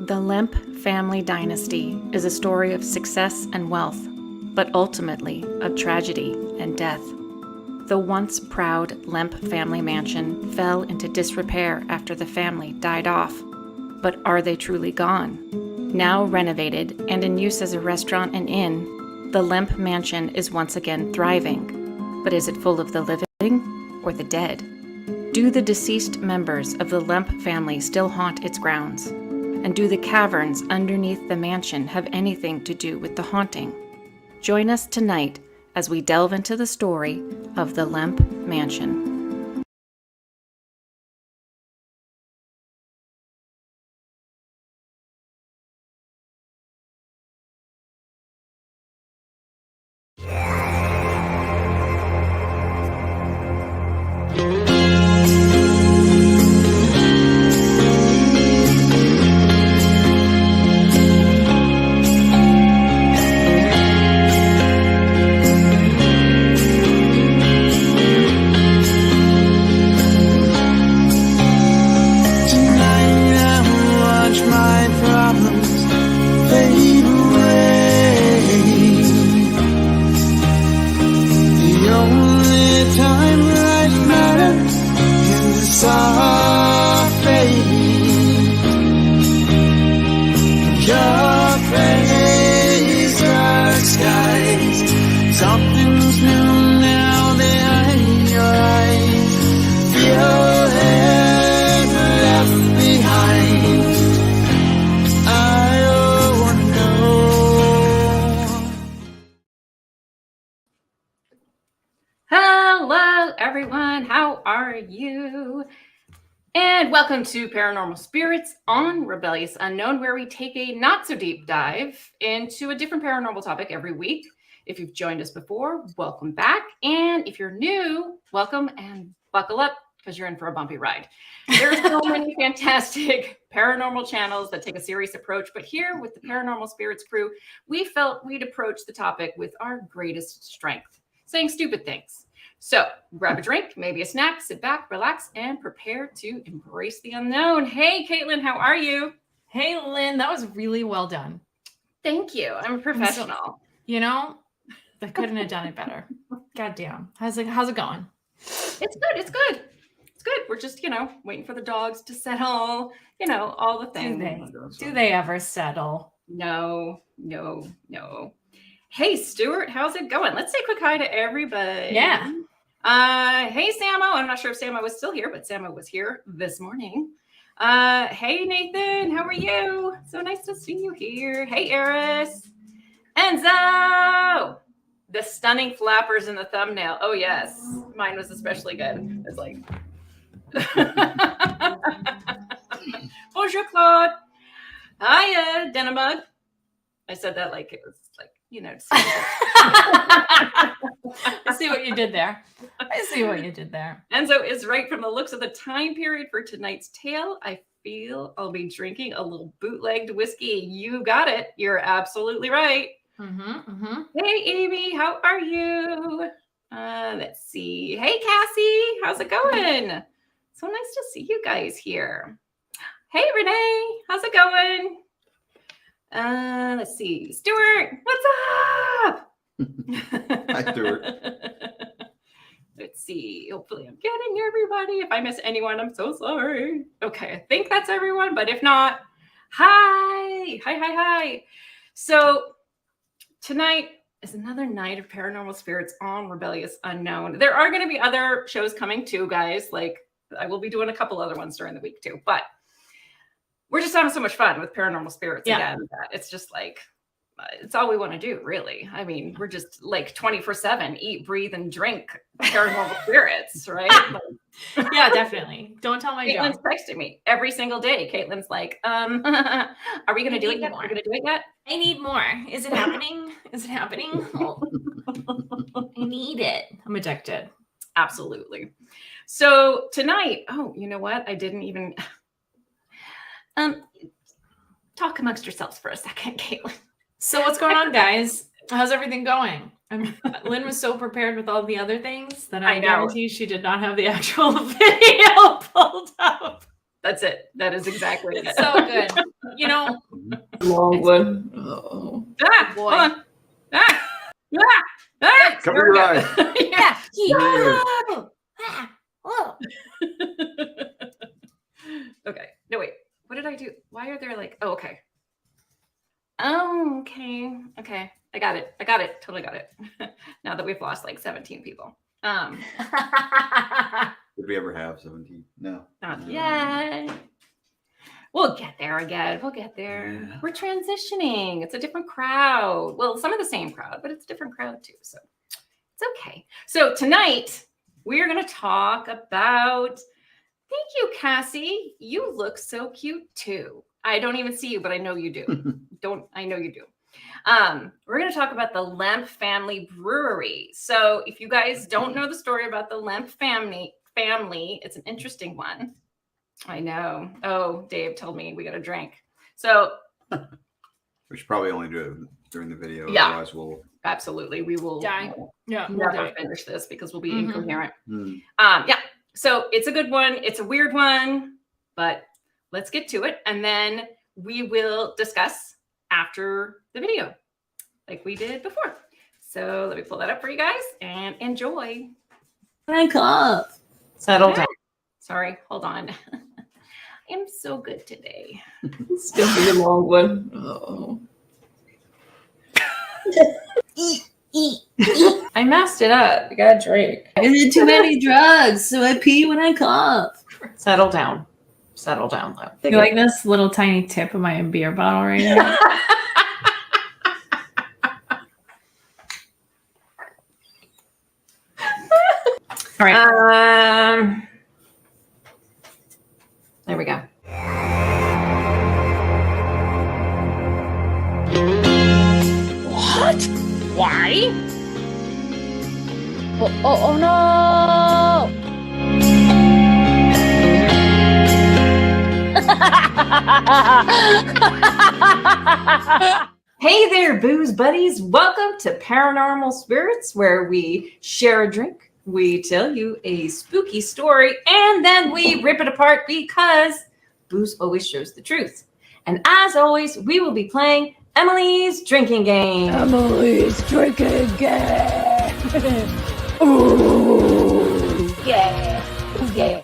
The Lemp family dynasty is a story of success and wealth, but ultimately of tragedy and death. The once proud Lemp family mansion fell into disrepair after the family died off. But are they truly gone? Now renovated and in use as a restaurant and inn, the Lemp mansion is once again thriving. But is it full of the living or the dead? Do the deceased members of the Lemp family still haunt its grounds? And do the caverns underneath the mansion have anything to do with the haunting? Join us tonight as we delve into the story of the Lemp Mansion. Hello, everyone. How are you? And welcome to Paranormal Spirits on Rebellious Unknown, where we take a not-so-deep dive into a different paranormal topic every week. If you've joined us before, welcome back. And if you're new, welcome and buckle up because you're in for a bumpy ride. There are so many fantastic paranormal channels that take a serious approach, but here with the Paranormal Spirits crew, we felt we'd approach the topic with our greatest strength, saying stupid things. So grab a drink, maybe a snack, sit back, relax, and prepare to embrace the unknown. Hey, Caitlin, how are you? Hey, Lynn, that was really well done. Thank you. I'm a professional. I couldn't have done it better. Goddamn. How's it going? It's good. We're just, waiting for the dogs to settle, all the things. Do they ever settle? No. Hey, Stuart, how's it going? Let's say a quick hi to everybody. Yeah. Hey, Samo. I'm not sure if Samo was still here, but Samo was here this morning. Hey, Nathan, how are you? So nice to see you here. Hey, Eris. Enzo! The stunning flappers in the thumbnail. Oh, yes. Mine was especially good. It's like... Bonjour, Claude. Hiya, Denimug. I said that like it was like, I see what you did there. Enzo is right. From the looks of the time period for tonight's tale, I feel I'll be drinking a little bootlegged whiskey. You got it. You're absolutely right. Hey, Amy, how are you? Let's see. Hey, Cassie, how's it going? So nice to see you guys here. Hey, Renee, how's it going? Let's see. Stuart, what's up? Hi, Stuart. Let's see. Hopefully I'm getting everybody. If I miss anyone, I'm so sorry. Okay, I think that's everyone, but if not, hi. So tonight is another night of Paranormal Spirits on Rebellious Unknown. There are going to be other shows coming too, guys. Like, I will be doing a couple other ones during the week too, but we're just having so much fun with Paranormal Spirits again. That it's just like, it's all we want to do, really. I mean, we're just like 24/7, eat, breathe, and drink Paranormal Spirits, right? Yeah, definitely. Don't tell my Caitlin's texting me every single day. Caitlin's like, are we going to do it yet? Are we going to do it yet? I need more. Is it happening? Oh. I need it. I'm addicted. Absolutely. So tonight, you know what? I didn't even... talk amongst yourselves for a second, Caitlin. So what's going on, guys? How's everything going? Lynn was so prepared with all the other things that I guarantee she did not have the actual video pulled up. That's it. That is exactly it. So good. You know, Long one. Oh. Ah, boy. hold on. Ah, ah, ah. Cover your eyes. Yeah. Oh, ah, oh. Okay. No, wait. What did I do? Why are there like, oh, okay. Okay. Okay. I got it. Totally got it. Now that we've lost like 17 people. Did we ever have 17? No. Not yet. We'll get there again. We'll get there. Yeah. We're transitioning. It's a different crowd. Well, some of the same crowd, but it's a different crowd too. So it's okay. So tonight we are going to talk about, thank you, Cassie. You look so cute too. I don't even see you, but I know you do. I know you do. We're going to talk about the Lemp family brewery. So if you guys don't know the story about the Lemp family, it's an interesting one. I know. Oh, Dave told me we got to drink. So We should probably only do it during the video. Yeah. Otherwise we'll. absolutely, we will Die. Yeah, we'll never die. finish this because we'll be Mhm. incoherent. Hmm. Yeah. So it's a good one. It's a weird one, but let's get to it. And then we will discuss after the video like we did before. So let me pull that up for you guys and enjoy. I cough. Settle down. Sorry, hold on. I am so good today. It's gonna be a long one. Oh. I messed it up. You gotta drink. I did too many drugs, so I pee when I cough. Settle down. Settle down, though. You like this little tiny tip of my beer bottle right now? All right. There we go. What? Why? Oh no! Hey there, booze buddies. Welcome to Paranormal Spirits, where we share a drink, we tell you a spooky story, and then we rip it apart because booze always shows the truth. And as always, we will be playing Emily's drinking game. Emily's drinking game. Ooh, yeah, ooh, yeah.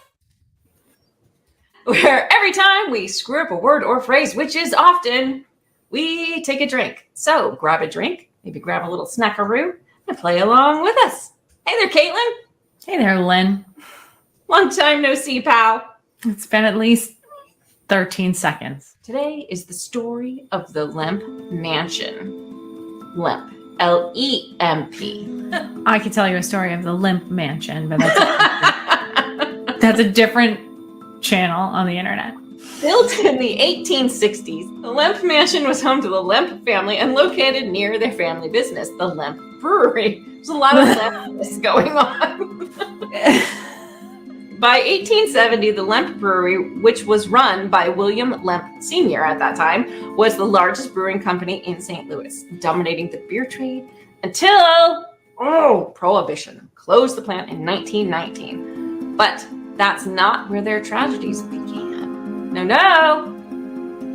Where every time we screw up a word or phrase, which is often, we take a drink. So grab a drink, maybe grab a little snackaroo, and play along with us. Hey there, Caitlin. Hey there, Lynn. Long time no see, pal. It's been at least 13 seconds. Today is the story of the Lemp Mansion. Lemp, L-E-M-P. I could tell you a story of the Lemp Mansion, but that's a different channel on the internet. Built in the 1860s, the Lemp Mansion was home to the Lemp family and located near their family business, the Lemp Brewery. There's a lot of Lempness going on. By 1870, the Lemp Brewery, which was run by William Lemp Sr. at that time, was the largest brewing company in St. Louis, dominating the beer trade until, Prohibition closed the plant in 1919. But that's not where their tragedies began. No.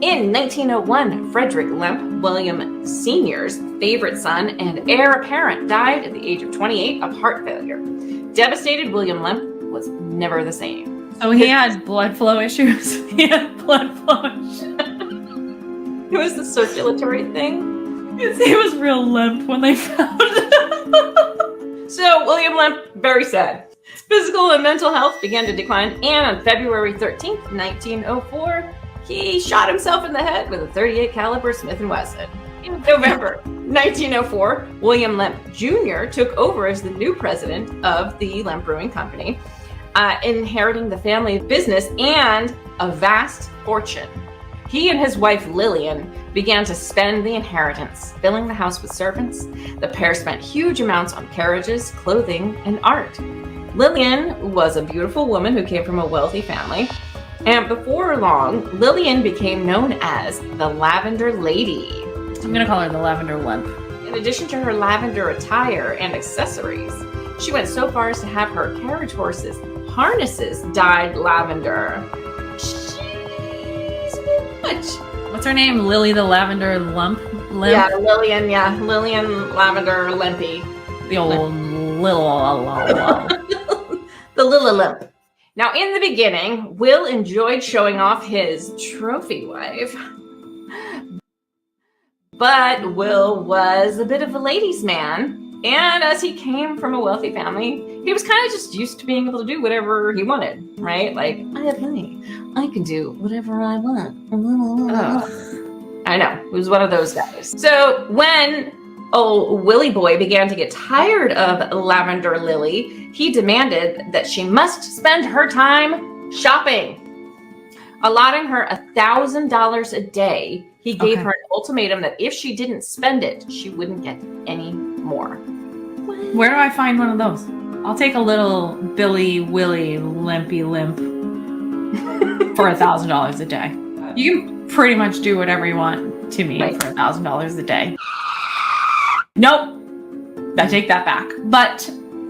In 1901, Frederick Lemp, William Sr.'s favorite son and heir apparent, died at the age of 28 of heart failure. Devastated, William Lemp was never the same. So he had blood flow issues. He had blood flow issues. It was the circulatory thing. He was real limp when they found him. So William Lemp, very sad. His physical and mental health began to decline, and on February 13th, 1904, he shot himself in the head with a .38 caliber Smith & Wesson. In November 1904, William Lemp Jr. took over as the new president of the Lemp Brewing Company, inheriting the family business and a vast fortune. He and his wife Lillian began to spend the inheritance, filling the house with servants. The pair spent huge amounts on carriages, clothing, and art. Lillian was a beautiful woman who came from a wealthy family, and before long, Lillian became known as the Lavender Lady. I'm gonna call her the Lavender Lemp. In addition to her lavender attire and accessories, she went so far as to have her carriage horses' harnesses dyed lavender. She much. What's her name? Lily the Lavender Lemp? Yeah, Lillian. Yeah, Lillian Lavender Lempy. The old The Lilla Lemp. Now, in the beginning, Will enjoyed showing off his trophy wife. But Will was a bit of a ladies' man. And as he came from a wealthy family, he was kind of just used to being able to do whatever he wanted, right? Like, I have money. I can do whatever I want. Oh. I know. He was one of those guys. So when old Willie boy began to get tired of Lavender Lily, he demanded that she must spend her time shopping. Allotting her $1,000 a day, he gave her an ultimatum that if she didn't spend it, she wouldn't get any more. Where do I find one of those? I'll take a little Billy Willy Limpy Limp for $1,000 a day. You can pretty much do whatever you want to me for $1,000 a day. Nope. I take that back. But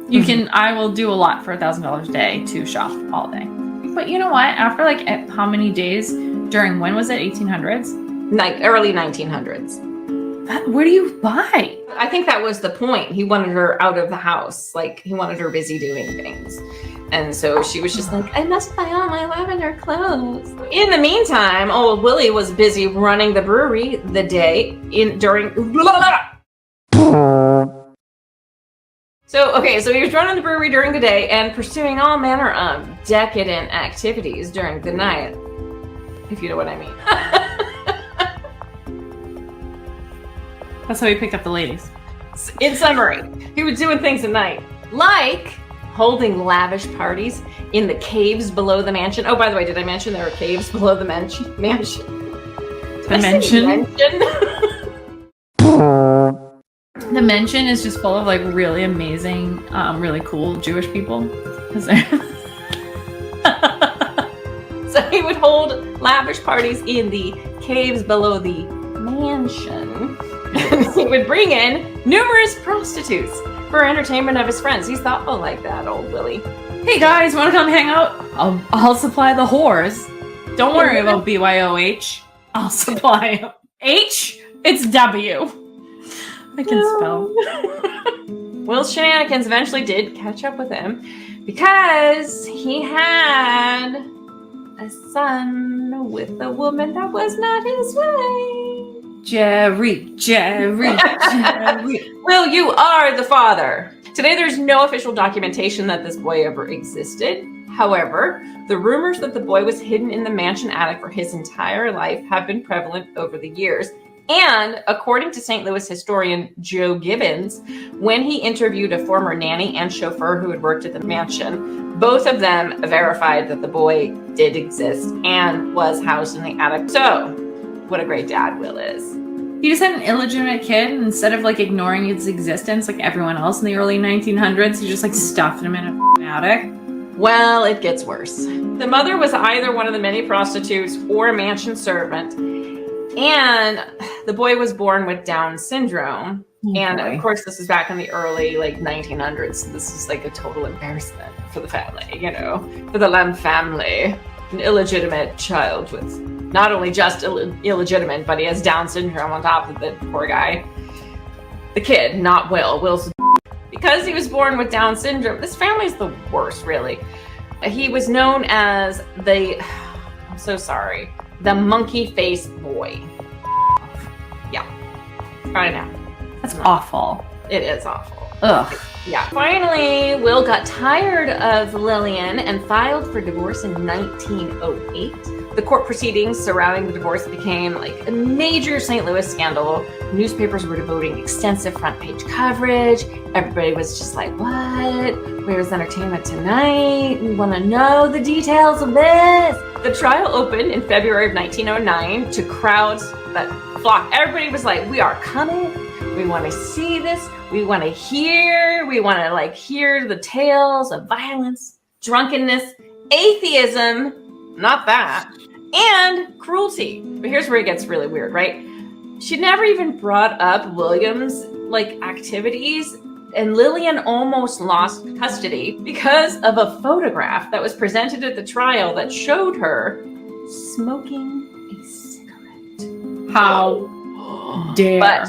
you can, I will do a lot for $1,000 a day to shop all day. But you know what? After like how many days during, when was it? 1800s? Like early 1900s. Where do you buy? I think that was the point. He wanted her out of the house. Like, he wanted her busy doing things. And so she was just like, I must buy all my lavender clothes. In the meantime, old Willie was busy running the brewery the day during... So he was running the brewery during the day and pursuing all manner of decadent activities during the night. If you know what I mean. That's how he picked up the ladies. In summary, he was doing things at night, like holding lavish parties in the caves below the mansion. Oh, by the way, did I mention there are caves below the mansion? The mansion is just full of like really amazing, really cool Jewish people. So he would hold lavish parties in the caves below the mansion. He would bring in numerous prostitutes for entertainment of his friends. He's thoughtful like that, old Willie. Hey guys, want to come hang out? I'll supply the whores. Don't worry about BYOH. I'll supply them. H? It's W. I can spell. Will's shenanigans eventually did catch up with him because he had a son with a woman that was not his wife. Jerry. Will, you are the father. Today, there's no official documentation that this boy ever existed. However, the rumors that the boy was hidden in the mansion attic for his entire life have been prevalent over the years. And according to St. Louis historian Joe Gibbons, when he interviewed a former nanny and chauffeur who had worked at the mansion, both of them verified that the boy did exist and was housed in the attic. So, what a great dad Will is. He just had an illegitimate kid, and instead of like ignoring its existence like everyone else in the early 1900s, he just like stuffed him in a attic. Well, it gets worse. The mother was either one of the many prostitutes or a mansion servant, and the boy was born with Down syndrome. Of course, this is back in the early 1900s. So this is like a total embarrassment for the family, for the Lemp family. An illegitimate child with not only just illegitimate, but he has Down syndrome on top of the poor guy. The kid, not Will. Will's because he was born with Down syndrome. This family's the worst, really. He was known as the monkey-faced boy. Yeah, I know. That's awful. It is awful. Ugh. Yeah. Finally, Will got tired of Lillian and filed for divorce in 1908. The court proceedings surrounding the divorce became like a major St. Louis scandal. Newspapers were devoting extensive front page coverage. Everybody was just like, what? Where's Entertainment Tonight? We want to know the details of this. The trial opened in February of 1909 to crowds that flocked. Everybody was like, we are coming. We want to see this. We want to hear. We want to hear the tales of violence, drunkenness, atheism, not that, and cruelty. But here's where it gets really weird, right? She never even brought up William's activities, and Lillian almost lost custody because of a photograph that was presented at the trial that showed her smoking a cigarette. How dare But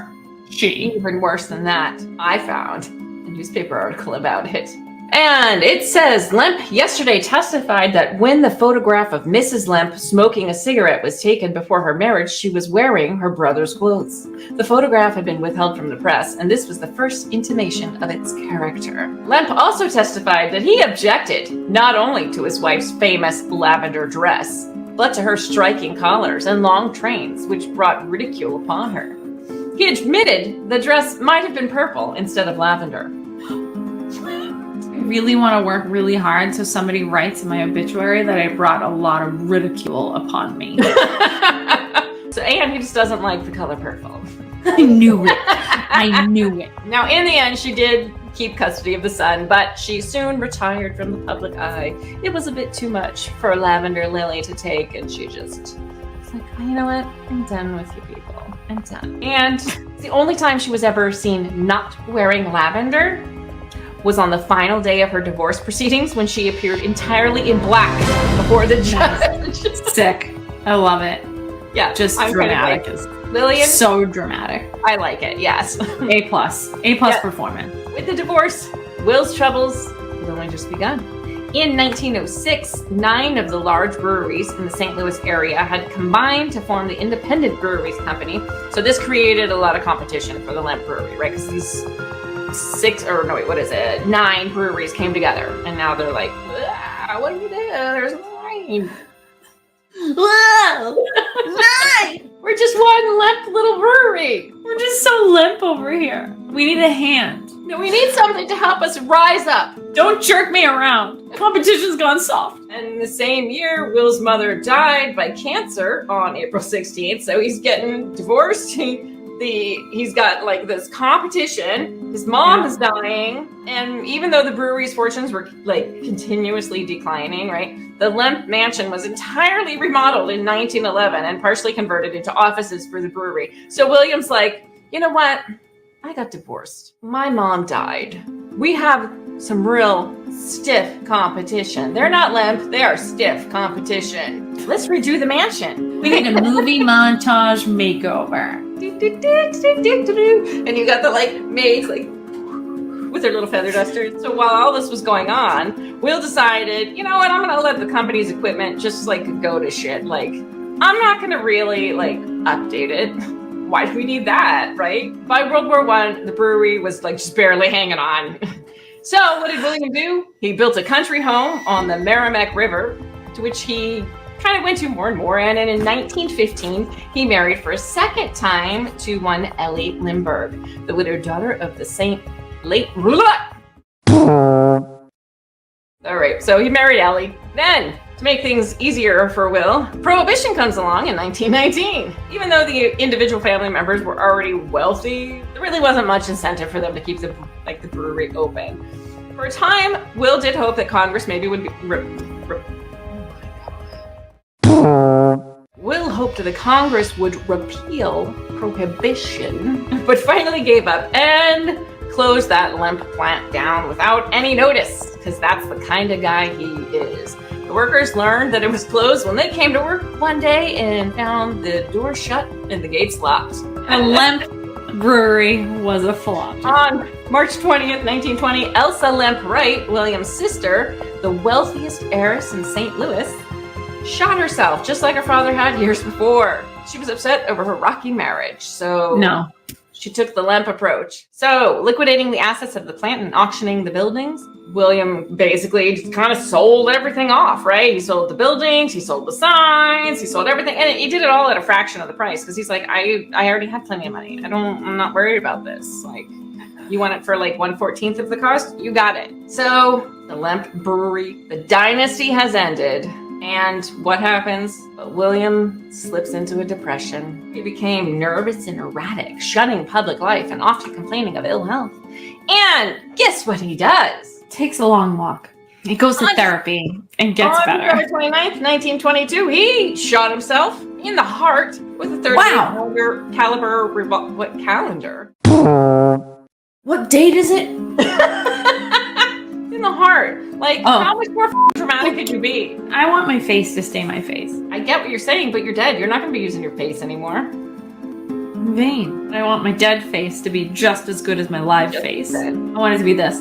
she? even worse than that, I found a newspaper article about it. And it says, Lemp yesterday testified that when the photograph of Mrs. Lemp smoking a cigarette was taken before her marriage, she was wearing her brother's clothes. The photograph had been withheld from the press, and this was the first intimation of its character. Lemp also testified that he objected not only to his wife's famous lavender dress, but to her striking collars and long trains, which brought ridicule upon her. He admitted the dress might have been purple instead of lavender. I really want to work really hard so somebody writes in my obituary that I brought a lot of ridicule upon me. And he just doesn't like the color purple. I knew it. I knew it. Now, in the end, she did keep custody of the son, but she soon retired from the public eye. It was a bit too much for Lavender Lily to take, and she just was like, you know what? I'm done with you people. I'm done. And the only time she was ever seen not wearing lavender was on the final day of her divorce proceedings when she appeared entirely in black before the judge. Sick. I love it. Yeah, Just I'm dramatic. Kind of like, Lillian, So dramatic. I like it, yes. A plus. A plus performance. With the divorce, Will's troubles had only just begun. In 1906, 9 of the large breweries in the St. Louis area had combined to form the Independent Breweries Company. So this created a lot of competition for the Lemp Brewery, right? Because these 9 breweries came together, and now they're like, what do we do? There's 9. Whoa! 9! We're just one Lemp little brewery. We're just so limp over here. We need a hand. No, we need something to help us rise up. Don't jerk me around. Competition's gone soft. And in the same year, Will's mother died by cancer on April 16th, so he's getting divorced. He's got like this competition. His mom is dying, and even though the brewery's fortunes were like continuously declining, right? The Lemp mansion was entirely remodeled in 1911 and partially converted into offices for the brewery. So William's like, you know what? I got divorced. My mom died. We have some real stiff competition. They're not Lemp, they are stiff competition. Let's redo the mansion. We need a movie montage makeover. And you got the like maids like with their little feather dusters. So while all this was going on, Will decided, you know what, I'm gonna let the company's equipment just like go to shit. Like, I'm not gonna really like update it. Why do we need that, right? By World War I, the brewery was like just barely hanging on. So what did William do? He built a country home on the Merrimack River, to which he kind of went to more and more. And in 1915, he married for a second time to one Ellie Limburg, the widowed daughter of the late. All right, so he married Ellie. Then, to make things easier for Will, Prohibition comes along in 1919. Even though the individual family members were already wealthy, there really wasn't much incentive for them to keep the brewery open. For a time, Will did hope that Congress maybe would be. Will hoped that the Congress would repeal Prohibition, but finally gave up and closed that Lemp plant down without any notice, because that's the kind of guy he is. The workers learned that it was closed when they came to work one day and found the door shut and the gates locked. The Lemp brewery was a flop. On March 20th, 1920, Elsa Lemp Wright, William's sister, the wealthiest heiress in St. Louis, shot herself just like her father had years before. She was upset over her rocky marriage, so she took the Lemp approach. So, liquidating the assets of the plant and auctioning the buildings, William basically just kind of sold everything off, right? He sold the buildings, he sold the signs, he sold everything, and he did it all at a fraction of the price, because he's like, I already have plenty of money. I'm not worried about this. Like, you want it for like 1/14 of the cost? You got it. So, the Lemp Brewery, the dynasty has ended. And what happens? William slips into a depression. He became nervous and erratic, shunning public life and often complaining of ill health. And guess what he does? Takes a long walk. He goes to therapy and gets better. On February 29th, 1922, he shot himself in the heart with a 38 caliber calendar. What date is it? In the heart. Like, how much more dramatic could you be? I want my face to stay my face. I get what you're saying, but you're dead. You're not going to be using your face anymore. in vain. I want my dead face to be just as good as my live face. I want it to be this.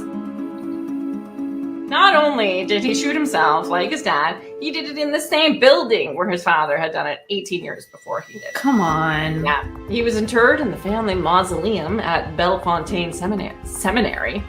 Not only did he shoot himself like his dad, he did it in the same building where his father had done it 18 years before he did it. Come on. Yeah. He was interred in the family mausoleum at Bellefontaine Seminary.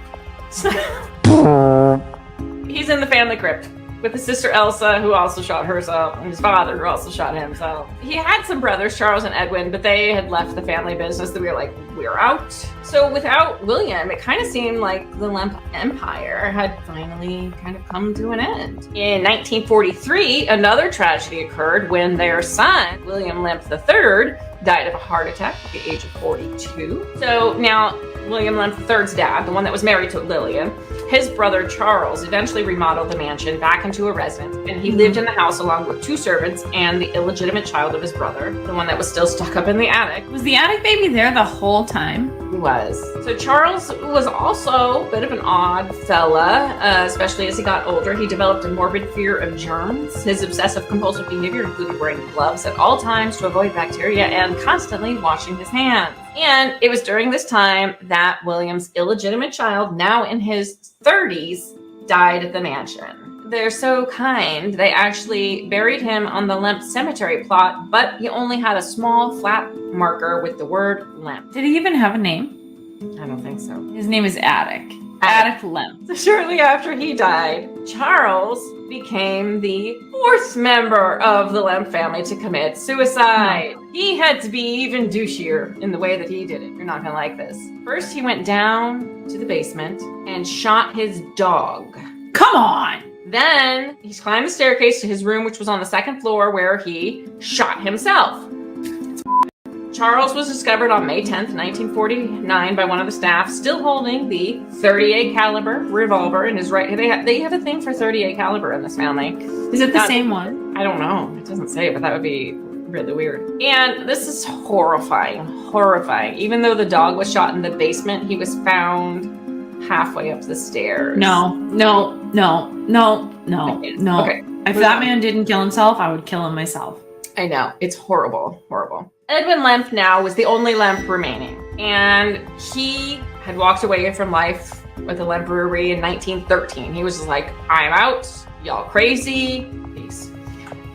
He's in the family crypt with his sister Elsa, who also shot herself, and his father, who also shot himself. He had some brothers, Charles and Edwin, but they had left the family business. They were like, we're out. So without William, it kind of seemed like the Lemp Empire had finally kind of come to an end. In 1943, another tragedy occurred when their son, William Lemp III, died of a heart attack at the age of 42. So now, William Lemp III's dad, the one that was married to Lillian, his brother Charles eventually remodeled the mansion back into a residence, and he lived in the house along with 2 servants and the illegitimate child of his brother, the one that was still stuck up in the attic. Was the attic baby there the whole time? He was. So Charles was also a bit of an odd fella, especially as he got older. He developed a morbid fear of germs. His obsessive compulsive behavior included wearing gloves at all times to avoid bacteria and constantly washing his hands. And it was during this time that William's illegitimate child, now in his 30s, died at the mansion. They're so kind, they actually buried him on the Lemp cemetery plot, but he only had a small flat marker with the word Lemp. Did he even have a name? I don't think so. His name is Attic. Attic Lemp. So shortly after he died, Charles became the 4th member of the Lemp family to commit suicide. He had to be even douchier in the way that he did it. You're not gonna like this. First, he went down to the basement and shot his dog. Come on! Then he climbed the staircase to his room, which was on the 2nd floor, where he shot himself. Charles was discovered on May 10th, 1949 by one of the staff, still holding the .38 caliber revolver in his right. They have a thing for .38 caliber in this family. Is it the same one? I don't know. It doesn't say, but that would be really weird. And this is horrifying. Even though the dog was shot in the basement, he was found halfway up the stairs. No. Okay. If that man didn't kill himself, I would kill him myself. I know. It's horrible. Edwin Lemp now was the only Lemp remaining, and he had walked away from life with the Lemp Brewery in 1913. He was just like, I'm out, y'all crazy, peace.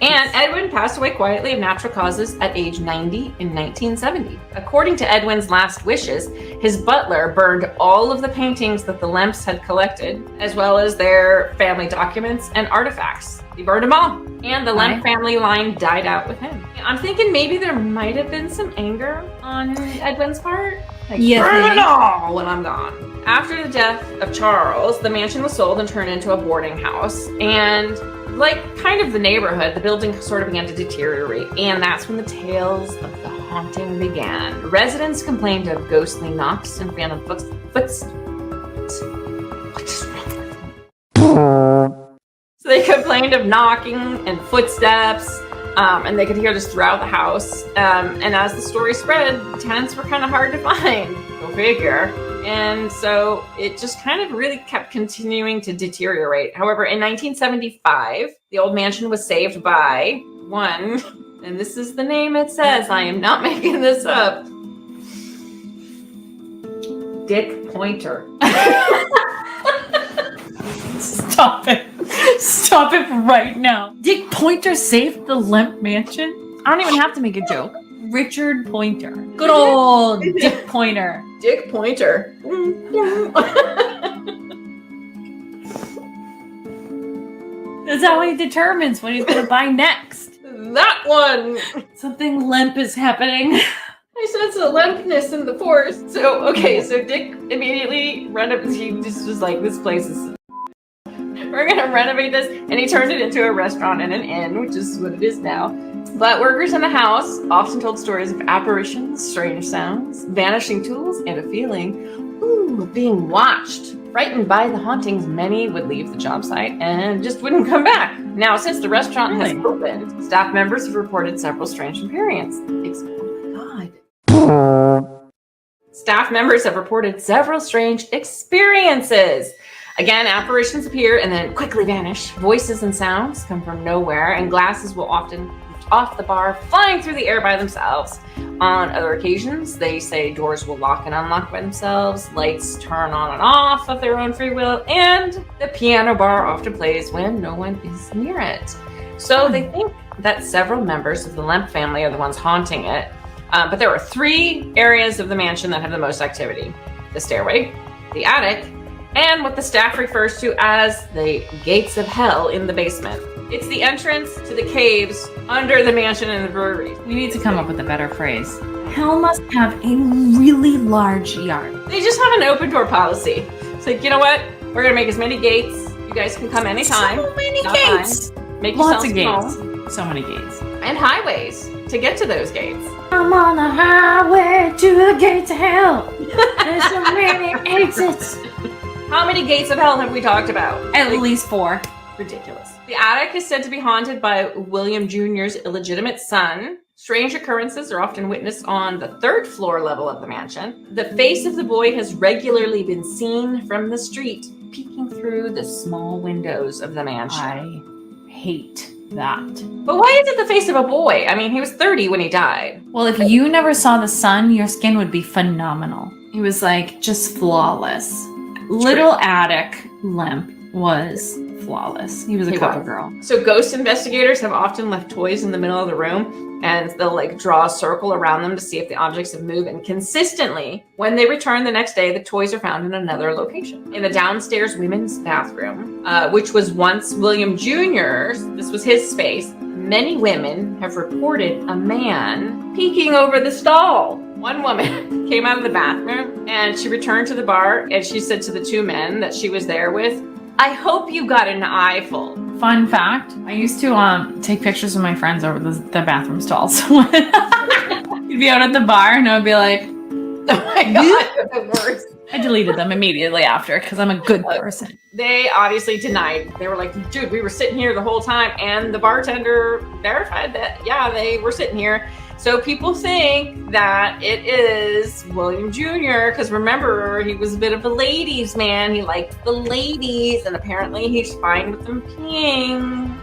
And Edwin passed away quietly of natural causes at age 90 in 1970. According to Edwin's last wishes, his butler burned all of the paintings that the Lemps had collected, as well as their family documents and artifacts. He burned them all. And the Lemp family line died out with him. I'm thinking maybe there might have been some anger on Edwin's part. Like, burn it all when I'm gone. After the death of Charles, the mansion was sold and turned into a boarding house. And like kind of the neighborhood, the building sort of began to deteriorate. And that's when the tales of the haunting began. Residents complained of ghostly knocks and phantom footsteps. What is wrong with them? So they complained of knocking and footsteps, and they could hear this throughout the house. And as the story spread, tenants were kind of hard to find. Go figure. And so it just kind of really kept continuing to deteriorate. However, in 1975, the old mansion was saved by one, and this is the name it says. I am not making this up. Dick Pointer. Stop it right now. Dick Pointer saved the Lemp mansion? I don't even have to make a joke. Richard Pointer. Good old Dick Pointer. Dick Pointer. That's how he determines what he's going to buy next. That one. Something Lemp is happening. I sense a Lempness in the force. So Dick immediately he just was like, this place is... We're going to renovate this. And he turned it into a restaurant and an inn, which is what it is now. But workers in the house often told stories of apparitions, strange sounds, vanishing tools, and a feeling, of being watched. Frightened by the hauntings, many would leave the job site and just wouldn't come back. Now, since the restaurant has opened, staff members have reported several strange appearances. Oh my God. Staff members have reported several strange experiences. Again, apparitions appear and then quickly vanish. Voices and sounds come from nowhere, and glasses will often lift off the bar, flying through the air by themselves. On other occasions, they say doors will lock and unlock by themselves, lights turn on and off of their own free will, and the piano bar often plays when no one is near it. So they think that several members of the Lemp family are the ones haunting it. But there are 3 areas of the mansion that have the most activity: the stairway, the attic, and what the staff refers to as the gates of hell in the basement. It's the entrance to the caves under the mansion and the brewery. We need to come up with a better phrase. Hell must have a really large yard. They just have an open door policy. It's like, you know what? We're gonna make as many gates. You guys can come anytime. So many Not gates. fine. Make Lots of yourselves gates. home. So many gates. And highways to get to those gates. I'm on the highway to the gates of hell. There's so many exits. How many gates of hell have we talked about? At least 4. Ridiculous. The attic is said to be haunted by William Jr.'s illegitimate son. Strange occurrences are often witnessed on the 3rd floor level of the mansion. The face of the boy has regularly been seen from the street, peeking through the small windows of the mansion. I hate that. But why is it the face of a boy? I mean, he was 30 when he died. Well, if you never saw the sun, your skin would be phenomenal. He was like just flawless. Little attic Lemp was flawless. He was a He cover was. girl. So ghost investigators have often left toys in the middle of the room, and they'll like draw a circle around them to see if the objects have moved. And consistently, when they return the next day, the toys are found in another location. In the downstairs women's bathroom, which was once William Jr.'s, this was his space, many women have reported a man peeking over the stall. One woman came out of the bathroom and she returned to the bar, and she said to the 2 men that she was there with, "I hope you got an eyeful." Fun fact, I used to take pictures of my friends over the bathroom stalls. You'd be out at the bar and I would be like, Oh my God, the worst. I deleted them immediately after because I'm a good person. They obviously denied. They were like, "Dude, we were sitting here the whole time," and the bartender verified that, yeah, they were sitting here. So people think that it is William Jr. because remember, he was a bit of a ladies' man. He liked the ladies, and apparently he's fine with them peeing.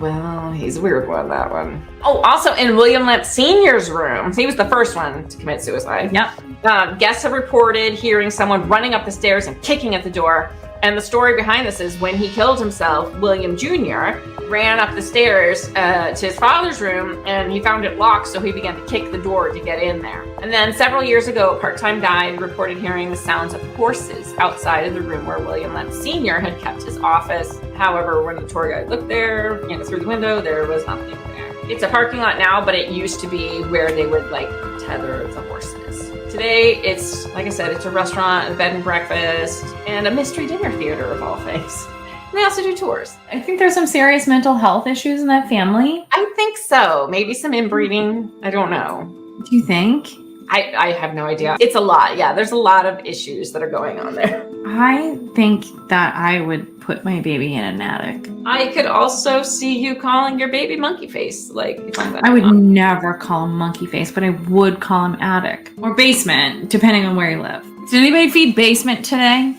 Well, he's a weird one, that one. Oh, also in William Lemp Sr.'s room, he was the first one to commit suicide. Yep. Guests have reported hearing someone running up the stairs and kicking at the door. And the story behind this is when he killed himself, William Jr. ran up the stairs to his father's room, and he found it locked, so he began to kick the door to get in there. And then several years ago, a part-time guide reported hearing the sounds of horses outside of the room where William Lemp Sr. had kept his office. However, when the tour guide looked there, through the window, there was nothing there. It's a parking lot now, but it used to be where they would like tether the horses. Today, it's, like I said, it's a restaurant, a bed and breakfast, and a mystery dinner theater of all things. And they also do tours. I think there's some serious mental health issues in that family. I think so. Maybe some inbreeding. I don't know. Do you think? I have no idea. It's a lot. Yeah, there's a lot of issues that are going on there. I think that I would put my baby in an attic. I could also see you calling your baby monkey face. Like, if I'm I would never call him monkey face, but I would call him attic or basement, depending on where you live. Did anybody feed basement today?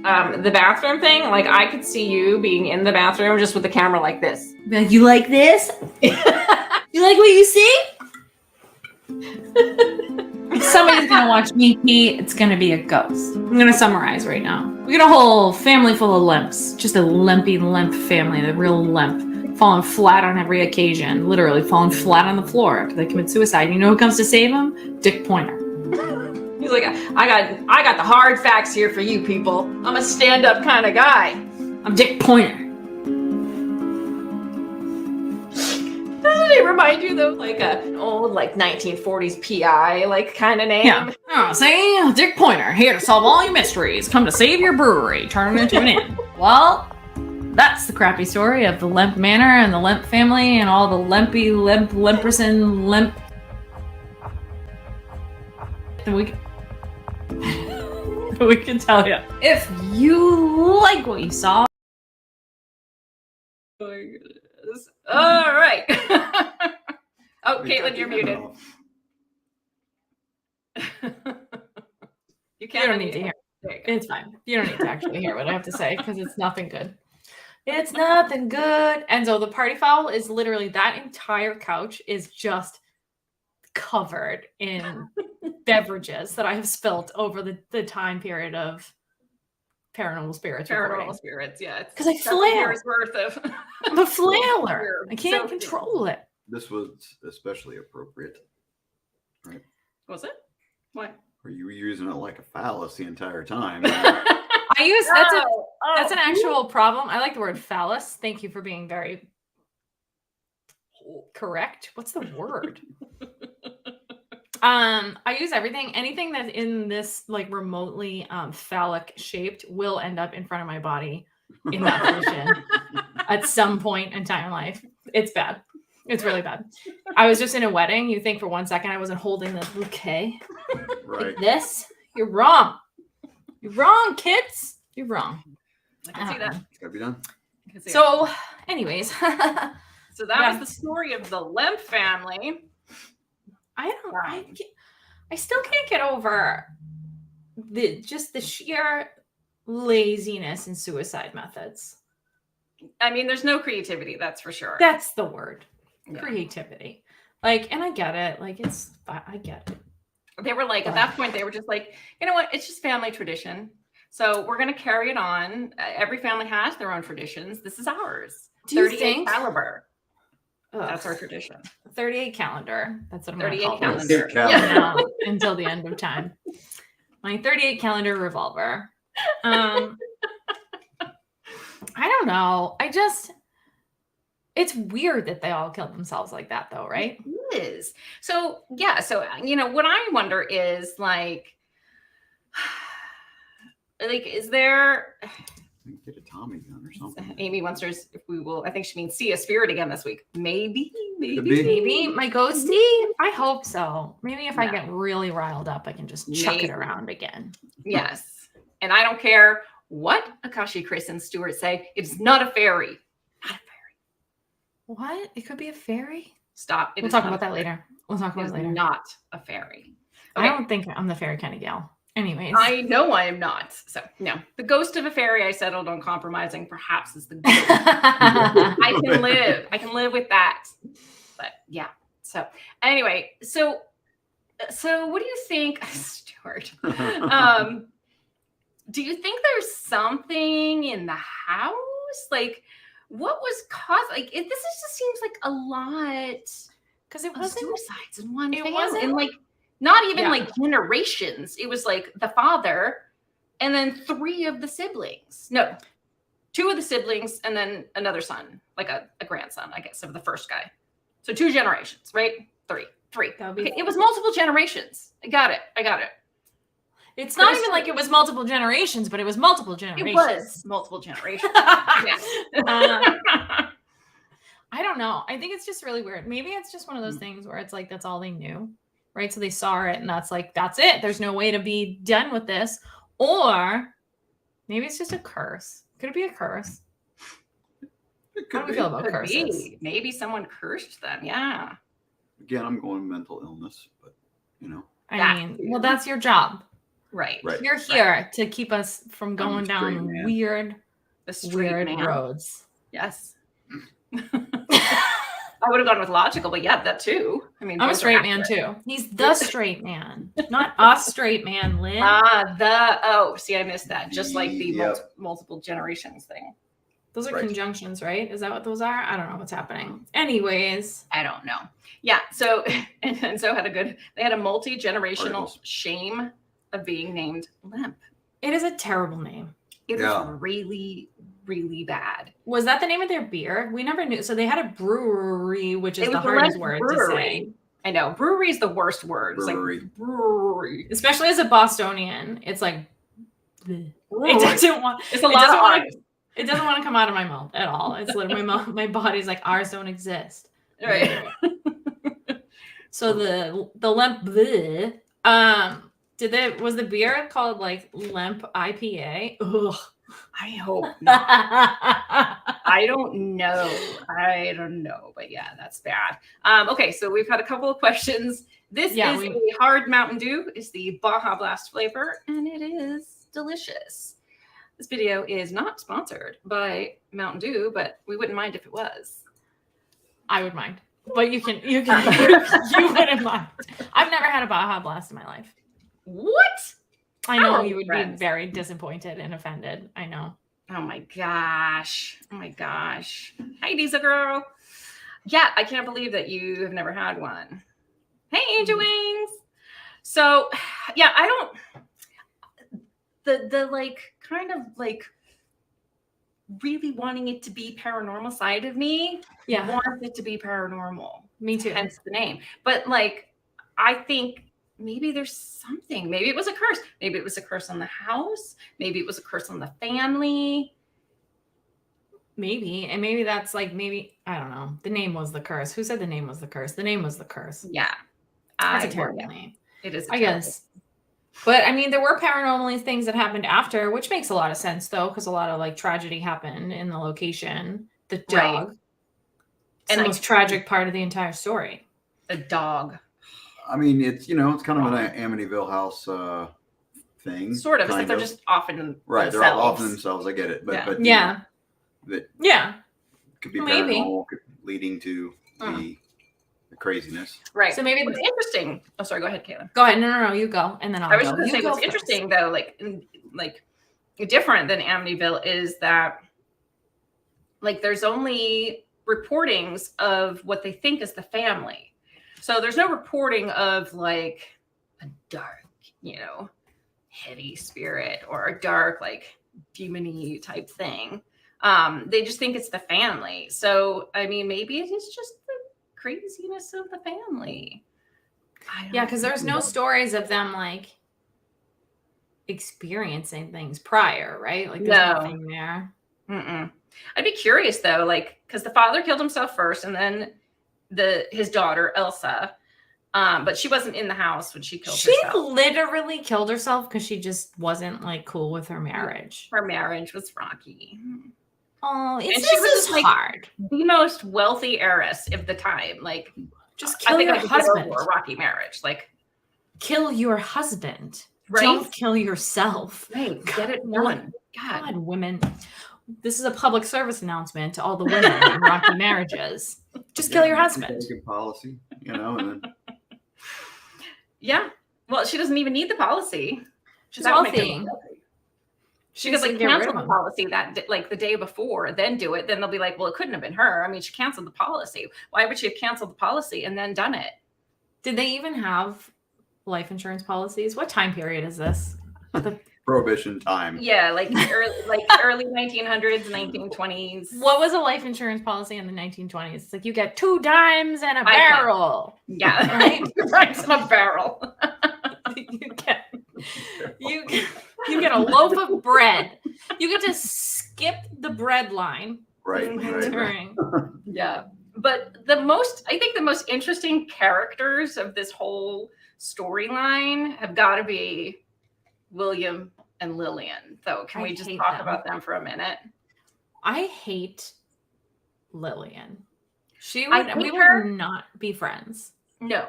The bathroom thing, like I could see you being in the bathroom just with the camera like this. Be like, you like this? You like what you see? If somebody's gonna watch me pee, it's gonna be a ghost. I'm gonna summarize right now. We got a whole family full of limps. Just a limpy limp family, the real limp. Falling flat on every occasion. Literally falling flat on the floor after they commit suicide. You know who comes to save them? Dick Pointer. He's like, I got the hard facts here for you people. I'm a stand-up kind of guy. I'm Dick Pointer. Doesn't it remind you though, like an old like 1940s PI like kind of name? Yeah. Oh, see? Dick Pointer, here to solve all your mysteries. Come to save your brewery. Turn it into an inn. Well, that's the crappy story of the Lemp Manor and the Lemp family and all the Lempy, Lemperson, Lemp. We can tell you. If you like what you saw. Oh my goodness. All right. Oh, Caitlin, you're muted. You You don't need to hear. There you go. It's fine. You don't need to actually hear what I have to say because it's nothing good. It's nothing good. And so the party foul is literally that entire couch is just covered in beverages that I have spilt over the time period of Paranormal Spirits Paranormal Spirits, yeah. Because I That's a flail. year's worth of. I'm a flailer. You're I can't so control it. This was especially appropriate. Right? Was it? What? Or you were using it like a phallus the entire time. I use that's an actual problem. I like the word phallus. Thank you for being very correct. What's the word? I use anything that's in this like remotely phallic shaped will end up in front of my body in that position at some point in time in life. It's bad. It's really bad. I was just in a wedding. You think for 1 second I wasn't holding the bouquet Right. like this? You're wrong. You're wrong, kids. You're wrong. I can see that. It's gotta be done. I can see So, anyways, so that yeah. was the story of the Lemp family. I still can't get over the sheer laziness in suicide methods. I mean, there's no creativity, that's for sure. That's the word. Yeah. Creativity. Like, and I get it. Like, I get it. They were like, at that point, they were just like, you know what? It's just family tradition. So we're going to carry it on. Every family has their own traditions. This is ours. Do you 38 think? caliber. Ugh. That's our tradition. 38 calendar. That's what I'm going to 38 call calendar. this. Calendar. Now, until the end of time. My 38 calendar revolver. I don't know. It's weird that they all killed themselves like that though, right? It is. So, yeah. So, what I wonder is like, is there, Get a Tommy gun or something. Amy wants us if we will, I think she means see a spirit again this week. Maybe. Could be. Maybe my ghosty? I hope so. Maybe if I get really riled up, I can just chuck it Maybe. around again. Yes. And I don't care what Akashi, Chris, and Stuart say. It's not a fairy. Not a fairy. What? It could be a fairy? Stop. It We'll is talk not about a that fairy. later. We'll talk It about is it later. not a fairy. I Okay. don't think I'm the fairy kind of gal. Anyways. I know I am not. So, no. The ghost of a fairy I settled on compromising perhaps is the ghost. I can live with that. But yeah. So anyway, so what do you think, Stuart? Do you think there's something in the house? Like, what was caused? Like, this just seems like a lot Because it of wasn't. suicides in one it family, wasn't- and like not even Yeah. like generations. It was like the father, and then 3 of the siblings. No, 2 of the siblings, and then another son, like a grandson, I guess, of the first guy. So 2 generations, right? 3. That would be- Okay, it was multiple generations. I got it. It's But not it's even like- like it was multiple generations, but it was multiple generations. It was multiple generations. I don't know. I think it's just really weird. Maybe it's just one of those things where it's like that's all they knew, right? So they saw it and that's it. There's no way to be done with this. Or maybe it's just a curse. Could it be a curse? It How could do we be. feel about Could curses? be. Maybe someone cursed them. Yeah. Again, I'm going mental illness, but I That mean, too. well, that's your job. Right. Right. You're here to keep us from I'm going a straight down man. weird The straight man. roads. Yes. I would have gone with logical, but yeah, that too. I mean, I'm a both are straight man accurate. too. He's the straight man, not a straight man, Lynn. See, I missed that. Just like the Yep. multiple generations thing. Those are Right. conjunctions, right? Is that what those are? I don't know what's happening. Anyways, I don't know. Yeah. So, and so they had a multi-generational Articles. shame of being named Lemp. it is a terrible name. It Yeah. was really, really bad. Was that the name of their beer? We never knew. So they had a brewery, which is It the was the hardest Lemp word to Brewery. say. I know. Brewery is the worst word. It's Brewery. like brewery. Especially as a Bostonian, it's like bleh. Brewery. It doesn't want. It's a it lot doesn't of want R's. It doesn't want to come out of my mouth at all. It's literally my body's like ours don't exist. Right. So the Lemp bleh, was the beer called like Lemp IPA? Ugh. I hope not. I don't know. But yeah, that's bad. Okay, so we've had a couple of questions. This is a hard Mountain Dew. It's the Baja Blast flavor, and it is delicious. This video is not sponsored by Mountain Dew, but we wouldn't mind if it was. I would mind, but you wouldn't mind. I've never had a Baja Blast in my life. What? I know Oh, you would friends. be very disappointed and offended. I know. Oh my gosh. Hey, Diesel girl. Yeah, I can't believe that you have never had one. Hey, Angel Wings. So, yeah, I don't. The like kind of like really wanting it to be paranormal side of me Yeah, wants it to be paranormal. me too. Hence the name. But like, I think maybe there's something. Maybe it was a curse. Maybe it was a curse on the house. Maybe it was a curse on the family. Maybe. And maybe that's like, I don't know. The name was the curse. Who said the name was the curse? The name was the curse. Yeah. That's a terrible name. It is. I guess. But I mean, there were paranormal things that happened after, which makes a lot of sense though, because a lot of like tragedy happened in the location. The dog. Right. It's And the like, most tragic part of the entire story. a dog. I mean, it's it's kind of an Amityville house thing. Sort of. Except they're just often right. They're all off themselves. I get it, but Yeah. but Yeah. that Yeah. could be Maybe. paranormal, leading to the craziness. Right. So maybe what's interesting. Oh, sorry. Go ahead, Kayla. go ahead. No, you go. And then I'll I was go. just going to You say go what's first. interesting though, like different than Amityville is that like there's only reportings of what they think is the family. So there's no reporting of like a dark, heavy spirit or a dark, like demon-y type thing. They just think it's the family. So, I mean, maybe it is just the craziness of the family. Yeah, because there's no stories of them like experiencing things prior, right? Like there's No. nothing there. Mm-mm. I'd be curious though, like, because the father killed himself first, and then his daughter Elsa, but she wasn't in the house when she killed She herself. literally killed herself because she just wasn't like cool with her marriage. Her marriage was rocky. Oh, And it's she was just just, like, hard. The most wealthy heiress of the time. Like, Just I kill think your I could get husband. over a rocky marriage. Like, Kill your husband. right? Don't kill yourself. Right. Get it God, done. God. God, women. This is a public service announcement to all the women in rocky marriages. Just kill your husband. Good policy, and then Yeah. Well, she doesn't even need the policy. She's That would make her wealthy. wealthy. She She could could like get rid cancel of the him. policy like the day before, then do it. Then they'll be like, well, it couldn't have been her. I mean, she canceled the policy. Why would she have canceled the policy and then done it? Did they even have life insurance policies? What time period is this? prohibition time. Yeah, like early 1900s, 1920s. What was a life insurance policy in the 1920s? It's like you get 2 dimes and a I can't- barrel. Yeah, Right? right in a barrel. you get a loaf of bread. You get to skip the bread line Right. right. during. Yeah. But I think the most interesting characters of this whole storyline have got to be William and Lillian. So can we just hate talk them. about them for a minute? I hate Lillian. I hate We her. would not be friends. No,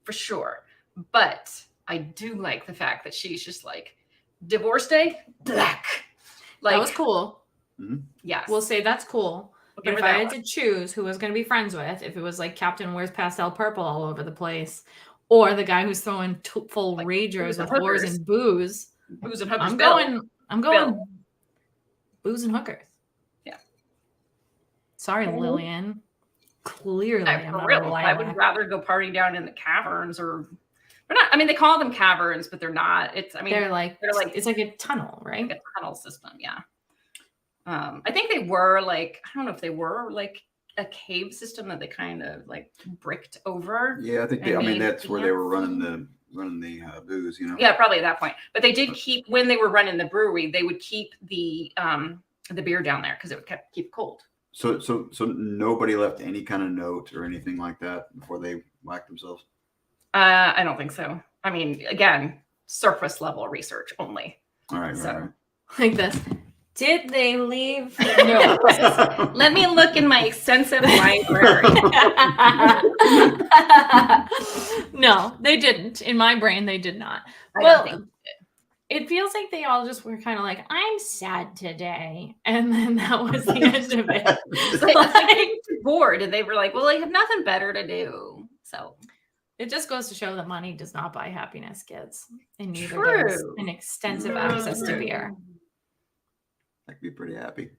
for sure. But I do like the fact that she's just like, divorce day, black. Like, That was cool. yes. We'll say that's cool. We'll But give if her I that had one. to choose who I was going to be friends with, if it was like Captain Wears Pastel Purple all over the place, or the guy who's throwing full Like, ragers booze and with whores hookers. and booze, Booze and hookers. I'm Bill. going booze and hookers. Yeah. Sorry, Mhm. Lillian. Clearly, I'm For not real. a I would lilac. rather go party down in the caverns or they're not. I mean, they call them caverns, but they're not. They're like it's like a tunnel, right? like a tunnel system. Yeah. I think they were like, I don't know if they were like a cave system that they kind of like bricked over. Yeah, I think I mean, that's where they were fancy. running the booze. Yeah, probably at that point. But they did keep, when they were running the brewery, they would keep the beer down there because it would keep it cold. So nobody left any kind of note or anything like that before they whacked themselves. I don't think so. I mean, again, surface level research only. All right. So Like this. Did they leave notes? Right. let me look in my extensive library. No, they didn't. In my brain, they did not. I Well, don't think it feels like they all just were kind of like, I'm sad today. And then that was the end of it. It's like bored, and they were like, well, they have nothing better to do. So it just goes to show that money does not buy happiness, kids. And neither True. does an extensive access to beer. I'd be pretty happy.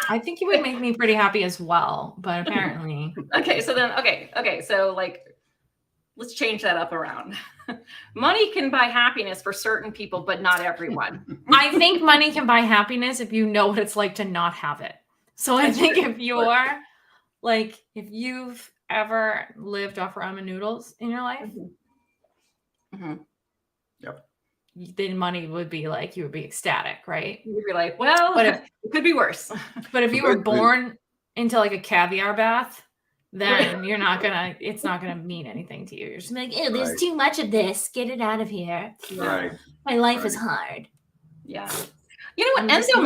I think you would make me pretty happy as well, but apparently. Okay, so then, okay, so like, let's change that up around. Money can buy happiness for certain people, but not everyone. I think money can buy happiness if you know what it's like to not have it. So I think if you're like, if you've ever lived off ramen noodles in your life, Yep. then money would be like, you would be ecstatic, right? You'd be like, well, But if- it could be worse. But if you were born into like a caviar bath, then you're not gonna, it's not gonna mean anything to you. You're just gonna be like, ew, there's Right. too much of this. Get it out of here. Right. My life is hard. Yeah. You know what? I'm just Enzo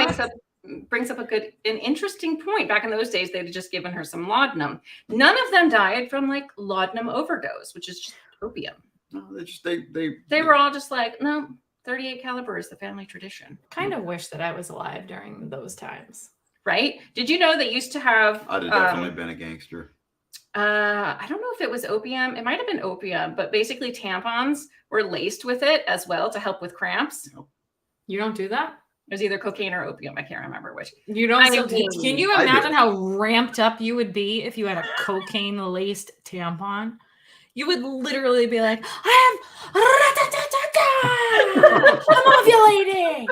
brings up an interesting point. Back in those days, they'd just given her some laudanum. None of them died from like laudanum overdose, which is just opium. No, they They were all just like, no, 38 caliber is the family tradition. Kind of wish that I was alive during those times. Right? Did you know they used to have I'd have definitely been a gangster. I don't know if it was opium. It might have been opium, but basically tampons were laced with it as well to help with cramps. You don't do that? It was either cocaine or opium. I can't remember which. You don't. I So mean, can you I do. imagine how ramped up you would be if you had a cocaine laced tampon? You would literally be like, I'm ovulating.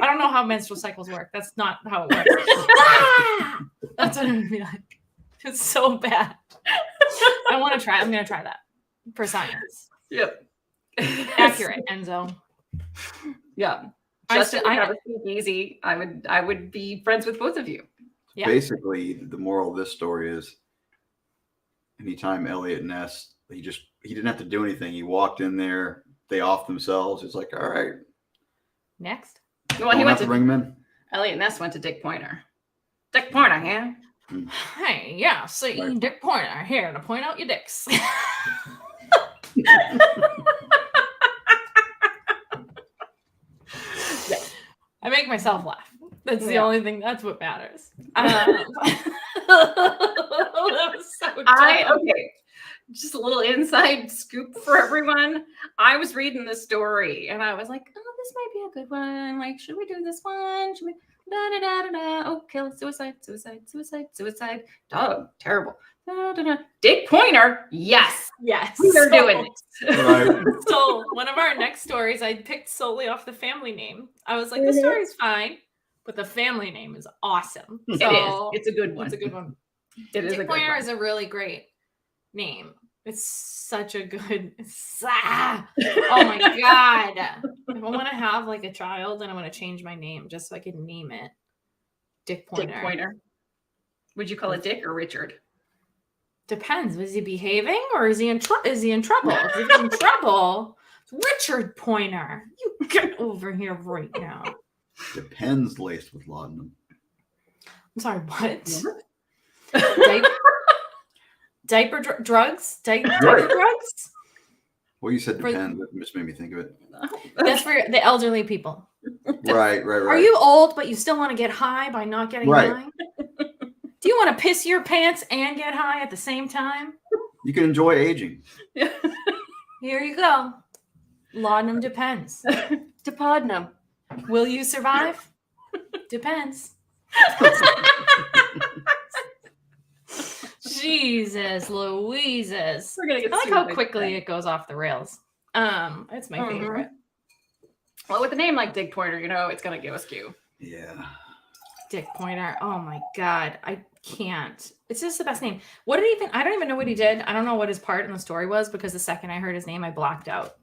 I don't know how menstrual cycles work. That's not how it works. Ah! That's what it would be like. It's so bad. I want to try. I'm going to try that for science. Yep. Accurate, Enzo. Yeah. I Justin st- would I- have a easy. I would be friends with both of you. Yeah. Basically, the moral of this story is anytime Elliot Ness, he didn't have to do anything. He walked in there, they offed themselves. It's like, all right, Next. Well, don't he went have to to bring them in. Elliot Ness went to Dick Pointer. Dick Pointer, yeah. Hey, yeah, see, Right. Dick Pointer here to point out your dicks. I make myself laugh. That's the Yeah. only thing. That's what matters. That was so dumb. Okay. Just a little inside scoop for everyone. I was reading the story and I was like, oh, this might be a good one. Like, should we do this one? Should we? Da, da, da, da, da. Oh, kill, suicide. Dog, terrible. Da, da, da. Dick Pointer, yes. Yes, We're doing it. Right. So one of our next stories, I picked solely off the family name. I was like, the story's fine, but the family name is awesome. It So is. It's a good one. it's a good one. It is a Dick good Pointer one. is a really great name. It's such a good. Oh my god! If I want to have like a child, then I want to change my name just so I can name it Dick Pointer. Dick Pointer. Would you call it Dick or Richard? Depends. Was he behaving or is he in trouble? If he's in trouble, it's Richard Pointer. You get over here right now. Depends laced with laudanum. I'm sorry. What? Diaper drugs? Diaper drugs? Well, you said For- depends. That just made me think of it. That's for the elderly people. Right. Are you old, but you still want to get high by not getting Right. high? Do you want to piss your pants and get high at the same time? You can enjoy aging. Here you go. Laudanum depends. Depodnum. Will you survive? Depends. Jesus Louises. We're gonna get I like sued how by quickly that. it goes off the rails. It's my Mhm. favorite. Well, with a name like Dick Pointer, you know it's gonna give us Q. Yeah. Dick Pointer. Oh my god. I can't. It's just the best name. What did he even I don't even know what he did. I don't know what his part in the story was because the second I heard his name, I blacked out.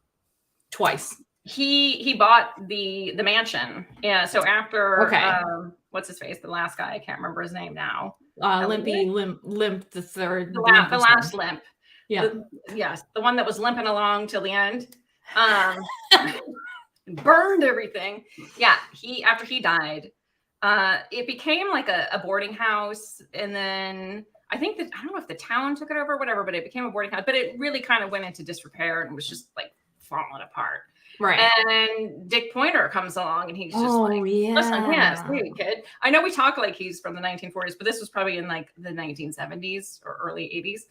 Twice. He bought the mansion. Yeah. So after Okay. What's his face? The last guy, I can't remember his name now. Limp the third. The last limp. Yeah. Yes, the one that was limping along till the end. Burned everything. Yeah, after he died, it became like a boarding house, and then I think that I don't know if the town took it over or whatever, but it became a boarding house. But it really kind of went into disrepair and was just like falling apart. Right. And Dick Pointer comes along and he's just like, yeah. listen, yeah, sweet kid. I know we talk like he's from the 1940s, but this was probably in like the 1970s or early 80s.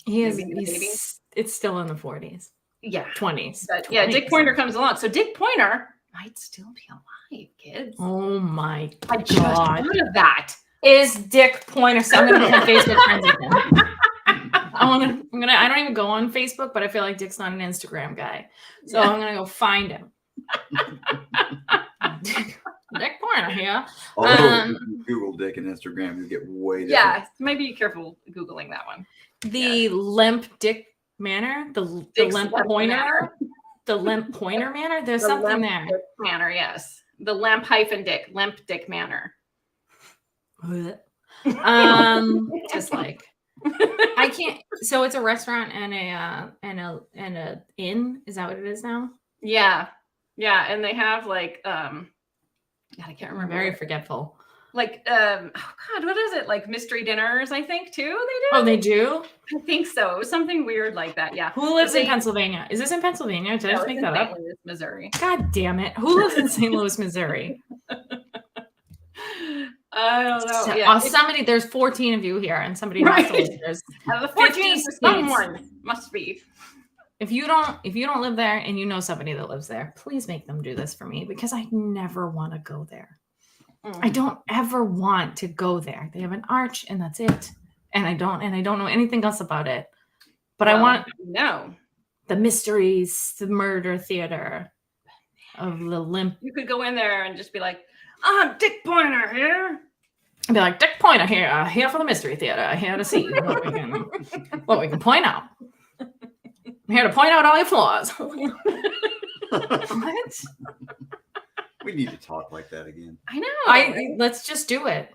He is. maybe in the 80s. It's still in the 40s, Yeah. 20s. But yeah, Dick Pointer comes along. So Dick Pointer might still be alive, kids. Oh my I just God. heard of that. Is Dick Pointer? So I'm gonna become Facebook friends with him. I don't even go on Facebook, but I feel like Dick's not an Instagram guy. So I'm gonna go find him. Dick Pointer here. Although if you Google Dick and Instagram, you get way different. Yeah, maybe be careful Googling that one. The Lemp Dick Manor, the Lemp Pointer, Manor. the Lemp Pointer Manor. There's The something Lemp there. Dick Manor, yes. The Lemp hyphen Dick, Lemp Dick Manor. Just like I can't. So it's a restaurant and a inn. Is that what it is now? Yeah, and they have like God, I can't I'm remember. very forgetful. Like oh God, what is it? Like mystery dinners, I think too. They do. Oh, they do. I think so. It was something weird like that. Yeah. Who lives in Pennsylvania? Is this in Pennsylvania? Did I just it's make in that St. up? Louis, Missouri. God damn it! Who lives in St. Louis, Missouri? I don't know. So- Yeah, somebody. There's 14 of you here, and somebody has to Right. live there. out of the 50 14, states. someone must be. If you don't live there and you know somebody that lives there, please make them do this for me because I never want to go there. I don't ever want to go there. They have an arch and that's it. And I don't know anything else about it. But I want no. the mysteries, the murder theater of the Lemp. You could go in there and just be like, "I'm Dick Pointer here." I'd be like, Dick Pointer here for the mystery theater, here to see what we can point out. I'm here to point out all your flaws. What? We need to talk like that again. I know. Let's just do it.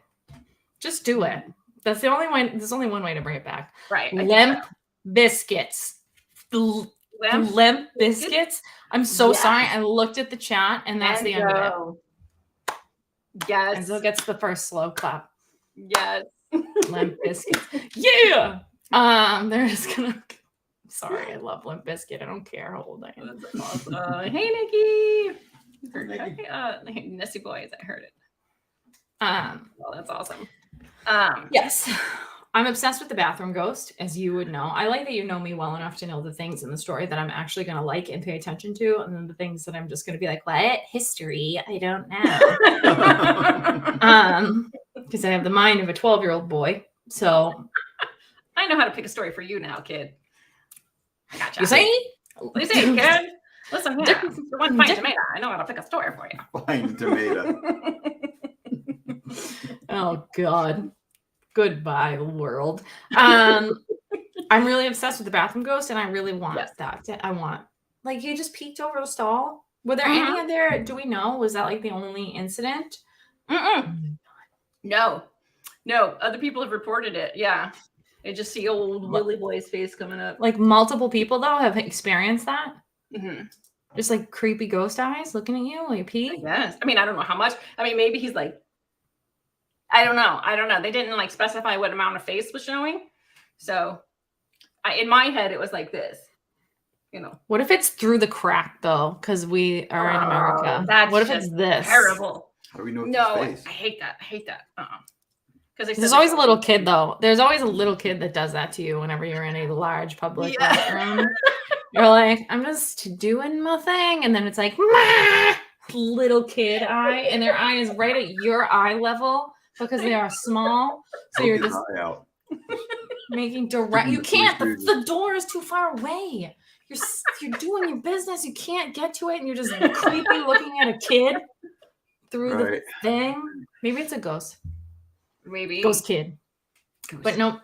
Just do it. That's the only way. There's only one way to bring it back. Right. Lemp biscuits. The Lemp biscuits. I'm so sorry. I looked at the chat, and that's the end of it. Yes. Enzo gets the first slow clap. Yes. Lemp biscuits. Yeah. They're just gonna. Sorry, I love Lemp Biscuit. I don't care how old I am. That's awesome. Hey, Nikki. Nikki. Nessie boys, I heard it. Well, that's awesome. Yes. I'm obsessed with the bathroom ghost, as you would know. I like that you know me well enough to know the things in the story that I'm actually going to like and pay attention to, and then the things that I'm just going to be like, what? History? I don't know. Because I have the mind of a 12-year-old boy. So I know how to pick a story for you now, kid. I gotcha. you see? You see, kid? Listen here. For one fine tomato, I know how to pick a story for you. Fine tomato. Oh God. Goodbye, world. I'm really obsessed with the bathroom ghost, and I really want that. I want, like, you just peeked over the stall. Were there any other? Do we know? Was that like the only incident? No. Other people have reported it. Yeah. They just see old Willy Boy's face coming up. Like multiple people though have experienced that. Mm-hmm. Just like creepy ghost eyes looking at you while you pee. Yes. I mean, I don't know how much. I mean, maybe he's like, I don't know. They didn't like specify what amount of face was showing. So in my head, it was like this, you know. What if it's through the crack though? Because we are in America. That's what if it's this? Terrible. How do we know it's No, his face? I hate that. Because There's always a little kid though. There's always a little kid that does that to you whenever you're in a large public restroom. You're like, I'm just doing my thing, and then it's like little kid eye, and their eye is right at your eye level because they are small. So you're just making direct. You can't. The door is too far away. You're doing your business. You can't get to it, and you're just creepy looking at a kid through the thing. Maybe it's a ghost. Maybe Ghost kid. But nope.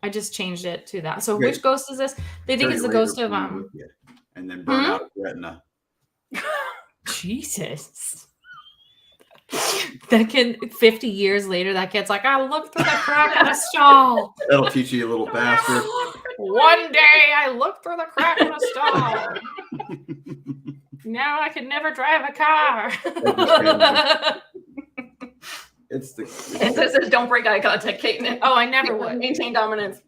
I just changed it to that. So which ghost is this? They think it's the ghost of and then burn out his retina. Jesus. That kid 50 years later, that kid's like, I looked through the crack in the stall. That'll teach you, little bastard. One day I looked through the crack in the stall. Now I can never drive a car. It says don't break eye contact, Caitlin. Oh, I never would. Maintain dominance.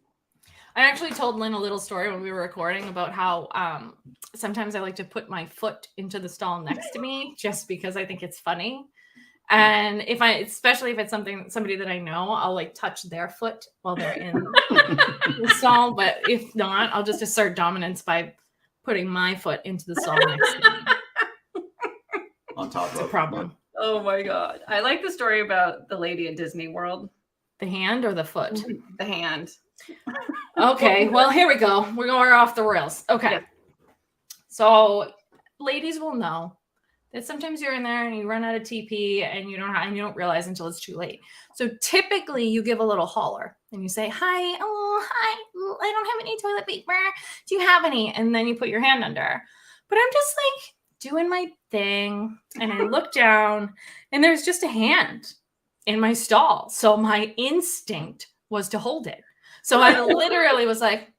I actually told Lynn a little story when we were recording about how sometimes I like to put my foot into the stall next to me just because I think it's funny. And especially if it's somebody that I know, I'll like touch their foot while they're in the stall. But if not, I'll just assert dominance by putting my foot into the stall next to me. On top It's of a problem. Oh my god. I like the story about the lady at Disney World. The hand or the foot? The hand. Okay, well, here we go. We're going off the rails. Okay. Yeah. So ladies will know that sometimes you're in there and you run out of TP and you don't realize until it's too late. So typically you give a little holler and you say, hi, I don't have any toilet paper. Do you have any? And then you put your hand under. But I'm just like doing my thing and I look down and there's just a hand in my stall. So my instinct was to hold it. So I literally was like,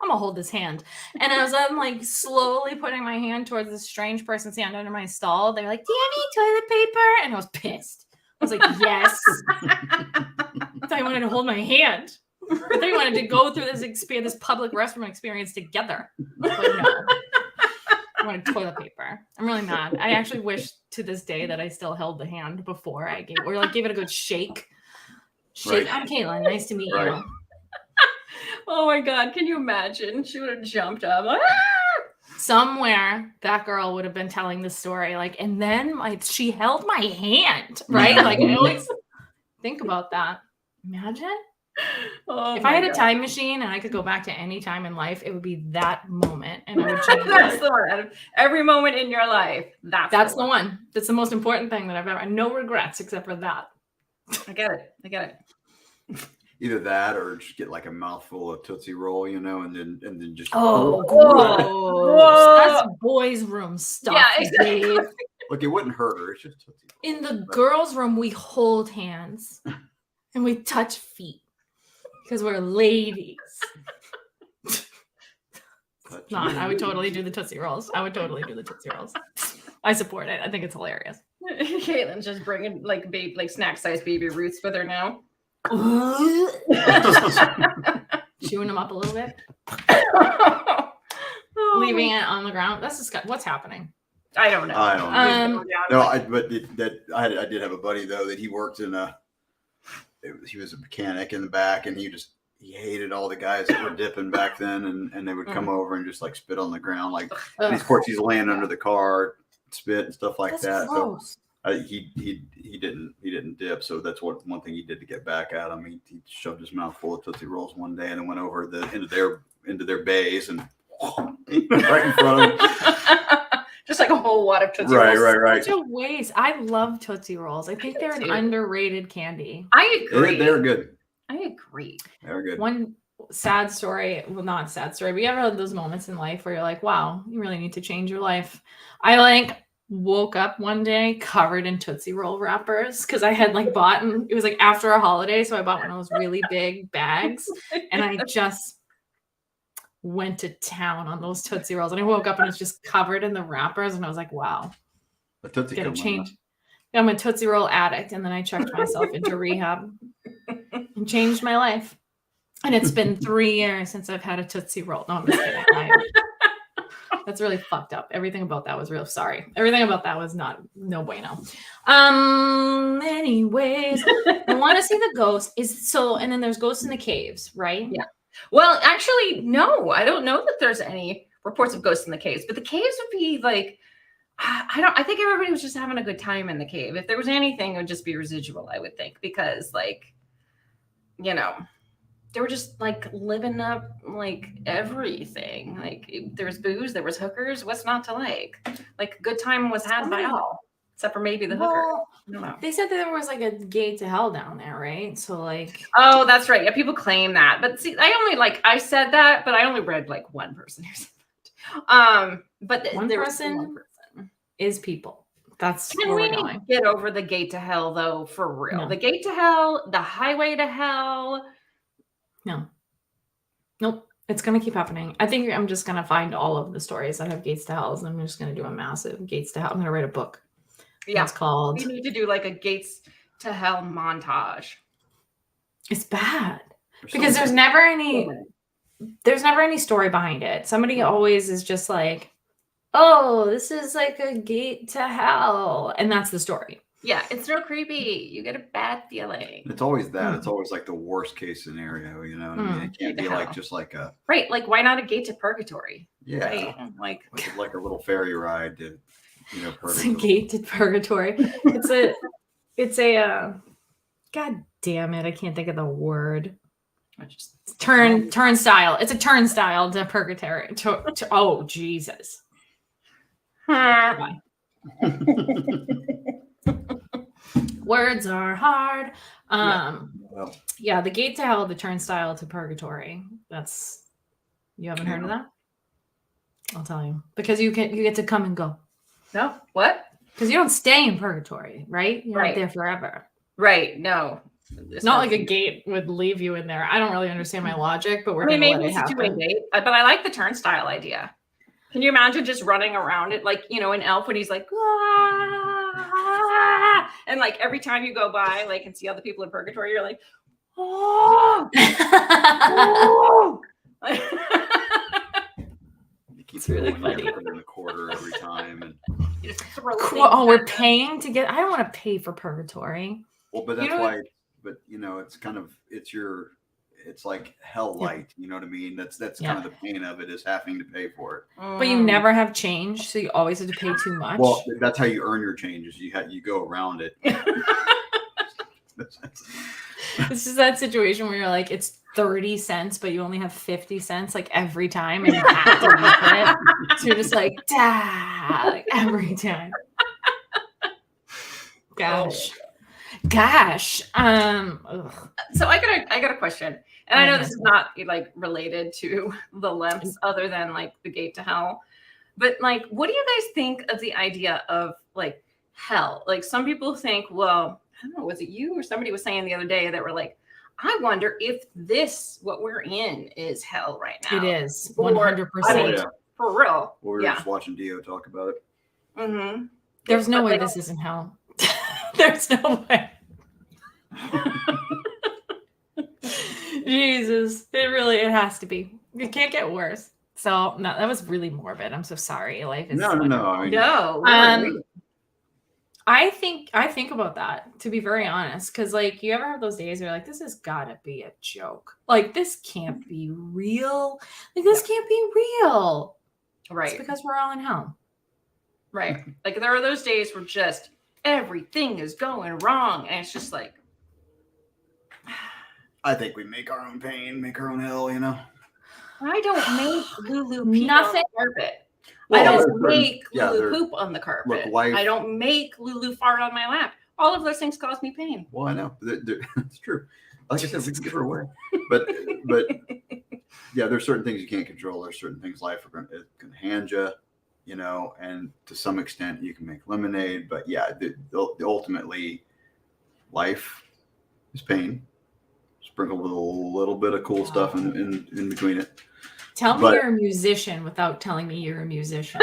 I'm gonna hold this hand. And as I'm like slowly putting my hand towards this strange person's hand under my stall, they're like, do you have any toilet paper? And I was pissed. I was like, yes. I thought you wanted to hold my hand. I thought you wanted to go through this public restroom experience together. But no. I wanted toilet paper. I'm really mad. I actually wish to this day that I still held the hand before I gave it a good shake. Right. I'm Caitlin. Nice to meet you. Oh my god, can you imagine? She would have jumped up. Ah! Somewhere that girl would have been telling the story, like, and then she held my hand, right? Like, I always think about that. Imagine if I had a time machine and I could go back to any time in life, it would be that moment, and I would change That's it. the one. Out of every moment in your life, That's the one. That's the most important thing that I've ever. No regrets except for that. I get it. Either that or just get like a mouthful of Tootsie Roll, and then just Oh, Whoa. that's boys' room stuff. Yeah, exactly. Dave. Look, it wouldn't hurt her. It's just Tootsie Roll. In the girls' room, we hold hands and we touch feet because we're ladies. Not. I would totally do the Tootsie Rolls. I support it. I think it's hilarious. Caitlin's just bringing like snack-sized baby Ruths with her now. Chewing them up a little bit, Oh, leaving it on the ground. That's just what's happening. I don't know. No, I did have a buddy though that he worked in he was a mechanic in the back, and he hated all the guys that were dipping back then, and they would come over and just like spit on the ground, like, and of course he's laying under the car, spit and stuff like that. Gross. So he didn't dip, so that's one thing he did to get back at him. He shoved his mouth full of Tootsie Rolls one day and then went over into their bays and right in front of them. Just like a whole wad of Tootsie Rolls. Right. Such a waste. I love Tootsie Rolls. I think they're an underrated candy. I agree. They're good. I agree. They're good. One sad story, well, not sad story, but you ever had those moments in life where you're like, wow, you really need to change your life. I woke up one day covered in Tootsie Roll wrappers because I had bought, and it was after a holiday, so I bought one of those really big bags, and I just went to town on those Tootsie Rolls, and I woke up and it's just covered in the wrappers, and I was like, wow, The Tootsie gotta Come change. I'm a Tootsie Roll addict, and then I checked myself into rehab and changed my life. And it's been 3 years since I've had a Tootsie Roll. No, I'm just kidding. That's really fucked up. Everything about that was real. Sorry. Everything about that was no bueno. Anyways, I want to see the ghost. And then there's ghosts in the caves, right? Yeah. Well, actually, no, I don't know that there's any reports of ghosts in the caves, but the caves would be I think everybody was just having a good time in the cave. If there was anything, it would just be residual, I would think, because they were just living up everything. There was booze, there was hookers. What's not to like? Good time was had by all, except for maybe the hooker. Well, I don't know. they said that there was a gate to hell down there, right? So Oh, that's right. Yeah, people claim that, but see, I said that, but I only read one person who said that. But one there was person one person. Is people. That's Can where we we're going. get over the gate to hell though? For real, No. The gate to hell, the highway to hell. No. Nope. It's going to keep happening. I think I'm just going to find all of the stories that have gates to hell, and I'm just going to do a massive gates to hell. I'm going to write a book. Yeah, It's called. we need to do a gates to hell montage. It's bad because there's never any there's never any story behind it. Somebody always is just like, oh, this is like a gate to hell. And that's the story. Yeah, it's real creepy. You get a bad feeling. It's always that. It's always like the worst case scenario, you know what I mean? It can't be like just like a right. Like, why not a gate to purgatory? yeah, Right? like a little ferry ride to It's a gate to purgatory. It's a God damn it, I can't think of the word. Turnstile. It's a turnstile to purgatory. Oh Jesus. Words are hard. Yeah, the gate to hell, the turnstile to purgatory. You haven't heard of that? I'll tell you. Because you get to come and go. No? What? Because you don't stay in purgatory, right? You're not there forever. Right. No. It's not like a gate would leave you in there. I don't really understand my logic, but maybe it's a two-way gate. But I like the turnstile idea. Can you imagine just running around it like, in Elf when he's like, ah, and like every time you go by, like, and see other people in purgatory, you're like, oh. It's really funny. In the quarter every time, and we're paying to get. I don't want to pay for purgatory. Well, but that's why. But it's like hell light. You know what I mean? That's kind of the pain of it, is having to pay for it. But you never have change, so you always have to pay too much. Well, that's how you earn your changes. You go around it. This is that situation where you're like, it's 30 cents, but you only have 50 cents like every time, and you have to make it. So you're just like, like every time. Gosh. So I got a question, and I know this is not like related to the Lemps, other than like the gate to hell, but like, what do you guys think of the idea of like hell? Like, some people think, well, I don't know, was it you or somebody was saying the other day that were like, I wonder if what we're in is hell right now. It is 100%. For real. We were just watching Dio talk about it. Mm-hmm. There's no way this isn't hell. There's no way. Jesus, it has to be. It can't get worse. So no, that was really morbid. I'm so sorry. Life is no. I think about that, to be very honest, because like, you ever have those days where you're like, this has got to be a joke. Like, this can't be real. Like, this can't be real. Right. It's because we're all in hell. Right. Like, there are those days where just everything is going wrong, and it's just like, I think we make our own pain, make our own hell, I don't make Lulu pee Nothing. on the carpet. Well, I don't make Lulu poop on the carpet. Look, life, I don't make Lulu fart on my lap. All of those things cause me pain. Well, I know. It's true. Like I said, we can give her away. But yeah, there's certain things you can't control. There's certain things life can hand you, and to some extent you can make lemonade. But yeah, ultimately, life is pain, sprinkled with a little bit of cool stuff in between it. Tell me you're a musician without telling me you're a musician.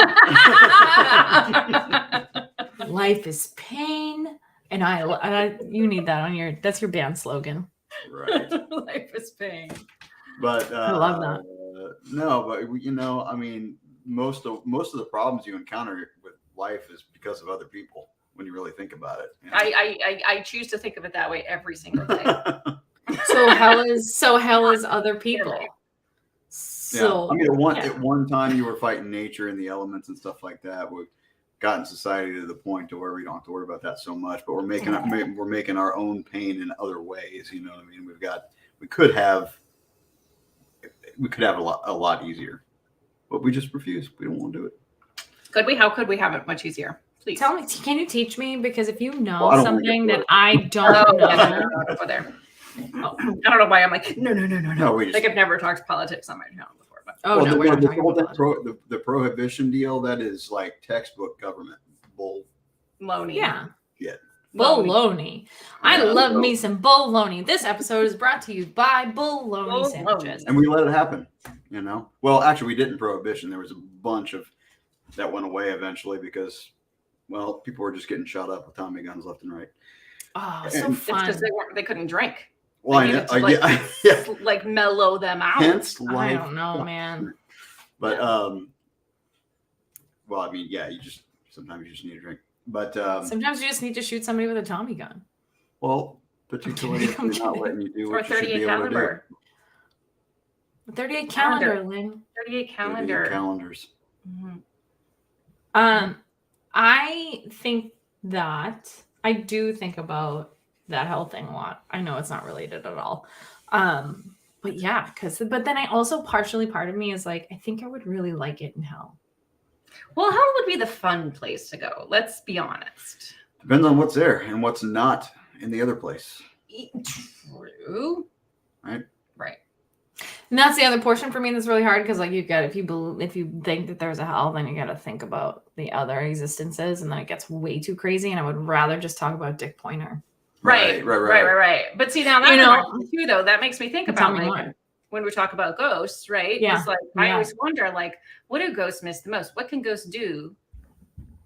Life is pain, and I you need that that's your band slogan. Right. Life is pain. But I love that. No, but I mean, most of the problems you encounter with life is because of other people. When you really think about it, I choose to think of it that way every single day. So hell is other people. So I mean, at one time you were fighting nature and the elements and stuff like that. We've gotten society to the point to where we don't have to worry about that so much. But we're making our own pain in other ways. You know what I mean? We could have a lot easier, but we just refuse. We don't want to do it. Could we? How could we have it much easier? Please tell me. Can you teach me? Because if you know something that I don't know, over there. Oh, I don't know why I'm like no. Like I've never talked politics on my channel before. But we're not talking about the prohibition deal. That is like textbook government bull. Loney. Yeah. Bologna. I love me some bologna. This episode is brought to you by bologna sandwiches. And we let it happen, Well, actually, we didn't prohibition. There was a bunch of that went away eventually because, well, people were just getting shot up with Tommy guns left and right. Oh, so fun. It's because they couldn't drink. Well, They I know. needed to, like, Yeah. like mellow them out. Hence, I life. don't know, man. But well, I mean, yeah, sometimes you just need a drink. But Sometimes you just need to shoot somebody with a Tommy gun. well, particularly if they're not letting you do Or what you should be 38 able to do. caliber. 38 calendar, Lynn. 38 38 calendar. calendars. Mhm. I think that I do think about that hell thing a lot. I know it's not related at all. But yeah, but then I also part of me is like, I think I would really like it in hell. Well, hell would be the fun place to go. Let's be honest. Depends on what's there and what's not in the other place. True. Right. And that's the other portion for me that's really hard because, like, if you think that there's a hell, then you got to think about the other existences, and then it gets way too crazy. And I would rather just talk about Dick Pointer. Right. But see, now that reminds me too, though, that makes me think about like, when we talk about ghosts, right? Yeah. It's like I always wonder, like, what do ghosts miss the most? What can ghosts do,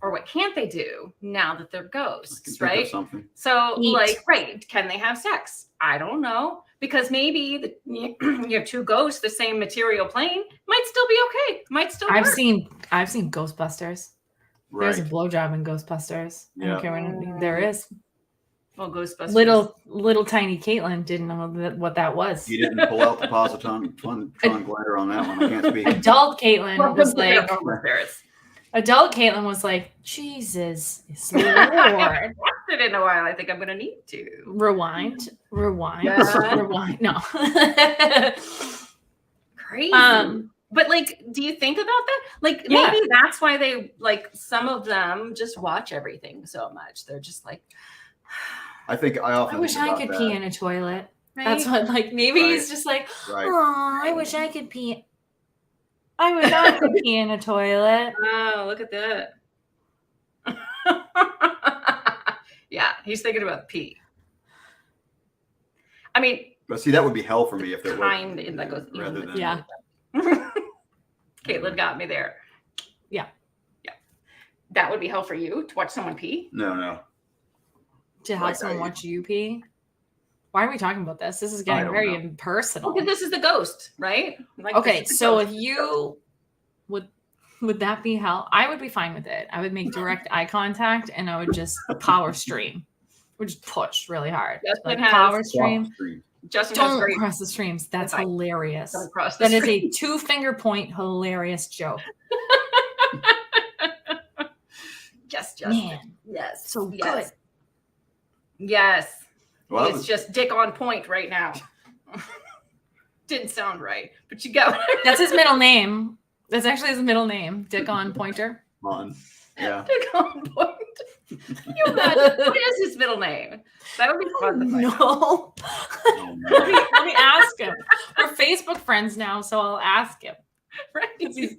or what can't they do now that they're ghosts, right? So, like, can they have sex? I don't know, because maybe you have two ghosts, the same material plane, might still be okay. Might still. I've seen Ghostbusters. Right. There's a blowjob in Ghostbusters. I don't care when there is. Well, Ghostbusters. Little tiny Caitlin didn't know what that was. You didn't pull out the positron glider on that one. I can't speak. Adult Caitlin was like. Spirits. Adult Caitlin was like, Jesus is the Lord. I haven't watched it in a while. I think I'm gonna need to rewind. Yeah. Rewind. No. Crazy. But like, do you think about that? Like, maybe that's why they, like, some of them just watch everything so much. They're just like, I wish I could pee in a toilet. Right? That's what, like, maybe he's just like, oh, I wish I could pee. I wish I could pee in a toilet. Oh, look at that. Yeah, he's thinking about pee. I mean, but see, that would be hell for me if there were in that goes rather than Caitlin got me there. Yeah. That would be hell for you to watch someone pee? No. To have someone watch you pee? Why are we talking about this? This is getting very impersonal. Because this is the ghost, right? Like, okay, so if you would that be hell? I would be fine with it. I would make direct eye contact and I would just power stream. Would just push really hard. Justin like power stream. Justin Don't cross the streams. That's hilarious. Don't cross the stream. That is a 2-finger point hilarious joke. Yes, Justin. Man, yes. So good. Yes. Well, it's just Dick on point right now. Didn't sound right, but you go. That's his middle name. That's actually his middle name, Dick on Pointer. Yeah. Dick on Point. You imagine, what is his middle name? That would be fun to find out. No. Let me ask him. We're Facebook friends now, so I'll ask him. Right? He's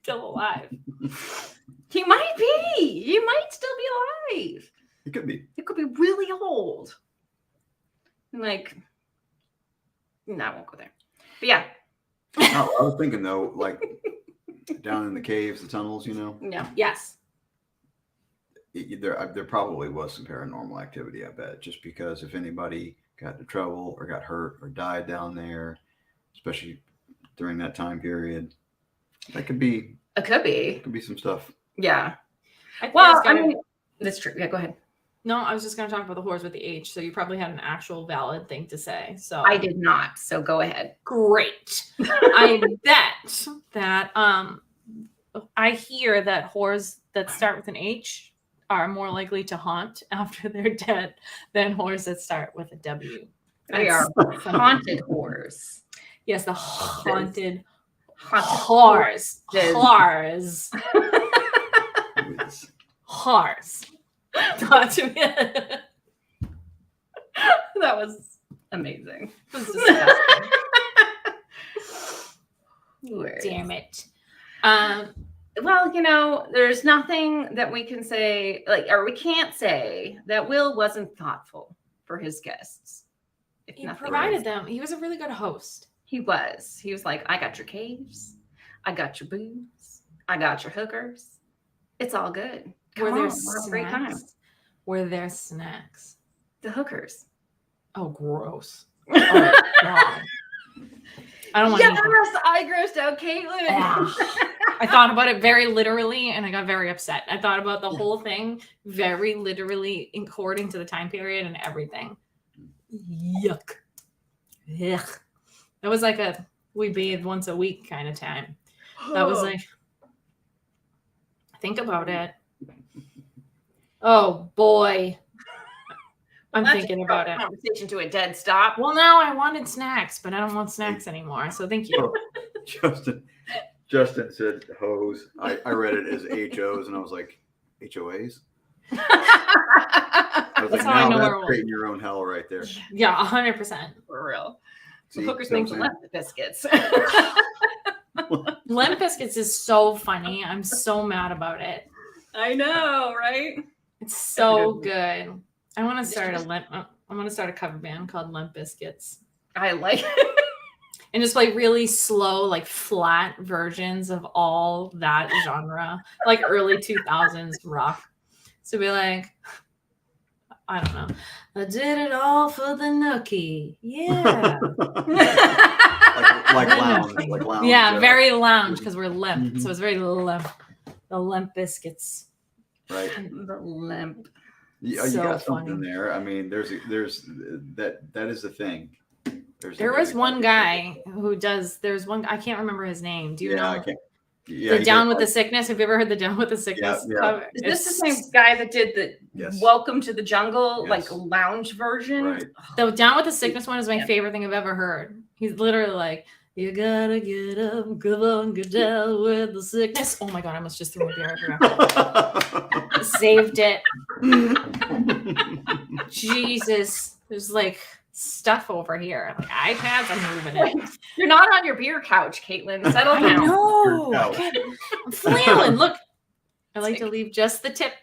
still alive. He might be. He might still be alive. It could be. It could be really old. Like, no, I won't go there. But yeah. No, I was thinking though, like down in the caves, the tunnels, you know. Yeah. Yes. There probably was some paranormal activity, I bet, just because if anybody got into trouble or got hurt or died down there, especially during that time period, that could be. It could be. It could be some stuff. Yeah. Well, I mean, that's true. Yeah, go ahead. No, I was just going to talk about the horse with the H. So you probably had an actual valid thing to say. So I did not. So go ahead. Great. I bet that I hear that whores that start with an H are more likely to haunt after they're dead than whores that start with a W. They are haunted whores. Yes, the haunted whores. Whores. Whores. That was amazing. It was disgusting. Damn it. Well, you know, there's nothing that we can say, like, or we can't say that Will wasn't thoughtful for his guests. He provided them. He was a really good host. He was. He was like, I got your caves. I got your booze. I got your hookers. It's all good. Were there snacks? Were there snacks? The hookers. Oh, gross. Oh, God. I don't want to eat them. Yes, I grossed out Caitlin. I thought about it very literally and I got very upset. I thought about the whole thing very literally according to the time period and everything. Yuck. Ugh. That was like a we bathe once a week kind of time. That was like, think about it. Oh boy. I'm thinking about it. Conversation to a dead stop. Well, now I wanted snacks, but I don't want snacks anymore. So thank you. Justin said hose. I read it as HOs, and I was like, HOAs? I was That's like, how I now know that's where it was. creating your own hell right there. Yeah, 100%. For real. See, Hookers so I'm make saying- Lemp biscuits. Lemp biscuits is so funny. I'm so mad about it. I know, right? It's so good. I want to start a cover band called Lemp Biscuits. I like it. And just play really slow, like flat versions of all that genre, like early 2000s rock. So be like, I don't know. I did it all for the nookie. Yeah. like lounge. Yeah, very lounge because we're limp. Mhm. So it's very limp. The Lemp Biscuits. right. The Lemp. You So got something funny. there. I mean, there's that is the thing. There was one guy who does. There's one. I can't remember his name. Do you know? I can't. Yeah, The Down with the Sickness. Have you ever heard the Down with the Sickness yeah. cover? Is this the It's- same guy that did the Yes. Welcome to the Jungle, Yes. like lounge version? Right. The Down with the Sickness one is my Yeah. favorite thing I've ever heard. He's literally like, you gotta get up, come on, get down with the sickness. Oh my God, I almost just threw a beer everywhere. Saved it. Jesus. There's like stuff over here. Like iPads, I'm moving it. You're not on your beer couch, Caitlin. Settle I down. know. Your I couch. can't- I'm flailing. Look. I like to leave just the tip.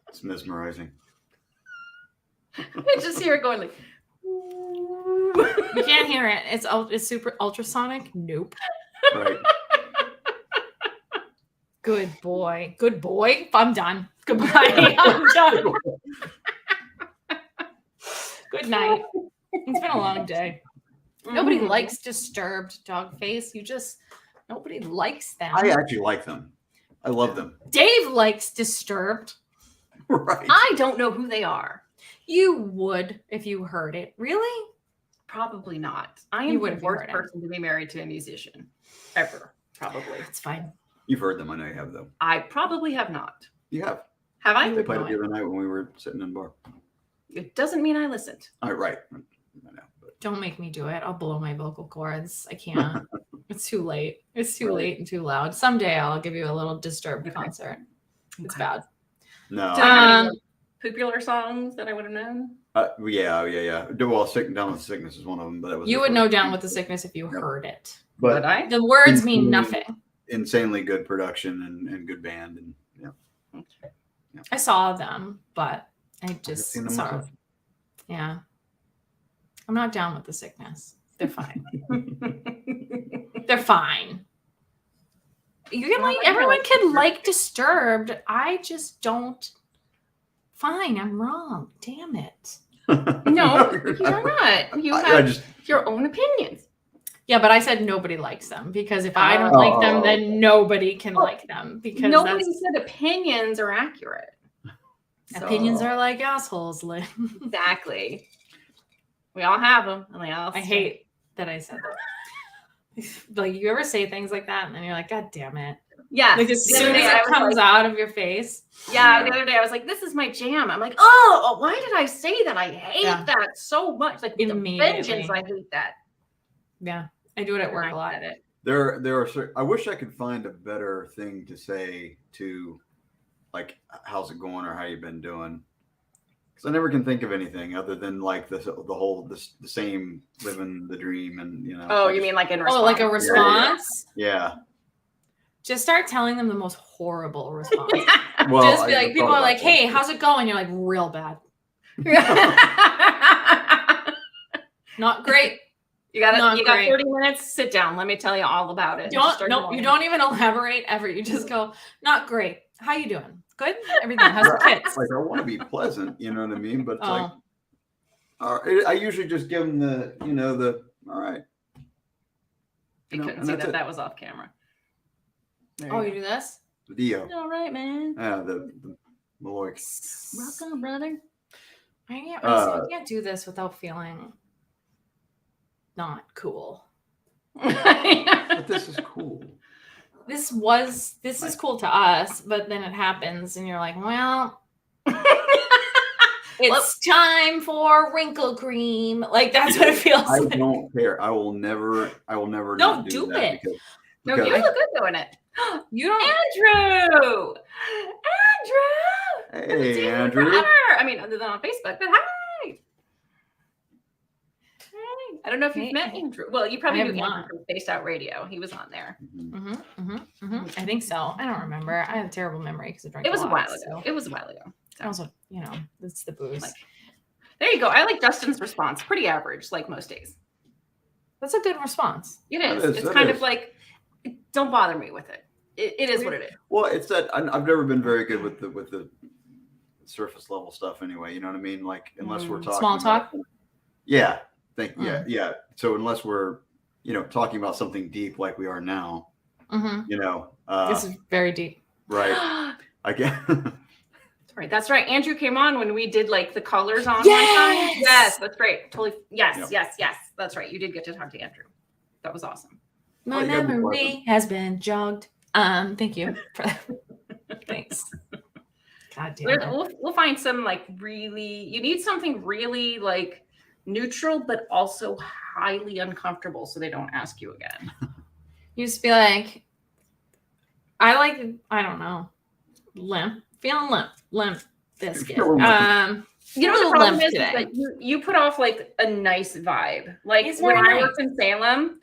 It's mesmerizing. I just hear it going like. You can't hear it. It's super ultrasonic. Nope. Right. Good boy. Good boy. I'm done. Goodbye. I'm done. Good night. It's been a long day. Nobody likes disturbed dog face. Nobody likes them. I actually like them. I love them. Dave likes disturbed. Right. I don't know who they are. You would if you heard it. Really? Probably not. I You am would the if you worst heard it. person to be married to a musician ever. Probably. It's fine. You've heard them. I know you have though. I probably have not. You have. Have I? You They would played know it the other night when we were sitting in the bar. It doesn't mean I listened. All right. I know. But Don't make me do it. I'll blow my vocal cords. I can't. It's too late. It's too late and too loud. Someday I'll give you a little disturbed concert. It's bad. no. Do I have any Um, popular songs that I would have known? Yeah. Well, Down with Sickness is one of them, but that was You the would first know one. Down with the Sickness if you Yep. heard it. Would But I? The words mean nothing. insanely good production and good band and yeah. I saw them, but I just seen them saw. myself. Yeah. I'm not down with the Sickness. They're fine. They're fine. You can like everyone can like Disturbed. I just don't. Fine, I'm wrong. Damn it. No, you're not. You I have just your own opinions. Yeah, but I said nobody likes them because if I don't like them, then nobody can like them because Nobody that's, said opinions are accurate. opinions So- are like assholes. Lynn. Exactly. We all have them, and they all. I hate that I said that. Like you ever say things like that, and then you're like, God damn it! Yeah. Like as The other soon day as I it was comes like- out of your face, Yeah, the other day I was like, "This is my jam." I'm like, "Oh, why did I say that? I hate Yeah. that so much. Like with the Immediately. vengeance, I hate that." yeah, I do it at work a lot. I said it. there are I wish I could find a better thing to say to like how's it going or how you been doing, because I never can think of anything other than like the same living the dream and Oh, I you just- mean like in response? Oh, like a response? yeah. Just start telling them the most horrible response. Well, Just be I like, people thought are like, about that. "Hey, how's it going?" You're like, "Real bad, not great." You got Not You got great. 30 minutes. Sit down. Let me tell you all about it. You don't even elaborate ever. You just go, "Not great. How you doing?" Good. Everything. How's the kids? Like I want to be pleasant, you know what I mean? But it's like, Oh. I usually just give them the, all right. You couldn't see that was off camera. Oh, you do this? Dio. All right, man. Yeah, the Maloik. Welcome, brother. I can't do this without feeling not cool. But this is cool. This is cool to us, but then it happens and you're like, well, it's time for wrinkle cream. Like that's what it feels I like. don't care. I will never No, not do do that it. No, because you look good doing it. You don't Andrew! hey, Andrew. Forever. I mean, other than on Facebook, but hi. Hey. I don't know if you've met Andrew. Well, you probably I knew have Andrew not. from Spaced Out Radio. He was on there. I think so. I don't remember. I have a terrible memory because I drank It was a lot, while ago. so. It was a while ago. Also, it's the booze. Like, there you go. I like Dustin's response. Pretty average, like most days. That's a good response. It That is. is, It's that kind is. of like, don't bother me with it. It is what it is. Well, it's that I've never been very good with the surface level stuff anyway. You know what I mean? Like unless we're talking Small talk? Yeah. Yeah. So unless we're, talking about something deep like we are now, This is very deep. right. I can Right. That's right. Andrew came on when we did like the colors on one Yes! time. Yes, that's great. Totally. Yes, Yep. yes. That's right. You did get to talk to Andrew. That was awesome. My you gotta be memory pleasant. has been jogged. Thank you. Thanks. God damn it. We'll find some like really, you need something really like neutral, but also highly uncomfortable so they don't ask you again. You just be like, I don't know, limp, feeling limp biscuit. Feeling limp. You know what the Feeling problem limp is today. that you put off like a nice vibe. Like It's when very I nice. worked in Salem,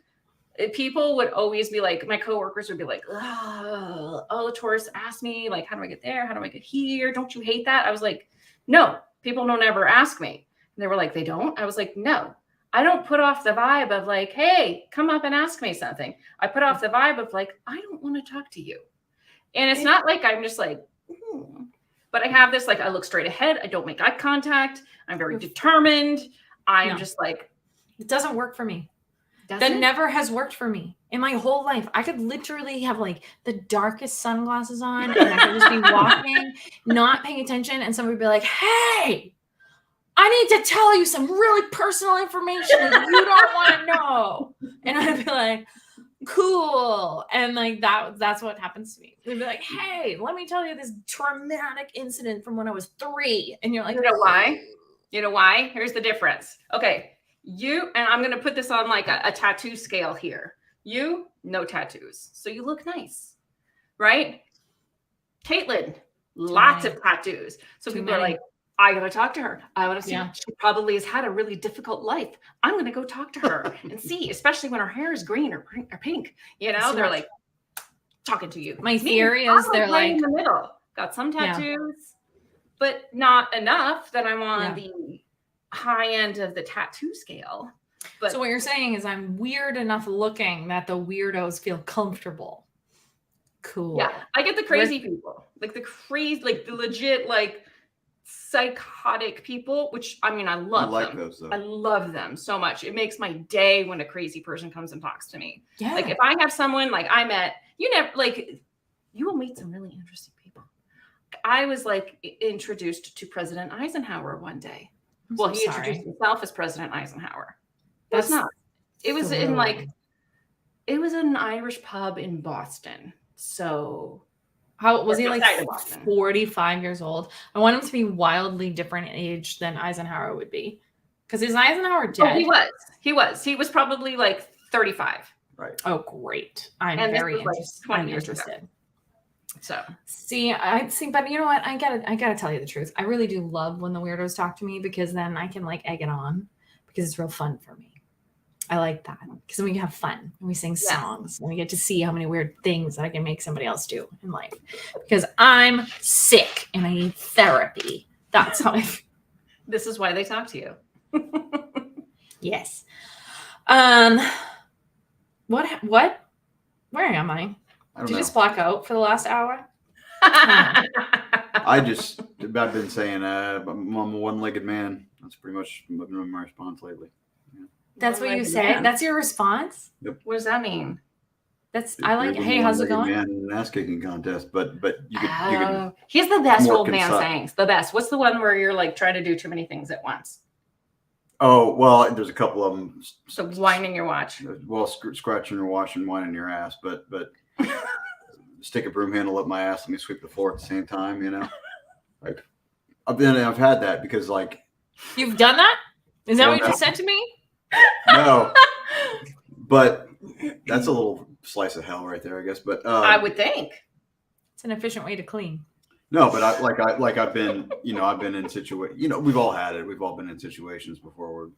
people would always be like, my coworkers would be like, oh, the tourists asked me, like, how do I get there? How do I get here? Don't you hate that? I was like, no, people don't ever ask me. And they were like, they don't? I was like, no, I don't put off the vibe of like, hey, come up and ask me something. I put off the vibe of like, I don't want to talk to you. And it's not like I'm just like, but I have this, like, I look straight ahead. I don't make eye contact. I'm very determined. I'm just like, It doesn't work for me. does That it? never has worked for me in my whole life. I could literally have like the darkest sunglasses on and I could just be walking, not paying attention, and somebody would be like, hey, I need to tell you some really personal information that you don't want to know. And I'd be like, cool. And like that's what happens to me. They'd be like, hey, let me tell you this traumatic incident from when I was 3. And you're like, You know why? You know why? Here's the difference. Okay. You, and I'm going to put this on like a tattoo scale here. You, no tattoos. So you look nice, right? Caitlin, lots of tattoos. So people are like, I got to talk to her. I want to see. Yeah. She probably has had a really difficult life. I'm going to go talk to her and see, especially when her hair is green or pink. They're like talking to you. My theory is I'm they're right like, in the middle. Got some tattoos, but not enough that I'm on the high end of the tattoo scale. But so what you're saying is I'm weird enough looking that the weirdos feel comfortable. Cool. yeah, I get the crazy people, like the crazy, like the legit, like psychotic people, which I mean, I love like them. those though. I love them so much. It makes my day when a crazy person comes and talks to me. Yeah. Like if I have someone like I met, you will meet some really interesting people. I was like introduced to President Eisenhower one day. I'm He so introduced sorry. himself as President Eisenhower. That's That's not. It was in thrilling. it was an Irish pub in Boston. So How was he Or like outside of Boston. 45 years old? I want him to be wildly different age than Eisenhower would be. Because is Eisenhower dead? He was probably like 35. Right. Oh, great. I'm And this very was, like, interested. 20 I'm years ago. interested. So See, but you know what? I gotta tell you the truth. I really do love when the weirdos talk to me because then I can like egg it on because it's real fun for me. I like that because then we can have fun and we sing songs and we get to see how many weird things that I can make somebody else do in life because I'm sick and I need therapy. That's how I feel. this is why they talk to you. Yes. What? Where am I? I don't Did you know. just black out for the last hour? I've been saying I'm a one-legged man. That's pretty much been my response lately. That's what you say? That's your response? Yep. What does that mean? I like, hey, how's it going? Man in an ass kicking contest, but you can He's the best more old man concise. sayings. The best. What's the one where you're like trying to do too many things at once? Oh, well, there's a couple of them. So whining your watch. Well, scratching your watch and whining your ass, but stick a broom handle up my ass. Let me sweep the floor at the same time. You know, like I've had that because like You've done that? Is that Well, what you no. just said to me? no, but that's a little slice of hell right there, I guess. But I would think. It's an efficient way to clean. no, but I've been in situations. We've all had it. We've all been in situations before where,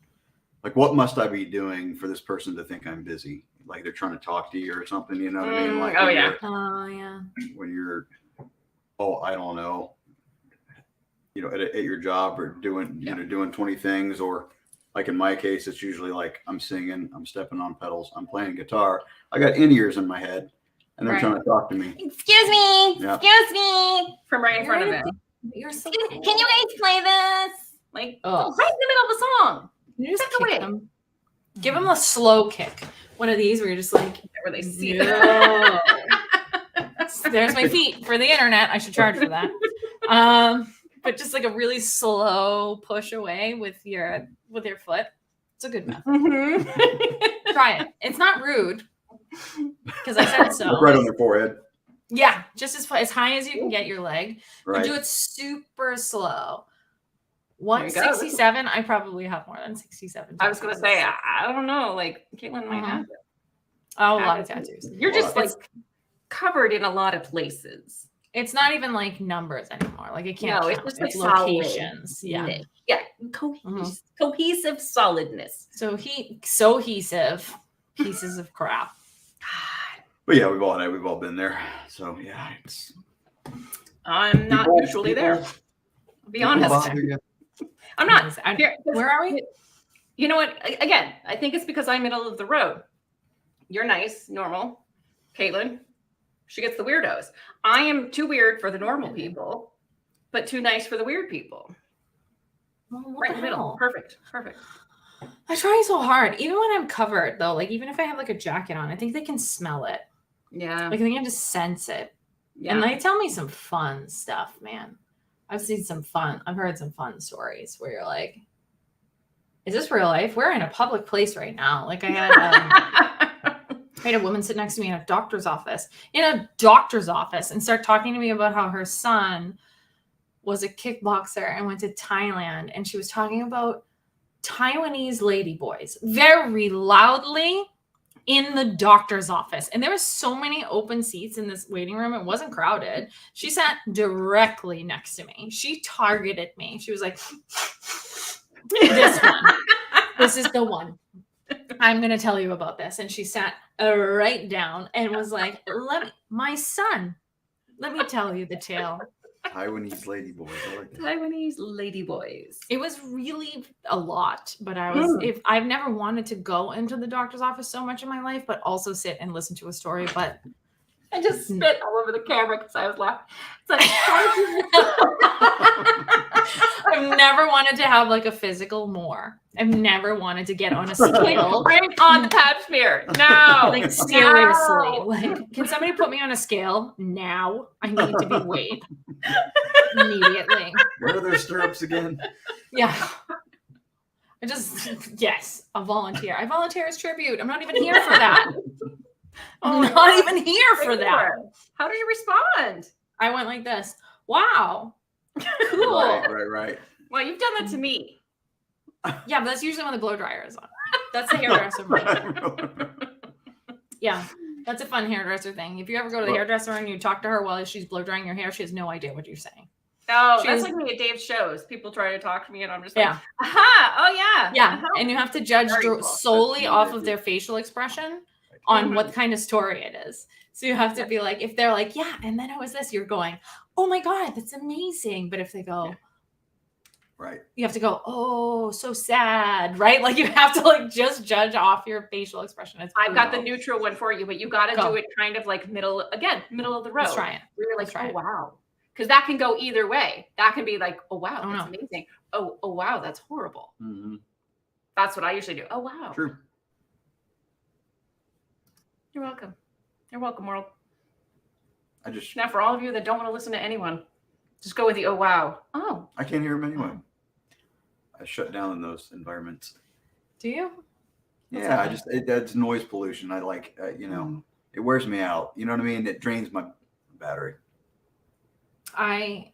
like, what must I be doing for this person to think I'm busy? Like they're trying to talk to you or something. You know what I mean? Like, oh, when yeah. you're- Oh, yeah. when you're, I don't know, at your job or doing 20 things, or like in my case, it's usually like I'm singing, I'm stepping on pedals, I'm playing guitar. I got in-ears in my head and they're Right. trying to talk to me. Excuse me. Yeah. Excuse me. From right in front of You're him. You're so Can cool. you guys play this? Like, Ugh. right in the middle of the song. Can you just Take kick away. them? Give them a slow kick. One of these where you're just like, Where they see no. There's my feet for the internet. I should charge for that. But just like a really slow push away with your foot. It's a good method. Try it. It's not rude because I said so. Right on their forehead. Yeah, just as high as you can get your leg. Right. And do it super slow. There you go. 167. I probably have more than 67. I was going to say, I don't know. Like, Caitlin might have it. Oh, a lot of tattoos. You're just It's- like covered in a lot of places. It's not even like numbers anymore. Like it can't. No, it's count. just like locations. solid. Yeah. Yeah. Mm-hmm. Cohesive solidness. So cohesive pieces of crap. But yeah, we've all been there. So yeah, it's I'm not usually there. I'll be honest. bother you. I'm not. Where are we? You know what? Again, I think it's because I'm middle of the road. You're nice, normal. Caitlin, she gets the weirdos. I am too weird for the normal people, but too nice for the weird people. Well, what Right in the the middle. hell? Perfect. Perfect. I try so hard. Even when I'm covered, though, like even if I have like a jacket on, I think they can smell it. Yeah. Like they can just sense it. Yeah. And they tell me some fun stuff, man. I've heard some fun stories where you're like, is this real life? We're in a public place right now. Like I had a woman sit next to me in a doctor's office and start talking to me about how her son was a kickboxer and went to Thailand. And she was talking about Taiwanese ladyboys very loudly in the doctor's office. And there were so many open seats in this waiting room. It wasn't crowded. She sat directly next to me. She targeted me. She was like, this one. This is the one. I'm going to tell you about this. And she sat right down and was like, my son, let me tell you the tale. Taiwanese ladyboys. I like that. Taiwanese ladyboys. It was really a lot, but I've never wanted to go into the doctor's office so much in my life, but also sit and listen to a story. But I just spit all over the camera because I was laughing. It's like, I've never wanted to have like a physical more. I've never wanted to get on a scale. bring on the pap smear. No. Like seriously, like can somebody put me on a scale now? I need to be weighed immediately. Where are those stirrups again? Yeah. Yes, a volunteer. I volunteer as tribute. I'm not even here for that. I'm not even here for that. How did you respond? I went like this. Wow. Cool. Right. Well, you've done that to me. Yeah, but that's usually when the blow dryer is on. That's the hairdresser thing. Yeah, that's a fun hairdresser thing. If you ever go to the hairdresser and you talk to her while she's blow drying your hair, she has no idea what you're saying. Oh, She's- that's like me at Dave's shows. People try to talk to me, and I'm just like, Yeah. aha, oh yeah, Yeah, Uh-huh. and you have to judge Very cool. solely off of their facial expression on what kind of story it is. So you have to be like, if they're like, yeah, and then it was this, you're going, oh my God, that's amazing. But if they go, Right. you have to go, oh, so sad, right? Like you have to like just judge off your facial expression. It's I've got the brutal. neutral one for you, but you got to Go. do it kind of like middle of the road. Let's try it. Where you're Let's like, try oh it. wow, because that can go either way. That can be like, oh wow, Oh, that's no. amazing. Oh wow, that's horrible. Mm-hmm. That's what I usually do. Oh wow. True. You're welcome. You're welcome, world. I just Now, for all of you that don't want to listen to anyone, just go with the oh wow. Oh, I can't hear him anyway. I shut down in those environments. Do you? What's Yeah, that? that's noise pollution. I like, you know, it wears me out. You know what I mean? It drains my battery. I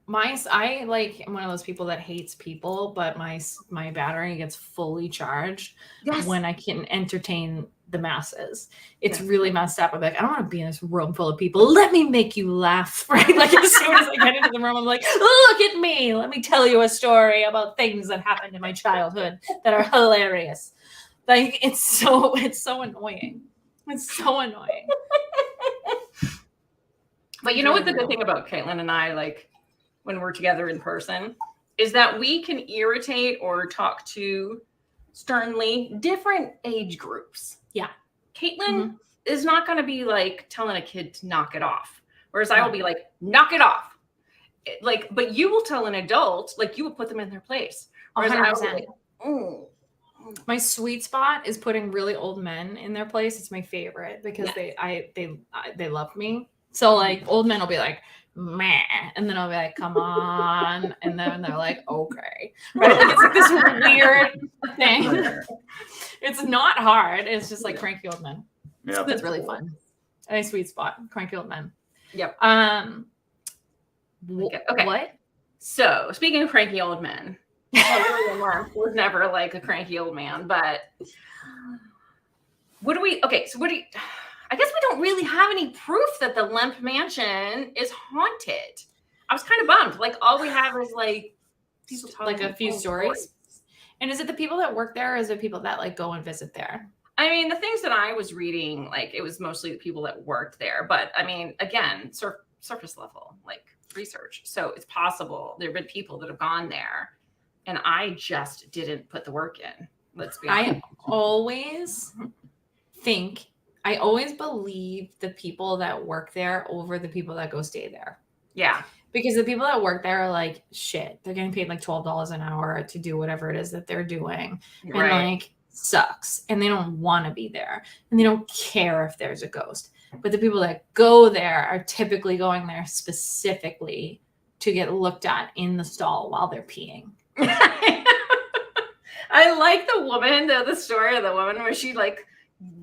like am one of those people that hates people, but my battery gets fully charged yes. when I can entertain the masses. It's Yes. really messed up. I'm like, I don't want to be in this room full of people. Let me make you laugh, right? Like as soon as I get into the room, I'm like, look at me. Let me tell you a story about things that happened in my childhood that are hilarious. Like it's so annoying. It's so annoying. But you know what the good thing about Caitlin and I, like when we're together in person, is that we can irritate or talk to sternly different age groups. Yeah. Caitlin is not going to be like telling a kid to knock it off. Whereas I will be like, knock it off. Like, but you will tell an adult, like you will put them in their place. Whereas I will be 100%. like, oh. My sweet spot is putting really old men in their place. It's my favorite because they love me. So like old men will be like, meh, and then I'll be like, come on, and then they're like, okay, right? Like it's like this weird thing. It's not hard. It's just like cranky old men. Yeah. It's really fun. A sweet spot, cranky old men. Yep. Okay. What? So speaking of cranky old men, William Lemp was never like a cranky old man, but I guess we don't really have any proof that the Lemp mansion is haunted. I was kind of bummed. Like all we have is like people Like a few stories. And is it the people that work there or is it people that like go and visit there? I mean, the things that I was reading, like it was mostly the people that worked there. But I mean, again, surface level, like research. So it's possible there have been people that have gone there and I just didn't put the work in. Let's be honest. I always believe the people that work there over the people that go stay there. Yeah. Because the people that work there are like, shit, they're getting paid like $12 an hour to do whatever it is that they're doing. And like, sucks. And they don't want to be there. And they don't care if there's a ghost. But the people that go there are typically going there specifically to get looked at in the stall while they're peeing. I like the woman, the story of the woman where she like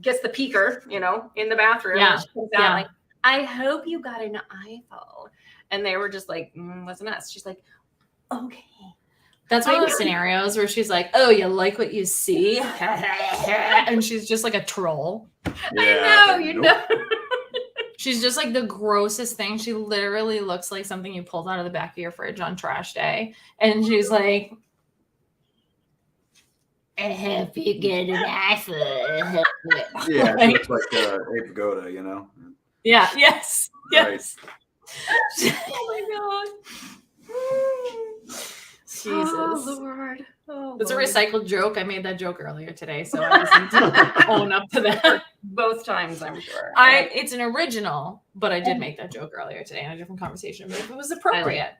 gets the peeker, you know, in the bathroom. Yeah. And she comes out like, I hope you got an eyeful. And they were just like, wasn't us. She's like, okay. That's one of those scenarios where she's like, oh, you like what you see? And she's just like a troll. Yeah, I know, you know. She's just like the grossest thing. She literally looks like something you pulled out of the back of your fridge on trash day. And she's like, I hope you get an eyeful. Yeah, it's like Abe Vigoda, you know? yeah, yes. Right. Oh my God. Jesus. Oh, Lord. Oh, It's a Lord. recycled joke. I made that joke earlier today, so I just need to own up to that. Both times, I'm sure. It's an original, but I did make that joke earlier today in a different conversation. But if it was appropriate.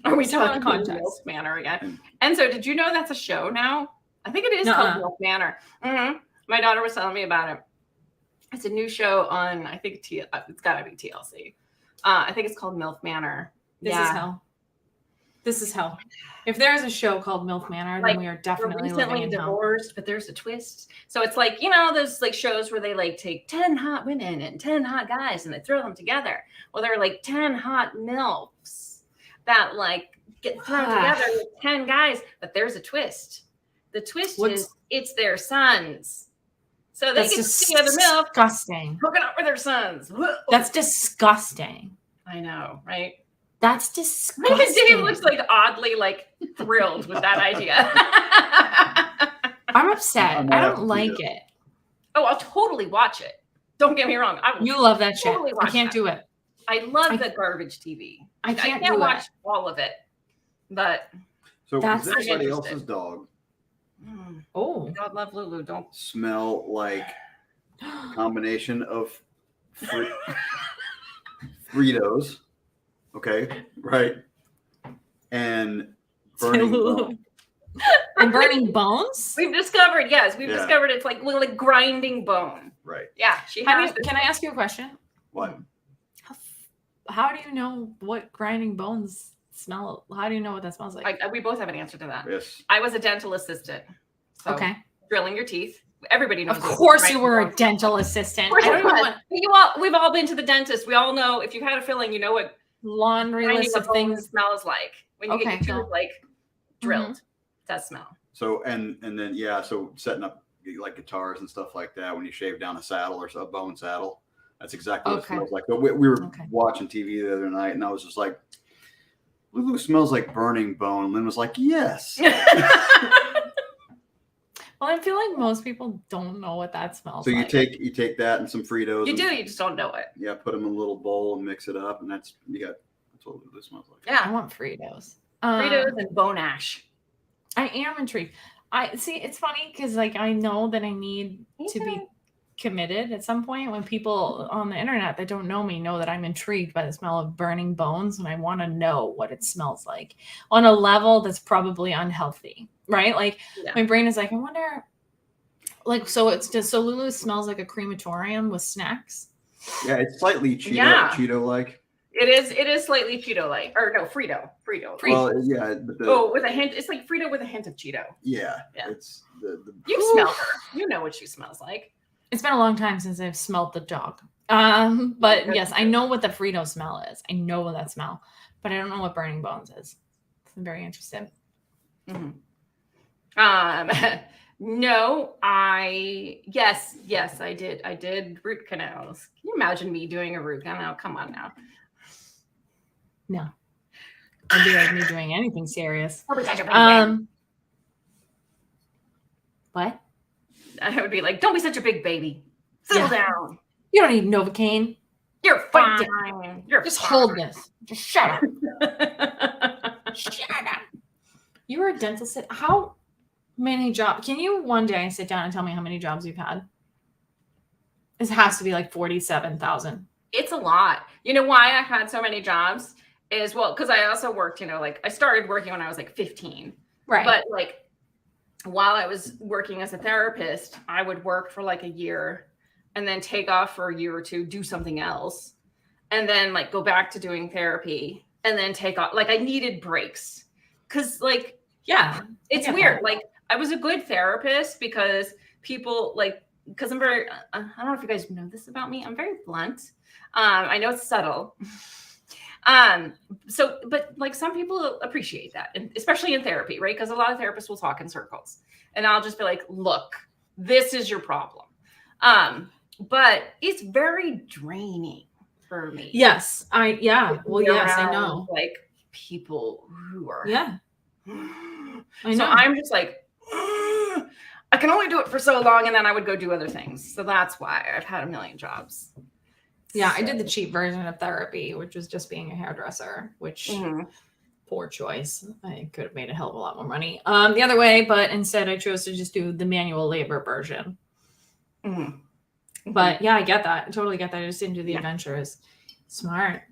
Are we Still in talking context. Milk Manor again? And so, did you know that's a show now? I think it is called Milk Manor. Mm-hmm. My daughter was telling me about it. It's a new show on, I think it's got to be TLC. I think it's called Milk Manor. This is hell. This is hell. If there's a show called Milk Manor, then we are definitely living in hell. Divorced, but there's a twist. So it's like, you know, those like shows where they like take 10 hot women and 10 hot guys and they throw them together. Well, they're like 10 hot MILFs that like get thrown together with 10 guys, but there's a twist. The twist is it's their sons. So they get see other MILF disgusting. hooking up with their sons. That's disgusting. I know, right? That's disgusting. Dave looks like oddly like thrilled with that idea. I'm upset. I don't like it. Oh, I'll totally watch it. Don't get me wrong. You love that shit. totally I can't do it. I love the garbage TV. I can't watch do all of it. But So That's does anybody interesting. else's dog Oh. God love Lulu. Don't. smell like a combination of Fritos? Okay, right, and burning bone. And burning bones? We've discovered, yes, Yeah. discovered it's like grinding bone. Right. Yeah, she How do has you, this. can I ask you a question? What? How do you know what grinding bones smell? How do you know what that smells like? We both have an answer to that. Yes. I was a dental assistant. So Okay. drilling your teeth. Everybody knows. Of what course you grinding were a bones- dental assistant. Of course I don't I even was. want We've all been to the dentist. We all know if you had a filling, you know what laundry grinding list a of bone things. smells like when you Okay, get your go. tooth like drilled. It does smell. So and then so setting up like guitars and stuff like that when you shave down a saddle or a bone saddle, that's exactly what it Okay. smells like. But we were Okay. watching TV the other night, and I was just like, "Lulu smells like burning bone." And Lynn was like, "Yes." Well, I feel like most people don't know what that smells So you like. take that and some Fritos. You and, do, you just don't know it. Yeah, put them in a little bowl and mix it up, and that's what Lulu smells like. I Yeah. want Fritos. Fritos and bone ash. I am intrigued. I see. It's funny because like I know that I need to be committed at some point. When people on the internet that don't know me know that I'm intrigued by the smell of burning bones, and I want to know what it smells like on a level that's probably unhealthy, right? Like Yeah. my brain is like, I wonder. Like so, it's just so Lulu smells like a crematorium with snacks. Yeah, it's slightly Yeah. Cheeto like. It is slightly Cheeto like, or no, Frito. Well, yeah, but With a hint. It's like Frito with a hint of Cheeto. yeah, Yeah. it's the You smell her. You know what she smells like. It's been a long time since I've smelled the dog. But That's yes, I good. know what the Frito smell is. I know that smell, but I don't know what burning bones is. I'm very interested. No, yes, I did. I did root canals. Can you imagine me doing a root canal? Come on now. No. It'd be like me doing anything serious. What? I would be like, don't be such a big baby. Settle down. You don't need Novocaine. You're Fine. fine. You're Just fine. hold this. Just shut up. Shut up. You were a dental assistant. How many jobs? Can you one day sit down and tell me how many jobs you've had? This has to be like 47,000. It's a lot. You know why I had so many jobs is because I also worked, like I started working when I was like 15. Right. But like while I was working as a therapist, I would work for like a year and then take off for a year or two, do something else, and then like go back to doing therapy and then take off. Like I needed breaks because like, yeah, it's get weird. that. Like I was a good therapist because people because I'm very, I don't know if you guys know this about me. I'm very blunt. I know it's subtle. But like some people appreciate that, and especially in therapy, right? Because a lot of therapists will talk in circles, and I'll just be like, look, this is your problem. But it's very draining for me. Yes. Well, Be yes, I around, know. Like people who are. Yeah. I know. So I'm just like, I can only do it for so long, and then I would go do other things. So that's why I've had a million jobs. Yeah, I did the cheap version of therapy, which was just being a hairdresser, which poor choice. I could have made a hell of a lot more money the other way, but instead I chose to just do the manual labor version. But yeah, I get that. I totally get that. I just didn't do the adventures. Smart.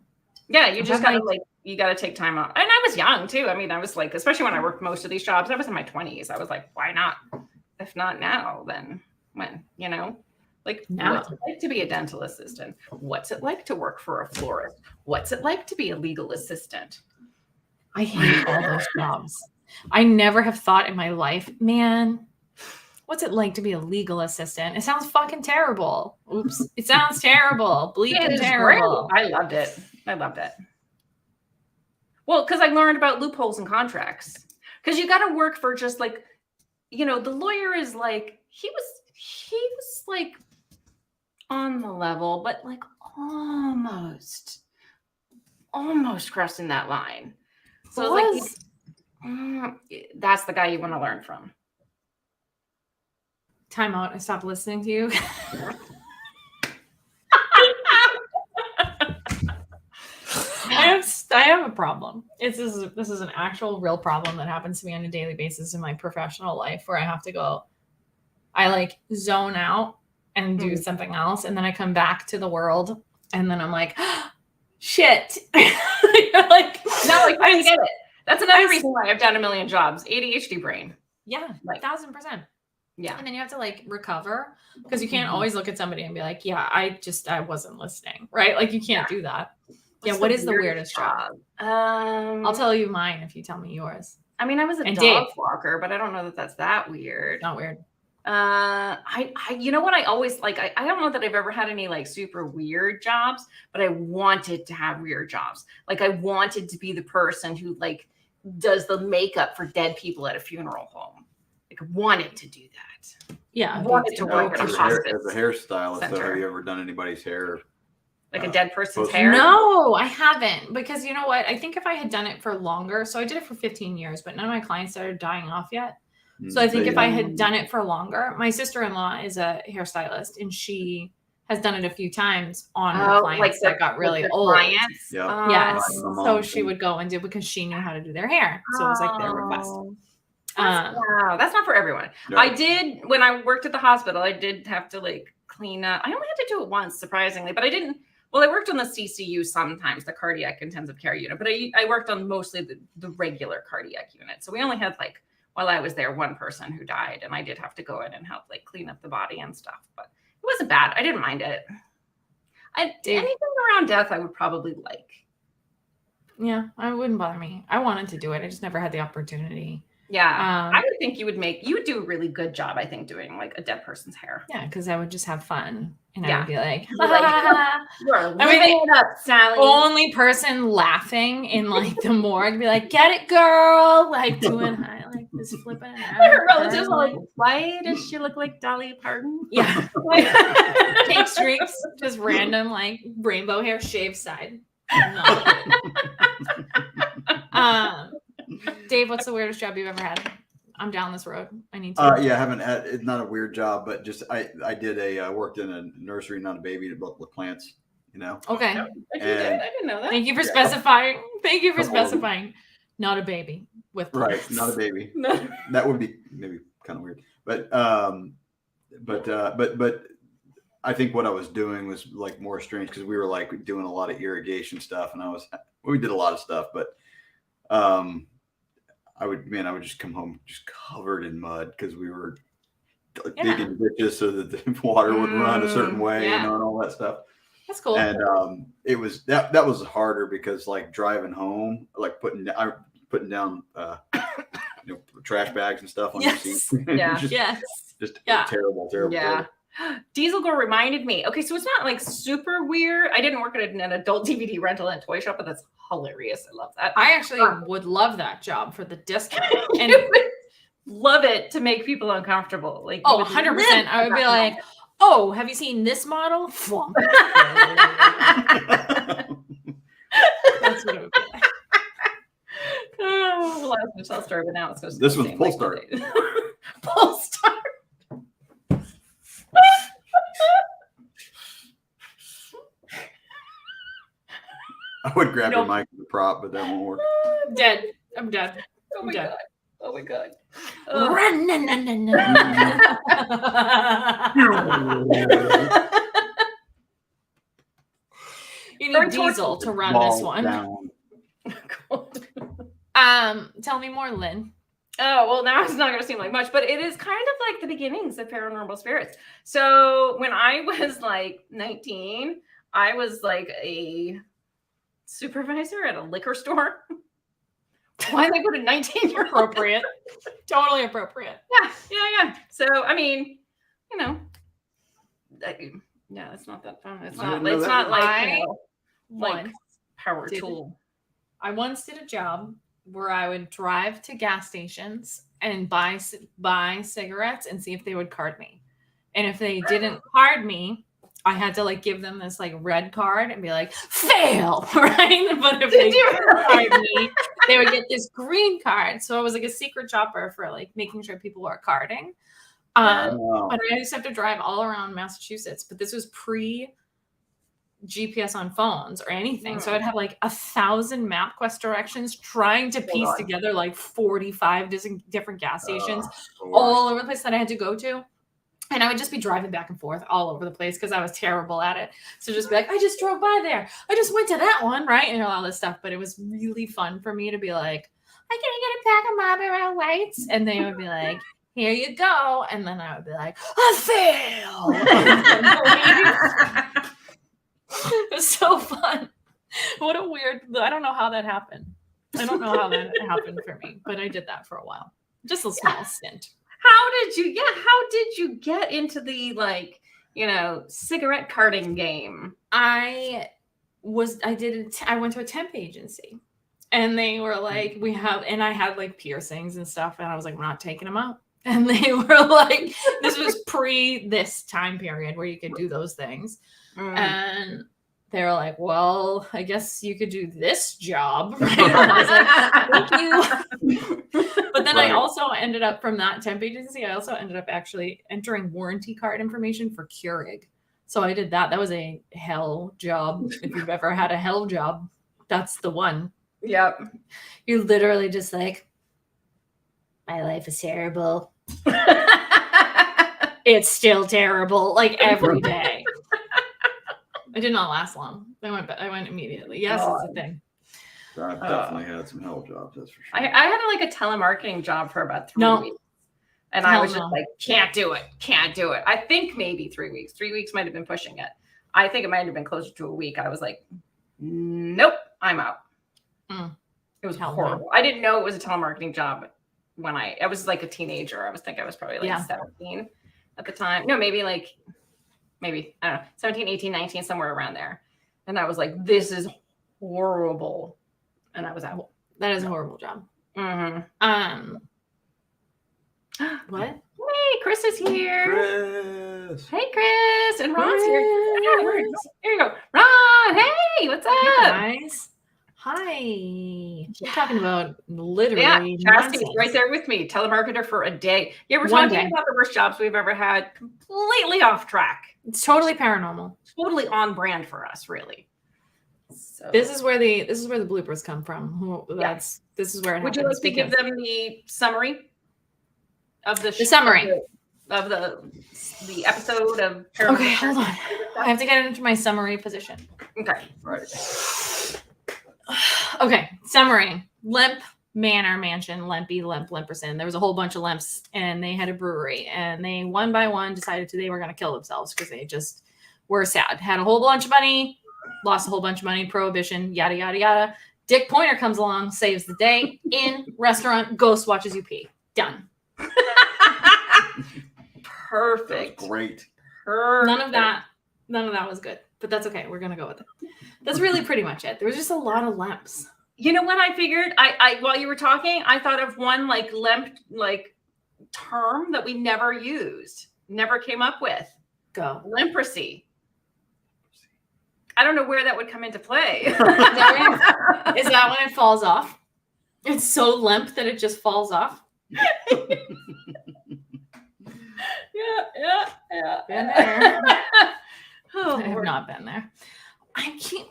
Yeah, you just gotta you gotta take time out. And I was young too. I mean, I was like, especially when I worked most of these jobs, I was in my 20s. I was like, why not? If not now, then when, Like, now. What's it like to be a dental assistant? What's it like to work for a florist? What's it like to be a legal assistant? I hate all those jobs. I never have thought in my life, man, what's it like to be a legal assistant? It sounds fucking terrible. Oops. It sounds terrible. Bleeding terrible. Great. I loved it. Well, because I learned about loopholes in contracts. Because you got to work for just like, the lawyer is like, he was like on the level, but like almost crossing that line. So that's the guy you want to learn from. Time out. I stopped listening to you. I have a problem. This is an actual real problem that happens to me on a daily basis in my professional life where I have to go, I like zone out and do something else. And then I come back to the world and then I'm like, shit. Like, No, like I get it. That's another reason why I've done a million jobs. ADHD brain. Yeah, Like 1000%. Yeah. And then you have to like recover because you can't always look at somebody and be like, yeah, I wasn't listening. Right. Like you can't do that. What is the weirdest job? I'll tell you mine if you tell me yours. I mean, I was a And dog Dave. walker, but I don't know that that's that weird. Not weird. I you know what I always like, I don't know that I've ever had any like super weird jobs, but I wanted to have weird jobs. Like I wanted to be the person who like does the makeup for dead people at a funeral home. Like wanted to do that. Yeah. I wanted to work at a As hospice. a hairstylist, though, center. have you ever done anybody's hair? Like a dead person's post- hair? No, I haven't. Because you know what? I think if I had done it for longer, so I did it for 15 years, but none of my clients started dying off yet. So I think if I had done it for longer, my sister-in-law is a hairstylist and she has done it a few times on her clients that got really old. Clients? Yeah. Yes. My So mom she too. would go and do because she knew how to do their hair. So it was like their request. Wow, that's not for everyone. No. I did when I worked at the hospital. I did have to like clean up. I only had to do it once, surprisingly, but I didn't. Well, I worked on the CCU sometimes, the cardiac intensive care unit, but I worked on mostly the regular cardiac unit. So we only had like while I was there, one person who died, and I did have to go in and help like clean up the body and stuff. But it wasn't bad. I didn't mind it. Anything around death, I would probably like. Yeah, it wouldn't bother me. I wanted to do it. I just never had the opportunity. Yeah, I would think you would do a really good job. I think doing like a dead person's hair. Yeah, because I would just have fun, and I Yeah. would be like, You're living it up, Sally. only person laughing in like the morgue, be like, get it, girl, like doing high, like this flipping. Her relatives are like, why does she look like Dolly Parton? Yeah, pink streaks, just random like rainbow hair, shaved side. Dave, what's the weirdest job you've ever had? I'm down this road. I need to. Yeah, I haven't had. It's not a weird job, but just I worked in a nursery, not a baby, but with plants. You know. Okay. I didn't know that. Thank you for specifying. Thank you for specifying. Not a baby with Right, plants. not a baby. No. That would be maybe kind of weird, but I think what I was doing was like more strange because we were like doing a lot of irrigation stuff, and we did a lot of stuff, but I would just come home just covered in mud because we were digging ditches so that the water would run a certain way, yeah. and all that stuff. That's cool. And it was that was harder because like driving home, like putting down trash bags and stuff on your seat. Yeah. just Yeah. terrible. Yeah. Diesel Girl reminded me. Okay, so it's not like super weird. I didn't work at an adult DVD rental and toy shop, but that's hilarious. I love that. I actually would love that job for the discount. And You would love it to make people uncomfortable. Like, you would 100%. live I would be that like, oh, have you seen this model? That's what it would be like. Oh, well, I was going to tell a story, but now it's supposed to This be one's the Pull same, Start. Pull Start. I would grab your mic as a prop, but that won't work. Dead. I'm dead. Oh my Dead. god. Oh my god. Run, na, na, na, na. You need Diesel to run this one. Down. Tell me more, Lynn. Oh, well, now it's not going to seem like much, but it is kind of like the beginnings of Paranormal Spirits. So when I was like 19, I was like a supervisor at a liquor store. Why did I go to 19-year-old? Appropriate. Totally appropriate. Yeah. So, I mean, you know, yeah, it's not that fun. It's I not, didn't know it's that. not like, I you know, like once power did- tool. I once did a job where I would drive to gas stations and buy cigarettes and see if they would card me. And if they didn't card me, I had to like give them this like red card and be like, fail, right? But if they didn't card me, they would get this green card. So I was like a secret shopper for like making sure people were carding. Wow. But I used to have to drive all around Massachusetts. But this was pre GPS on phones or anything. So I'd have like 1,000 MapQuest directions trying to piece together like 45 different gas stations all over the place that I had to go to. And I would just be driving back and forth all over the place because I was terrible at it. So just be like, I just drove by there. I just went to that one, right? And all this stuff. But it was really fun for me to be like, I can get a pack of Marlboro Lights. And they would be like, here you go. And then I would be like, I failed. It was so fun. What a weird, I don't know how that happened. I don't know how that happened for me, but I did that for a while. Just a small stint. How did you get into the cigarette carting game? I went to a temp agency and they were like, I had like piercings and stuff. And I was like, we're not taking them out. And they were like, this was pre this time period where you could do those things. And they were like, well, I guess you could do this job. Right? And I was like, thank you. But then I also ended up from that temp agency, I also ended up actually entering warranty card information for Keurig. So I did that. That was a hell job. If you've ever had a hell job, that's the one. Yep. You're literally just like, My life is terrible. it's still terrible, like every day. I did not last long. I went immediately. Yes, it's a thing. I've definitely had some hell jobs, that's for sure. I had like a telemarketing job for about 3 weeks. And I was just like, can't do it. I think maybe 3 weeks. 3 weeks might have been pushing it. I think it might have been closer to a week. I was like, nope, I'm out. It was horrible. I didn't know it was a telemarketing job when I was like a teenager. I was probably like 17 at the time. No, maybe I don't know, 17, 18, 19, somewhere around there. And I was like, this is horrible. And I was out. That is a horrible job. What? Hey, Chris is here. Chris. Hey, Chris. And Ron's here. Yeah, here you go. Ron, hey, what's up? Hey, guys. Hi. We're talking about literally Chastity's right there with me. Telemarketer for a day. Yeah, we're talking about the worst jobs we've ever had. Completely off track. It's totally paranormal. Totally on brand for us, really. So this is where the bloopers come from. This is where it Would happens. you like to give them the summary of the summary of the episode of Paranormal? Okay, hold on. I have to get into my summary position. Okay. Right. Okay, summary. Lemp Manor Mansion, Lemperson. There was a whole bunch of Lemps, and they had a brewery, and they one by one decided they were going to kill themselves because they just were sad. Had a whole bunch of money, lost a whole bunch of money, prohibition, yada, yada, yada. Dick Pointer comes along, saves the day. In restaurant, ghost watches you pee. Done. Perfect. That was great. Perfect. None of that was good, but that's okay. We're going to go with it. That's really pretty much it. There was just a lot of Lemps. You know what I figured? I while you were talking, I thought of one Lemp term that we never used, never came up with. Go. Leprosy. I don't know where that would come into play. Is that when it falls off? It's so limp that it just falls off. Yeah. Been there. Oh, I have not been there. I can't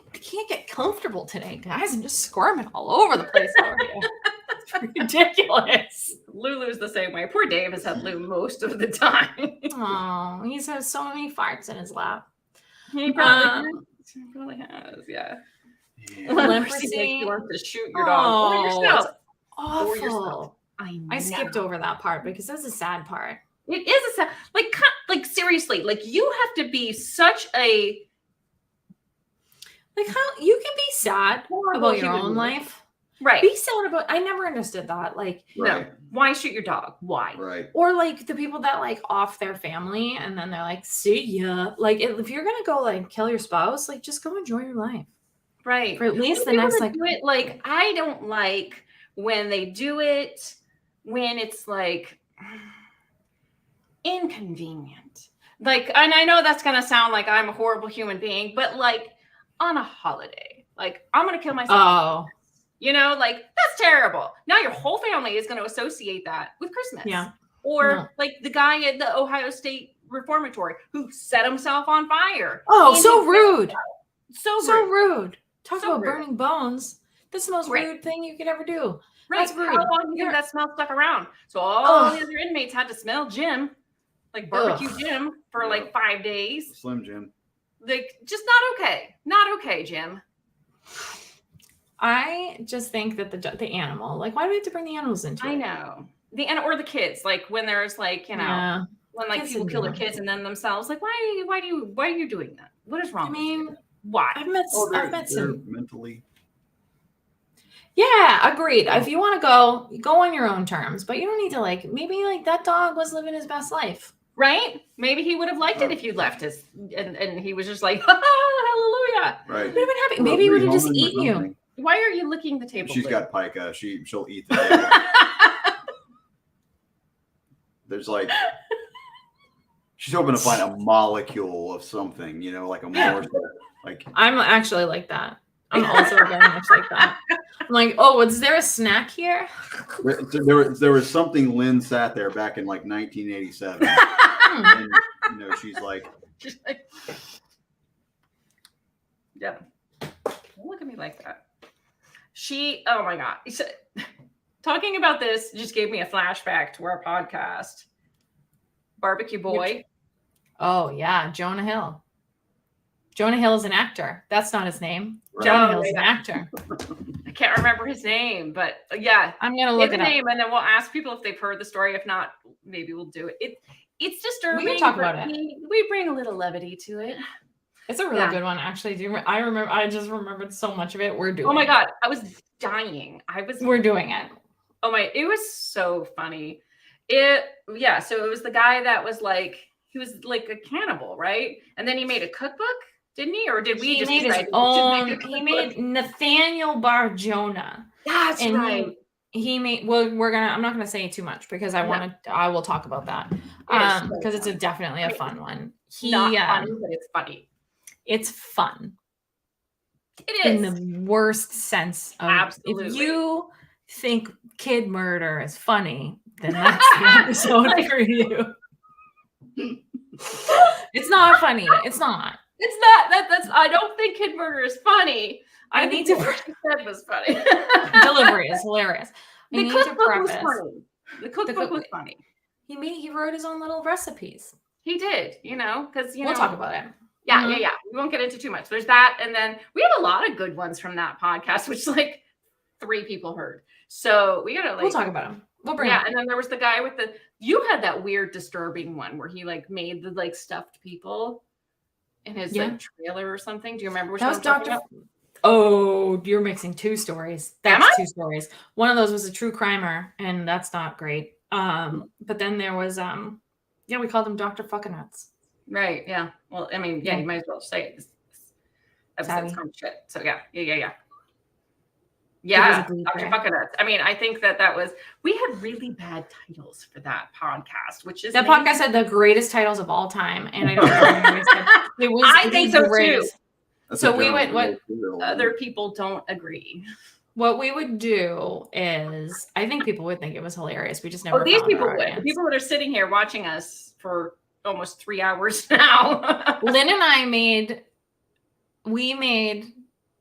get comfortable today, guys. I'm just squirming all over the place over here. It's ridiculous. Lulu's the same way. Poor Dave has had Lou most of the time. Oh, he's had so many farts in his lap. He probably has, yeah. Leprosy. You want to shoot your dog or yourself. Awful. Or yourself. I skipped over that part because that's a sad part. It is a sad, like seriously, you have to be such a how you can be sad about your own life. Right. Be sad about, I never understood that. No. Why shoot your dog? Why? Right. Or the people that off their family and then they're like, see ya. If you're gonna go kill your spouse, just go enjoy your life. Right. For at least the next do it, I don't like when they do it when it's inconvenient. And I know that's gonna sound like I'm a horrible human being, but on a holiday, I'm gonna kill myself. Oh. That's terrible. Now your whole family is going to associate that with Christmas. Yeah. Or the guy at the Ohio State Reformatory who set himself on fire. Oh, so rude. So rude. Talk So about rude. burning bones. That's the most Right. rude thing you could ever do. Right. That's rude. How long do you think that smell stuck around? So all the other inmates had to smell Jim, like barbecue Jim, for like 5 days. Slim Jim. Like, just not okay. Not okay, Jim. I just think that the animal, like, why do we have to bring the animals into it? I know. Or the kids, like when there's like, you know, Yeah. when like Kids people kill their adorable. kids and then themselves, like, why are you doing that? What is wrong? I mean, with you? Why? I've met They're some. mentally. Yeah, agreed. If you want to go on your own terms, but you don't need to like. Maybe like that dog was living his best life, Right? Maybe he would have liked it if you left his, and he was just like, hallelujah. Right. Would have been happy. Maybe he would have just eaten you. Why are you licking the table? She's plate? got pica. She'll eat the table. There's like, she's hoping to find a molecule of something, you know, like a morsel. Like, I'm actually like that. I'm also very much like that. I'm like, oh, is there a snack here? there was something Lynn sat there back in like 1987. And, you know, she's like, yeah. Don't look at me like that. Oh my God. Talking about this just gave me a flashback to our podcast. Barbecue Boy. Oh, yeah. Jonah Hill. Jonah Hill is an actor. That's not his name. Right. Jonah Hill's an actor. I can't remember his name, but yeah. I'm going to look Get it the up. name and then we'll ask people if they've heard the story. If not, maybe we'll do it. It's disturbing. We can talk about it. We bring a little levity to it. It's a really good one, actually. I just remembered so much of it. We're doing Oh my it. God. I was dying. We're doing it. Oh my, it was so funny. So it was the guy that was like, he was like a cannibal, right? And then he made a cookbook, didn't he? Or did we He just made his decide to own. make a He cookbook? made Nathaniel Bar Jonah. That's And right. he made. Well, I'm not gonna say too much because I will talk about that because it's definitely a fun one. Not funny, but it's funny. It's fun. It In is. the worst sense of. Absolutely. If you think kid murder is funny, then that's the episode for you. It's not funny. It's not. It's not. That's. I don't think kid murder is funny. I need think to- what she said was funny. Delivery is hilarious. The cookbook was funny. The cookbook was funny. He wrote his own little recipes. He did, because We'll talk about it. Yeah, yeah. We won't get into too much. There's that, and then we have a lot of good ones from that podcast, which like 3 people heard. So we gotta We'll talk about them. We'll bring and then there was the guy with you had that weird, disturbing one where he like made the like stuffed people in his like trailer or something. Do you remember which that one was I'm talking Dr. about? Oh, you're mixing 2 stories. Am That's I? 2 stories. One of those was a true crimer, and that's not great. But then there was we called him Dr. Fucking Nuts. Right. Yeah. Well, I mean, you might as well say it. This episode's some shit. So yeah. Yeah, Dr. Fucking Nuts. I mean, I think that was, we had really bad titles for that podcast, which is that podcast had the greatest titles of all time, and I don't know. It was. I think so too. So we went. What other people don't agree. What we would do is, I think people would think it was hilarious. We just never. Oh, these found people our would. audience. The people that are sitting here watching us for almost 3 hours now. Lynn and I made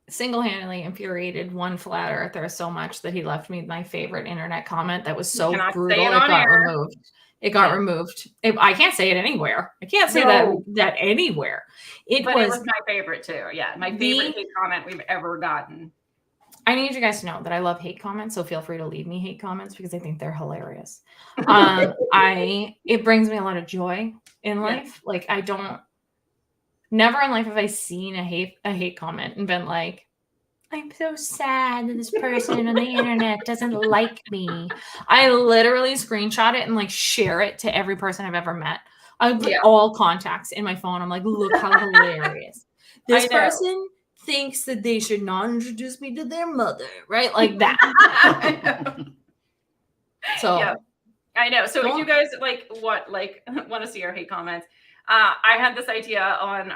single-handedly infuriated one flat earther so much that he left me my favorite internet comment that was so brutal it got removed. It got removed. I can't say it anywhere. I can't say that anywhere. It was my favorite too. Yeah, my favorite hate comment we've ever gotten. I need you guys to know that I love hate comments, so feel free to leave me hate comments because I think they're hilarious. It brings me a lot of joy in life. Like never in life have I seen a hate comment and been like, I'm so sad that this person on the internet doesn't like me. I literally screenshot it and like share it to every person I've ever met. I put all contacts in my phone. I'm like, look how hilarious. This person thinks that they should not introduce me to their mother, right? Like that. So yeah, I know. So if you guys want to see our hate comments, I had this idea on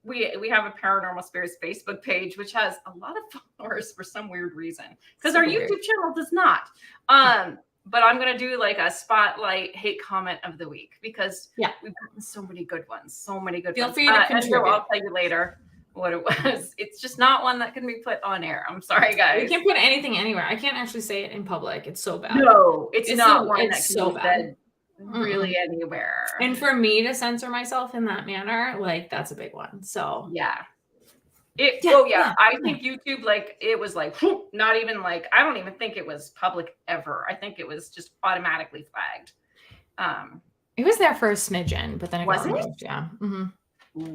we have a Paranormal Spirits Facebook page, which has a lot of followers for some weird reason, because our YouTube channel does not. But I'm going to do like a spotlight hate comment of the week because we've gotten so many good ones, so many good ones. Feel free to contribute. I'll tell you later what it was. It's just not one that can be put on air. I'm sorry, guys. You can't put anything anywhere. I can't actually say it in public. It's so bad. No, it's not one that it's can so be bad. said really anywhere. And for me to censor myself in that manner, like that's a big one. So yeah. Yeah. I think YouTube, like, it was like, not even like, I don't even think it was public ever. I think it was just automatically flagged. It was there for a smidgen, but then it Was got it? removed. Yeah. Mm-hmm.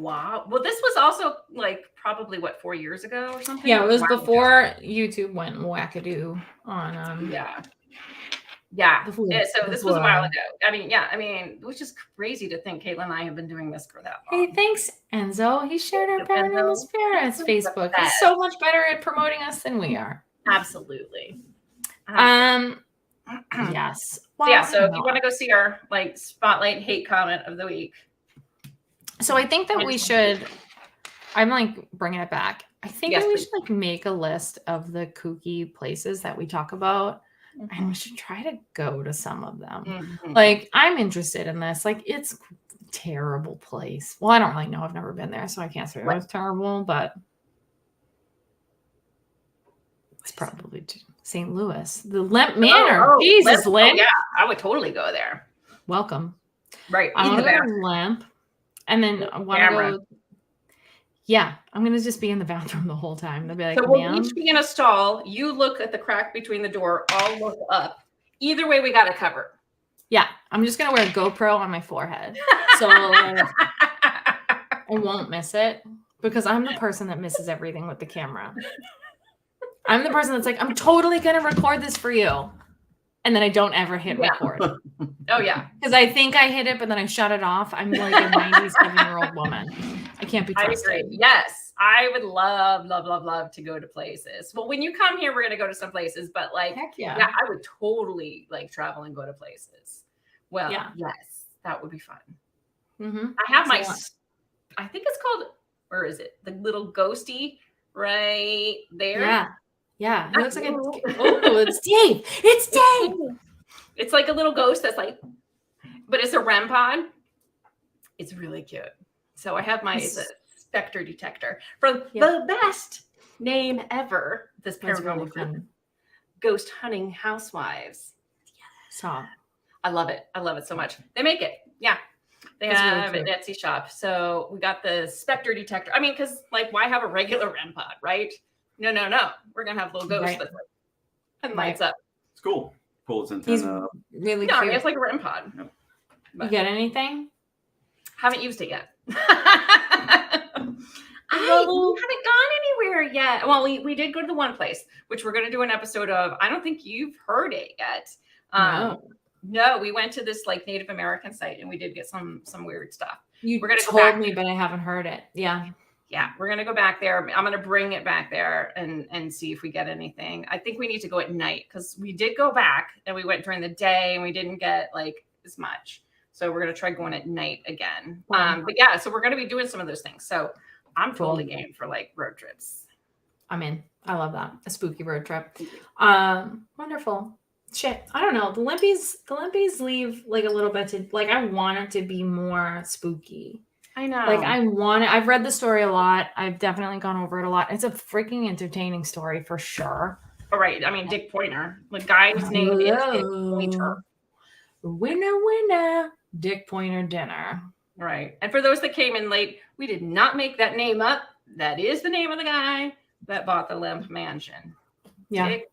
Wow. Well, this was also like probably 4 years ago or something? Yeah, it was Wow. before YouTube went wackadoo on Yeah. Before- So this was a before. while ago. I mean, which is crazy to think Caitlin and I have been doing this for that long. Hey, thanks, Enzo. He shared our Thank you, Paranormal Enzo. Spirits This is the Facebook. best. He's so much better at promoting us than we are. Absolutely. Yes. So yeah, so I if don't you know. want to go see our like spotlight hate comment of the week. So I think that we should. I'm like bringing it back. I think Yes, that we please. should like make a list of the kooky places that we talk about, and we should try to go to some of them. Mhm. Like I'm interested in this. Like it's a terrible place. Well, I don't really know. I've never been there, so I can't say it was terrible, but it's probably St. Louis, the Lemp Manor. Jesus, Lemp. Lynn. Oh, yeah, I would totally go there. Welcome. Right. I in want the to go bathroom. to Lemp, and then I want to Camera. go. Yeah, I'm gonna just be in the bathroom the whole time. They'll be like, So we'll "Ma'am." each be in a stall. You look at the crack between the door. I'll look up. Either way, we got it covered. Yeah, I'm just gonna wear a GoPro on my forehead, so I won't miss it because I'm the person that misses everything with the camera. I'm the person that's like, I'm totally gonna record this for you, and then I don't ever hit Yeah. record Oh yeah. because I think I hit it, but then I shut it off. I'm like a 97-year-old woman. I can't be I trusted. agree. Yes, I would love to go to places. Well, when you come here, we're gonna go to some places, but like, Heck yeah. yeah, I would totally like travel and go to places. Well, Yeah. yes, that would be fun. Mm-hmm. I have my, So- I think it's called, where is it? The little ghosty right there. Yeah. Yeah. It looks like Ooh. it's Dave. It's Dave. It's like a little ghost that's like, but it's a REM pod. It's really cute. So I have my it's a specter detector from the best name ever. This That's paranormal really group, fun. Ghost Hunting Housewives. So I love it. I love it so much. They make it. Yeah. They That's really have an Etsy shop. So we got the specter detector. I mean, because like, why have a regular REM pod, right? No. We're going to have a little ghost Right. that and lights up. It's cool. Pull its he's antenna up. really No, I cute. mean, it's like a REM pod. Yep. You get anything? Haven't used it yet. I haven't gone anywhere yet. Well, we did go to the one place, which we're going to do an episode of. I don't think you've heard it yet. No, we went to this like Native American site and we did get some weird stuff. You We're gonna go told back. me, but I haven't heard it. Yeah. Yeah, we're going to go back there. I'm going to bring it back there and see if we get anything. I think we need to go at night because we did go back and we went during the day and we didn't get like as much. So we're going to try going at night again. But yeah, so we're going to be doing some of those things. So I'm totally game for like road trips. I'm in. I love that. A spooky road trip. Wonderful. Shit. I don't know. The Lempies leave like a little bit to like, I want it to be more spooky. I know. Like I've read the story a lot. I've definitely gone over it a lot. It's a freaking entertaining story for sure. All right. I mean, Dick Pointer. The guy's name is Dick Pointer. Winner, Dick Pointer dinner. Right. And for those that came in late, we did not make that name up. That is the name of the guy that bought the Lemp mansion. Yeah. Dick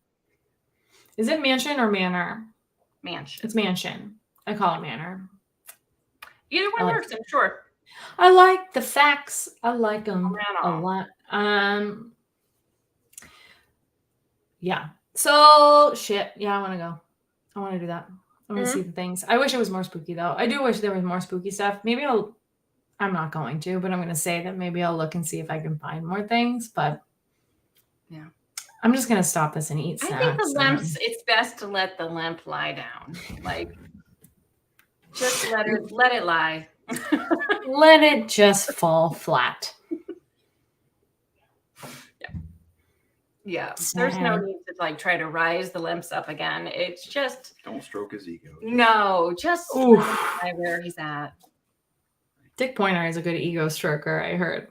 Is it mansion or manor? Mansion. It's mansion. I call it manor. Either one works, I'm sure. I like the facts. I like them a Manor. lot. Yeah. So shit. Yeah, I want to go. I want to do that. I want to see the things. I wish it was more spooky though. I do wish there was more spooky stuff. Maybe I'm not going to, but I'm going to say that maybe I'll look and see if I can find more things. But yeah, I'm just going to stop this and eat snacks. I think the Lemps, it's best to let the Lemp lie down. Like, just let it lie. Let it just fall flat. Yeah, there's no need to like try to rise the Lemps up again. It's just Don't stroke his ego. no, just let him lie where he's at. Dick Pointer is a good ego stroker, I heard.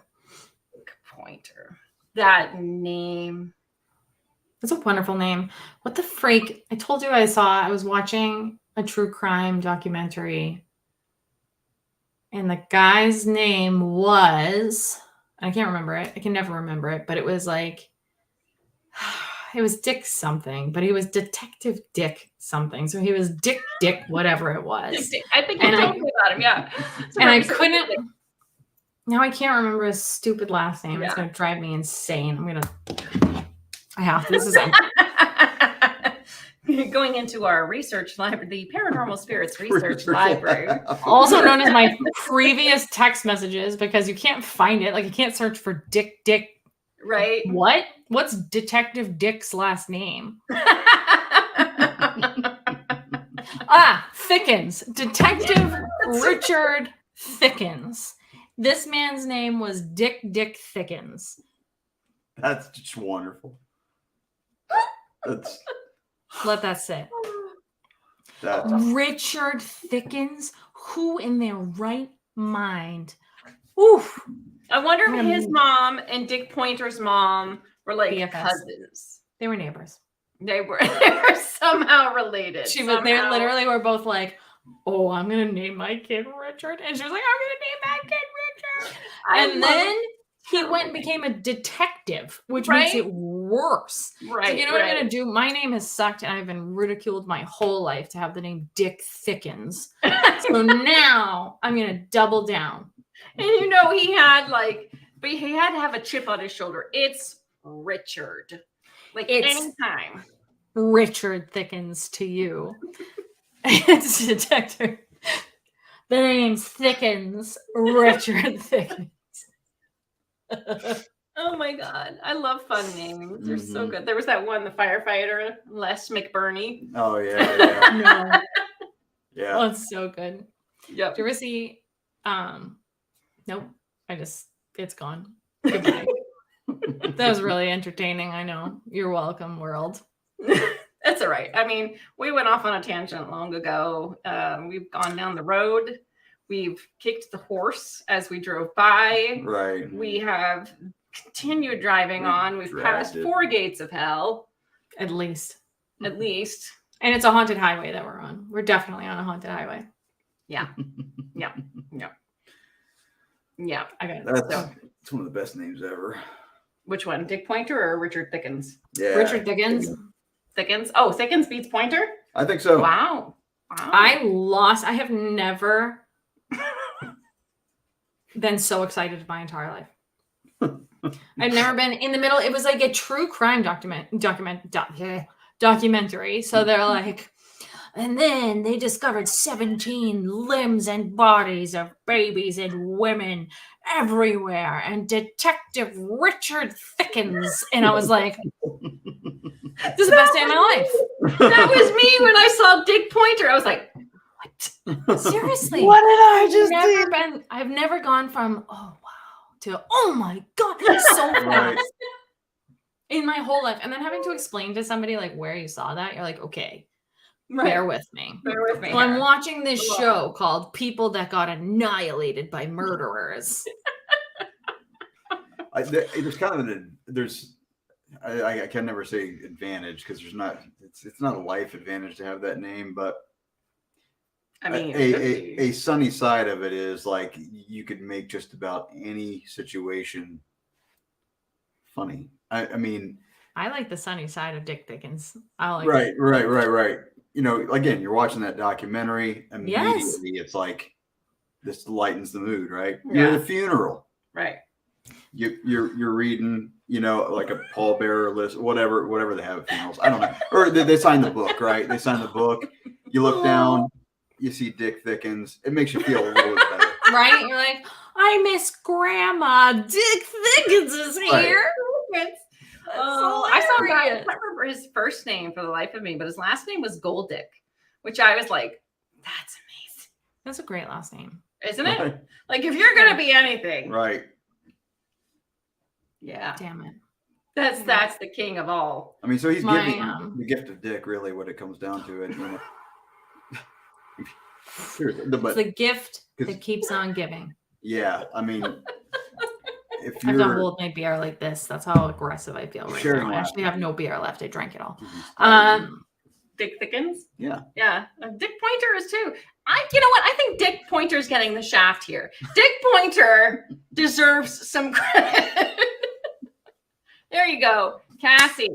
Pointer. That name. It's a wonderful name. What the freak? I told you I was watching a true crime documentary. And the guy's name was, I can't remember it. I can never remember it, but it was like, it was Dick something, but he was Detective Dick something. So he was Dick, whatever it was. I think you told me about him, yeah. And I couldn't, now I can't remember his stupid last name. It's going to drive me insane. I have to, this is going into our research library, the Paranormal Spirits research library. Also known as my previous text messages, because you can't find it. Like you can't search for Dick. Right. What? What's Detective Dick's last name? Thickens. Detective Richard Thickens. This man's name was Dick Thickens. That's just wonderful. Let that sit. Richard Thickens? Who in their right mind? Oof. I wonder if his mom and Dick Pointer's mom were like BFFs. cousins. They were neighbors. They were somehow related. They literally were both like, oh, I'm going to name my kid Richard. And she was like, I'm going to name my kid Richard. And then he went and became a detective, which makes it worse. Right. So you know what I'm going to do? My name has sucked and I've been ridiculed my whole life to have the name Dick Thickens. So now I'm going to double down. And you know, he had to have a chip on his shoulder. It's Richard. Anytime. Richard Thickens to you. It's detective. The name's Thickens. Richard Thickens. Oh my God. I love fun names. They're so good. There was that one, the firefighter, Les McBurney. Oh, yeah. No. Yeah. Oh, it's so good. Yep. Did you ever see nope. It's gone. Goodbye. That was really entertaining. I know. You're welcome, world. That's all right. I mean, we went off on a tangent long ago. We've gone down the road. We've kicked the horse as we drove by. Right. We have continued driving on. We've passed 4 gates of hell. At least. At least. And it's a haunted highway that we're on. We're definitely on a haunted highway. Yeah. Yeah. I got it. That's one of the best names ever. Which one? Dick Pointer or Richard Thickens? Yeah. Richard Thickens. Thickens? Oh, Thickens beats Pointer? I think so. Wow. I have never been so excited my entire life. I've never been in the middle. It was like a true crime documentary. So they're like, and then they discovered 17 limbs and bodies of babies and women everywhere. And Detective Richard Thickens. And I was like, this is the best day of my life. That was me when I saw Dick Pointer. I was like, what? Seriously. What did I just do? I've never gone from, oh, wow, to, oh my God, that's so fast in my whole life. And then having to explain to somebody like where you saw that, you're like, okay. Bear with me. So I'm watching this show called People That Got Annihilated by Murderers. There's kind of I can never say advantage because it's not a life advantage to have that name, but I mean, a sunny side of it is like you could make just about any situation funny. I mean, I like the sunny side of Dick Thickens. I like right. You know, again, you're watching that documentary. Immediately, It's like this lightens the mood, right? You're at a funeral, right? You're reading, you know, like a pallbearer list, whatever they have at funerals. I don't know, or they sign the book, right? They sign the book. You look down, you see Dick Thickens. It makes you feel a little bit better, right? You're like, I miss Grandma. Dick Thickens is here. Right. Oh, I saw a guy. I can't remember his first name for the life of me, but his last name was Goldick, which I was like, that's amazing. That's a great last name. Isn't it? Like, if you're going to be anything. right? Yeah. Damn it. That's the king of all. I mean, so he's giving the gift of Dick, really, what it comes down to it. You know? It's the gift that keeps on giving. Yeah, I mean, if I have to you're hold my beer like this. That's how aggressive I feel right Sure, now. I yeah. actually have no beer left. I drank it all. Dick thickens. yeah. Yeah, Dick Pointer is too. You know what? I think Dick Pointer's getting the shaft here. Dick Pointer deserves some credit. There you go, Cassie.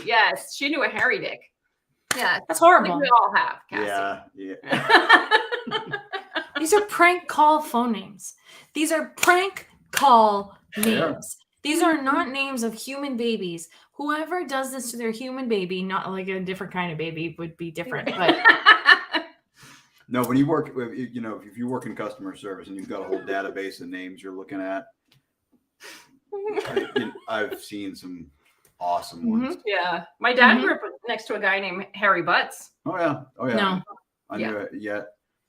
Yes, she knew a hairy dick. Yeah, That's I think horrible. we all have, Cassie. Yeah. These are prank call phone names. These are prank call names. Yeah. These are not names of human babies. Whoever does this to their human baby, not like a different kind of baby, would be different. But No, when you work, you know, if you work in customer service and you've got a whole database of names you're looking at, I've seen some awesome ones. Yeah, my dad grew up next to a guy named Harry Butts. Oh yeah. no. I knew it. Yeah.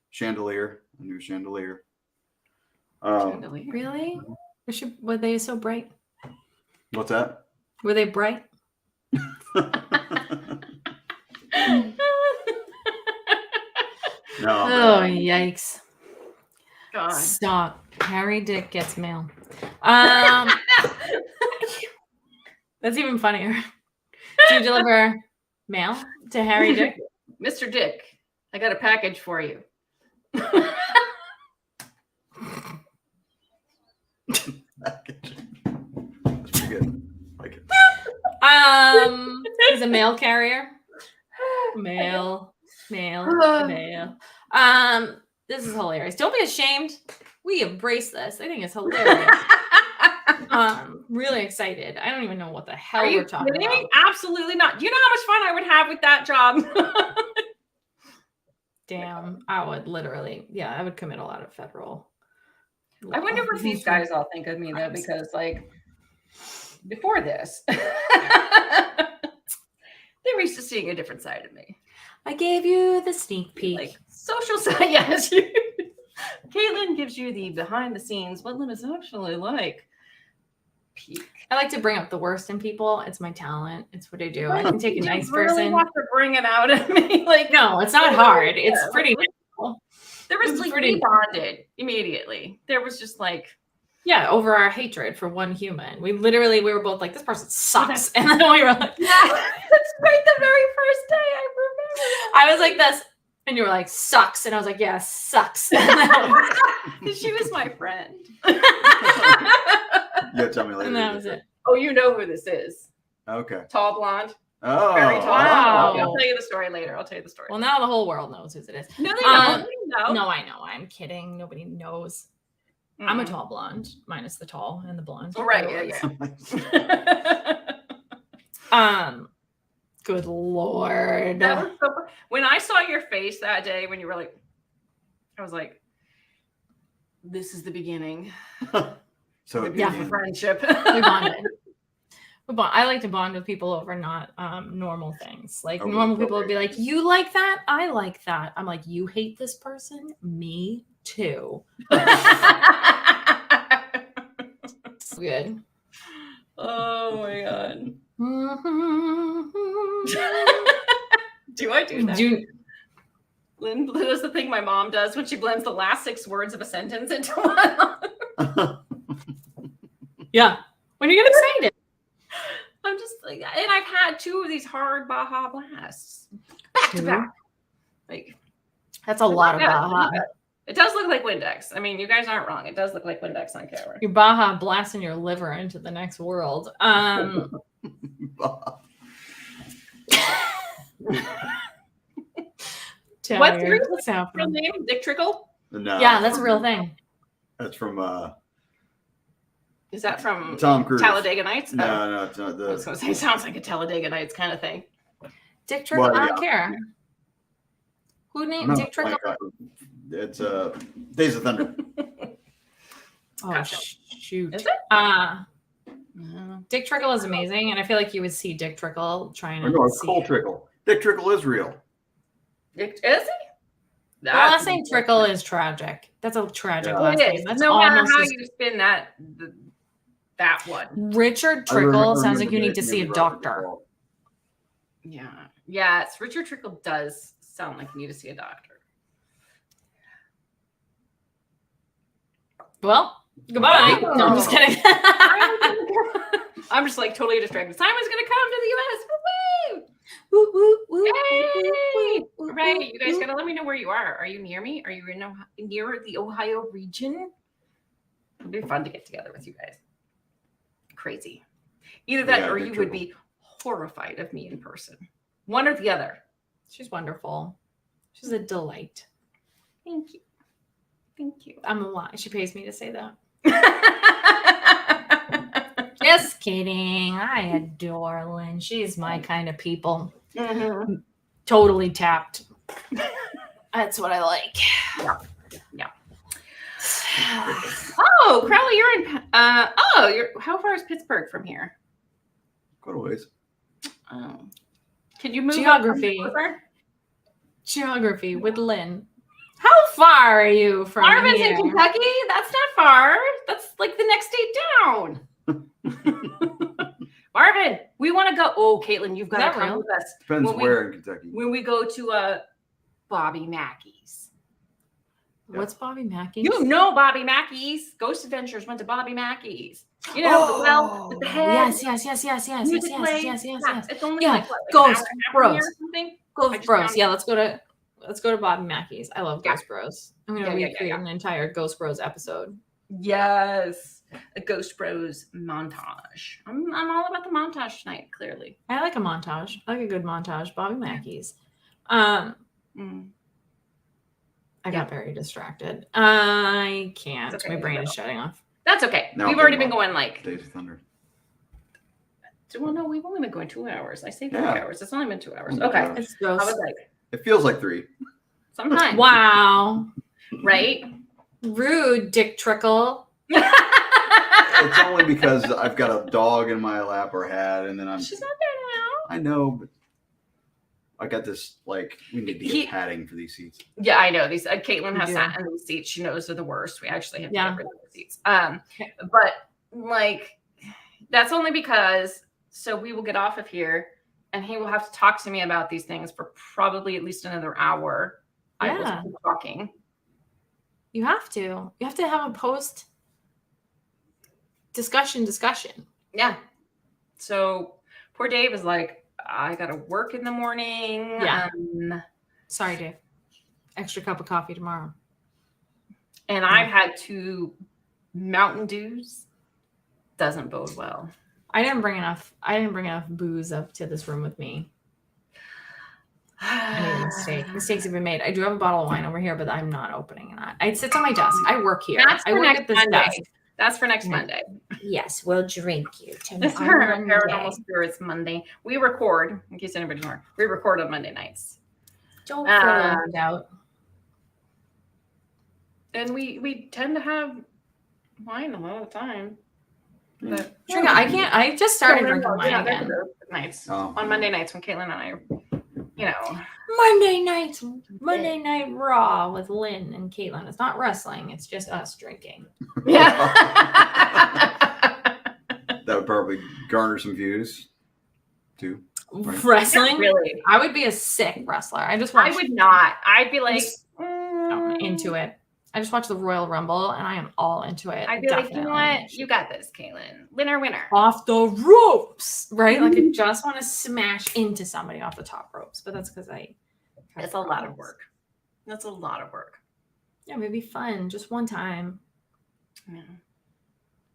Chandelier. I knew Chandelier. Really? Were they so bright? What's that? Were they bright? No. Oh, yikes. God. Stop. Harry Dick gets mail. That's even funnier. Do you deliver mail to Harry Dick? Mr. Dick, I got a package for you. That's pretty good. Like it. He's a mail carrier. Mail. This is hilarious. Don't be ashamed. We embrace this. I think it's hilarious. Really excited. I don't even know what the hell Are you we're talking kidding about. me? Absolutely not. Do you know how much fun I would have with that job? Damn, I would literally, I would commit a lot of federal. I wonder what these guys all think of me though, because like before this, they're used to seeing a different side of me. I gave you the sneak peek. Like social side, yes. Caitlin gives you the behind the scenes, what Lynn is actually like. Peek. I like to bring up the worst in people. It's my talent. It's what I do. I can take a nice You really person. want to bring it out of me? Like, No, it's not hard. It's pretty. there was It's like pretty- we bonded immediately. There was just like, Yeah, over our hatred for one human. We were both like, this person sucks. And then we were like, yeah, that's right. The very first day I remember. I was like this. And you were like, sucks. And I was like, yeah, sucks. She was my friend. Yeah, tell me later. And that was it. Oh, you know who this is. Okay. Tall blonde. Oh. Very tall. wow. I'll tell you the story later. Well, now the whole world knows who it is. No, they don't. They know. No, I know. I'm kidding. Nobody knows. I'm a tall blonde, minus the tall and the blonde. Oh, right. Yeah. Good Lord. That was so fun. When I saw your face that day, when you were like, I was like, this is the beginning. So of Yeah. friendship. We bonded. I like to bond with people over not normal things. Like Over normal people would be appropriate. like, you like that? I like that. I'm like, you hate this person? Me too. Good. Oh my god. Mm-hmm. Do I do that? Do Lynn does the thing my mom does when she blends the last 6 words of a sentence into one. yeah. When you get excited. I'm just like, and I've had 2 of these hard Baja blasts back to Two? back. Like, That's a lot of Baja. it does look like Windex. I mean, you guys aren't wrong. It does look like Windex on camera. Your Baja blasting your liver into the next world. What's Tired. your What's real happening? name? Dick Trickle? No. Yeah, that's a real thing. That's from Is that from Tom Cruise. Talladega Nights? Oh, No, it's not I was the. going to say, sounds like a Talladega Nights kind of thing. Dick Trickle. Well, I don't yeah. care. Who named No, Dick Trickle? it's Days of Thunder. Oh Gotcha. shoot. Is it? Dick Trickle is amazing, and I feel like you would see Dick Trickle trying Or to no, it's see. Cole Trickle. Dick Trickle is real. Is he? The last name Trickle is tragic. That's a tragic Yeah. last It name. is. That's No matter almost how as- you spin that one. Richard I Trickle remember sounds like you the need to see a name Robert doctor. Duvall. Yeah. Yes. Richard Trickle does sound like you need to see a doctor. Well, Goodbye. No, I'm just kidding. I'm just like totally distracted. Simon's gonna come to the US. Woo! Woo, woo, woo, Yay! woo, woo, Right, woo, you guys woo. gotta let me know where you are. Are you near me? Are you in near the Ohio region? It'd be fun to get together with you guys. Crazy. Either that Yeah, or big you trouble. would be horrified of me in person. One or the other. She's wonderful. She's a delight. Thank you. Thank you. I'm a lie. She pays me to say that. Yes. Just kidding. I adore Lynn. She's my kind of people. Mhm. Totally tapped. That's what I like. Oh, Crowley, you're in. How far is Pittsburgh from here? Quite a ways. Oh, could you move Geography. up from Geography with Lynn. How far are you from Marvin's here? in Kentucky? That's not far. That's like the next state down. Marvin, we want to go. Oh, Caitlin, you've got Is to that come real? with us Depends When we- where in Kentucky. when we go to Bobby Mackey's. What's Bobby Mackey? You know Bobby Mackey's. Ghost Adventures went to Bobby Mackey's. You know the well with the head. Yes. music plays. Yeah, it's only Yeah, like, what, like Ghost an hour and a half from Bros. here or something. I Ghost just Bros. found- Yeah, let's go to Bobby Mackey's. I love Yeah. Ghost Bros. I'm gonna Yeah, recreate an entire Ghost Bros episode. Yes, a Ghost Bros montage. I'm all about the montage tonight. Clearly. I like a montage. I like a good montage. Bobby Mackey's. Mm. I got very distracted. I can't. It's okay, My brain no. is shutting off. That's okay. No, We've already come been on. going like. Days of Thunder. Well, no, we've only been going 2 hours. I say 3 Yeah. hours. It's only been 2 hours. Oh my Okay. gosh. It's I gross. was like, It feels like 3. sometimes. Wow. Right? Rude, Dick Trickle. It's only because I've got a dog in my lap or hat, and then I'm. She's not there I know, but I got this. Like, we need to get He- padding for these seats. now. Yeah, I know. These Caitlin has You sat in these seats. She knows they're the worst. We actually have to Yeah. get rid of the seats. But like that's only because so we will get off of here and he will have to talk to me about these things for probably at least another hour. I Yeah. will keep talking. You have to. You have to have a post discussion. Yeah. So poor Dave is like, I gotta work in the morning. Yeah. Sorry, Dave. Extra cup of coffee tomorrow. And I've had 2 Mountain Dews. Doesn't bode well. I didn't bring enough booze up to this room with me. I made a mistake. Mistakes have been made. I do have a bottle of wine over here, but I'm not opening that. It sits on my desk. I work here. That's I for work next at this Monday. desk. That's for next Yeah. Monday. Yes, we'll drink you This is tonight. for on Paranormal Monday. Spirits Monday. We record, in case anybody's wondering, we record on Monday nights. Don't feel Uh, left out. And we tend to have wine a lot of the time. But Trina, I just started drinking wine yeah, again. they're nights. Oh. On Monday nights when Caitlin and I are, Monday night raw with Lynn and Caitlin. It's not wrestling. It's just us drinking. Yeah. That would probably garner some views, too. Right. Wrestling? Really. I would be a sick wrestler. I just I watch would not. I'd be like, I'm into it. I just watch the Royal Rumble and I am all into it. I'd be like, you know what? Definitely. You got this, Caitlin. Winner. Off the ropes, right? Like I just want to smash into somebody off the top ropes, but that's because I. have It's a lot of problems. work. That's a lot of work. Yeah, maybe fun, just one time. Yeah.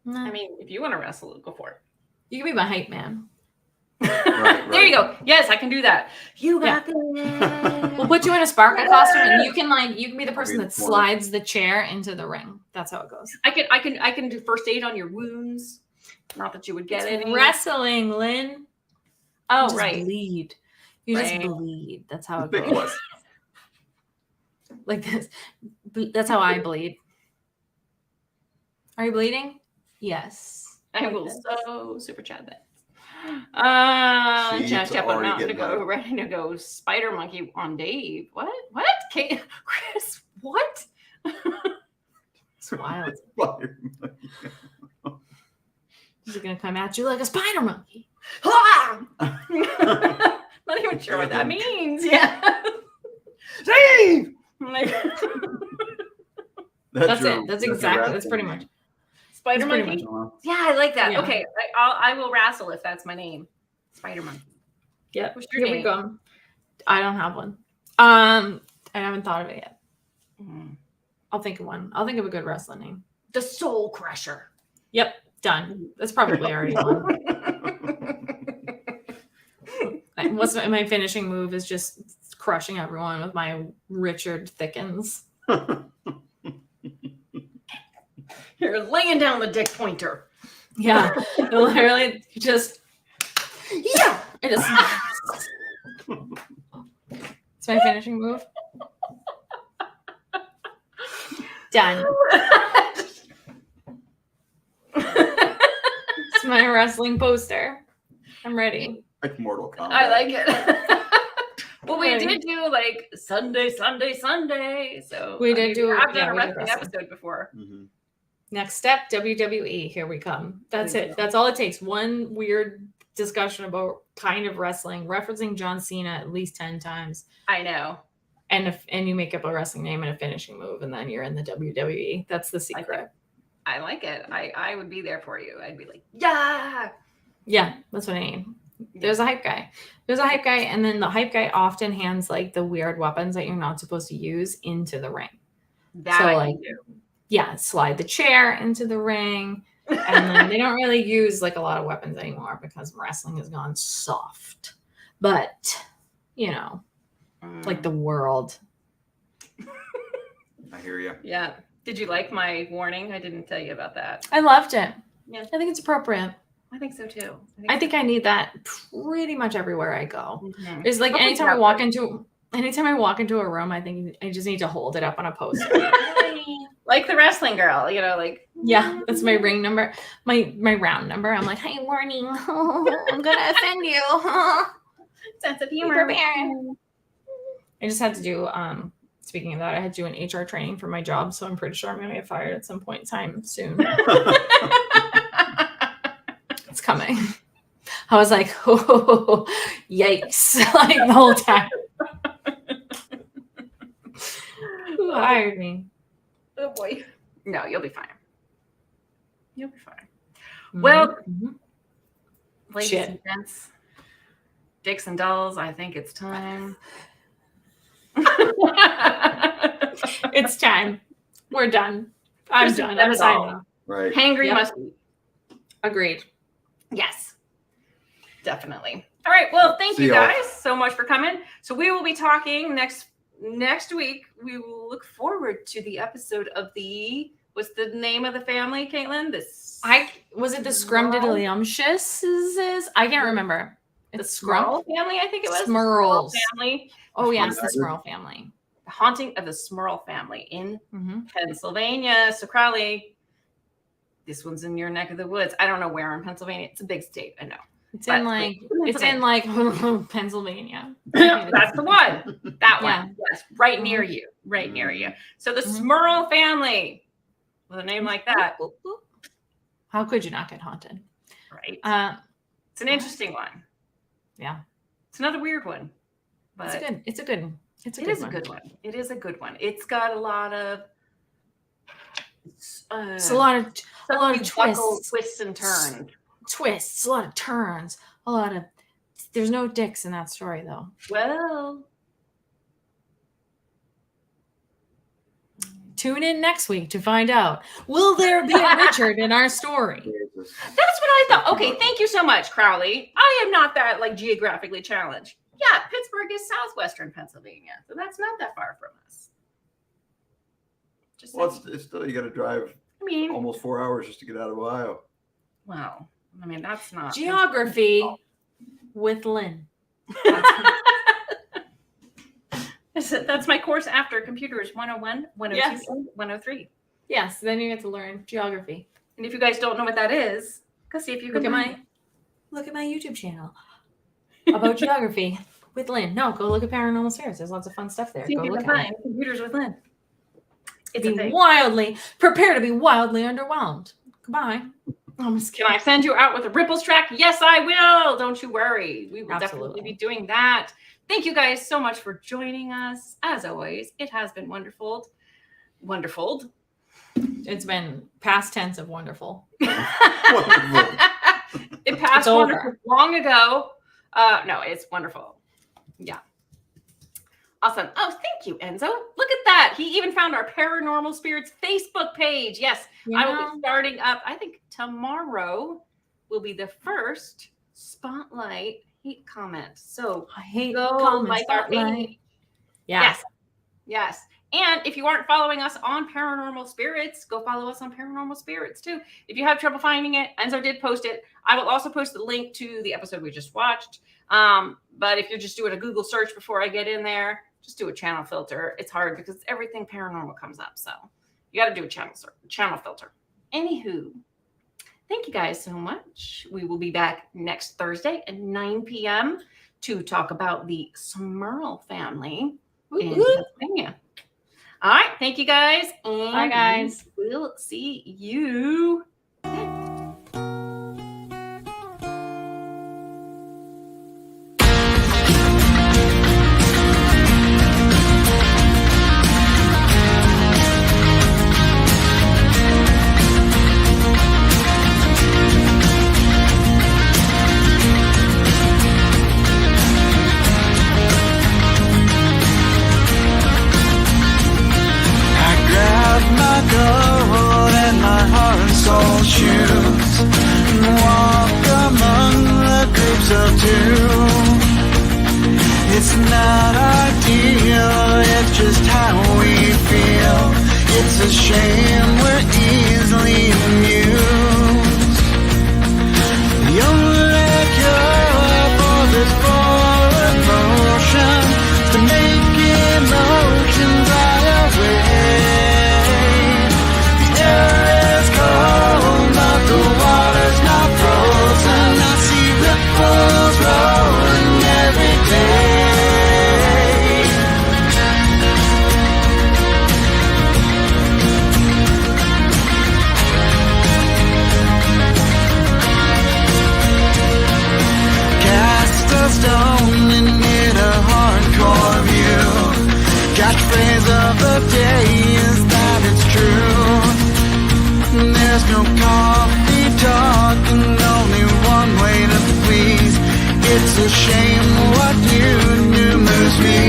No. I mean, if you want to wrestle, go for it. You can be my hype man. Right. There you go. Yes, I can do that. You Yeah. got this. We'll put you in a sparkle costume, and you can be the person Be that more- slides the chair into the ring. That's how it goes. I can do first aid on your wounds. Not that you would get It's any. wrestling, Lynn. You Oh, just right. bleed. You just Right. bleed. That's how it Big goes. one. Like this. That's how I bleed. Are you bleeding? Yes. I will so super chat that. She's Chat but already not to getting go hyped. ready to go spider monkey on Dave. What? Kate, Chris, what? It's wild. Fire. He's gonna come at you like a spider monkey. Ah! Not even sure what that means. Yeah. Dave! I'm like, That's it. That's exactly. That's pretty much. Spider pretty Monkey. Well, Yeah, I like that. Yeah. Okay, I will wrestle if that's my name. Spider Monkey. Yep. What's your Here we name? go. I don't have one. I haven't thought of it yet. Mm. I'll think of one. I'll think of a good wrestling name. The Soul Crusher. Yep. Done. That's probably already one. What's my finishing move is just crushing everyone with my Richard Thickens. You're laying down the dick pointer. Yeah. Literally just Yeah. it is. It's my finishing move. Done. It's my wrestling poster. I'm ready. like Mortal Kombat. I like it. Well, we did do like Sunday. So We did do- I've done yeah, a we did wrestling wrestling. episode before. Mhm. Next step, WWE. Here we come. That's There you it. go. That's all it takes. One weird discussion about kind of wrestling, referencing John Cena at least 10 times. I know. And you make up a wrestling name and a finishing move, and then you're in the WWE. That's the secret. I like it. I would be there for you. I'd be like, yeah. Yeah, that's what I mean. There's a hype guy. And then the hype guy often hands like the weird weapons that you're not supposed to use into the ring. That So, I like, can do. Yeah, slide the chair into the ring. And then they don't really use like a lot of weapons anymore because wrestling has gone soft. But, like the world. I hear you. Yeah. Did you like my warning? I didn't tell you about that. I loved it. Yeah. I think it's appropriate. I think so too. I think I need that pretty much everywhere I go. Mhm. It's like Okay, anytime I walk into a room, I think I just need to hold it up on a poster. Like the wrestling girl, like Yeah, that's my ring number, my round number. I'm like, hey, warning, I'm gonna offend you. sense of Be humor. prepared. I just had to do. Speaking of that, I had to do an HR training for my job, so I'm pretty sure I'm gonna get fired at some point in time soon. It's coming. I was like, oh, yikes! Like the whole time. Who hired me? Oh boy. No, you'll be fine. You'll be fine. Well, Mhm. ladies Shit. and gents, dicks and dolls, I think it's time. It's time. We're done. I'm Kristen done. said I'm it signing all. off. Right. Hangry Yep. must be. Agreed. Yes. Definitely. All right. Well, thank See you y'all. guys so much for coming. So we will be talking next week. We will look forward to the episode of what's the name of the family, Caitlin? Was it the Scrumdiddlyumptiouses? I can't remember. The It's Smurl family, I think it was. Smurls. Family. Oh yeah, it's the Haunted. Smurl family. The Haunting of the Smurl Family in Mm-hmm. Pennsylvania. So Crowley, this one's in your neck of the woods. I don't know where in Pennsylvania. It's a big state. I know. It's But- in Pennsylvania. That's the one. That Yeah. one. Yes. Right near you. Right near you. So the Mhm. Smurl family with a name like that. How could you not get haunted? Right. It's It's an interesting one. Yeah. It's another weird one. But good. It's a good one. It is a good one. It is a good one. It's got a lot of It's a lot of twists. twists and turns. Twists, a lot of turns, a lot of. There's no dicks in that story though. Well, Tune in next week to find out. Will there be a Richard in our story? Jesus. that's what I thought. Okay, thank you so much, Crowley. I am not that geographically challenged. Yeah, Pittsburgh is southwestern Pennsylvania, so that's not that far from us. Just Well, saying. it's still, you got to drive I mean, almost 4 hours just to get out of Ohio. wow. I mean, that's not Geography with Lynn. That's my course after computers 101, 102, Yes. 103. Yes, then you get to learn geography. And if you guys don't know what that is, go see if you can Look at my YouTube channel about geography with Lynn. No, go look at Paranormal Spirits. There's lots of fun stuff there. see if Go you look can at find computers with Lynn. It's it. a thing. Prepare to be wildly underwhelmed. Goodbye. I'm just Can I send you out with a ripples track? Yes, I will. Don't you worry. We will Absolutely. definitely be doing that. Thank you guys so much for joining us. As always, it has been wonderful. Wonderful. It's been past tense of wonderful. Wonderful. It passed It's over. wonderful long ago. No, it's wonderful. Yeah. Awesome. Oh, thank you, Enzo. Look at that. He even found our Paranormal Spirits Facebook page. Yes, I will be starting up. I think tomorrow will be the first spotlight hate comment. So I hate go comments like our spotlight. page. Yeah. Yes. Yes. And if you aren't following us on Paranormal Spirits, go follow us on Paranormal Spirits too. If you have trouble finding it, Enzo did post it. I will also post the link to the episode we just watched. But if you're just doing a Google search before I get in there, just do a channel filter. It's hard because everything paranormal comes up. So you got to do a channel filter. Anywho, thank you guys so much. We will be back next Thursday at 9 p.m. to talk about the Smurl family in Pennsylvania. All right. Thank you guys. And Bye, guys. we'll see you. Gold and my heart and soul shoes, and walk among the groups of two. It's not ideal, it's just how we feel. It's a shame we're easily amused. The only cure for this forward motion is to make emotions fly away. The water's not frozen. I see ripples rolling every day. Cast a stone and get a hardcore view. Catchphrase of the day is that it's true. There's no coffee talk and only one way to please. It's a shame what you do moves me.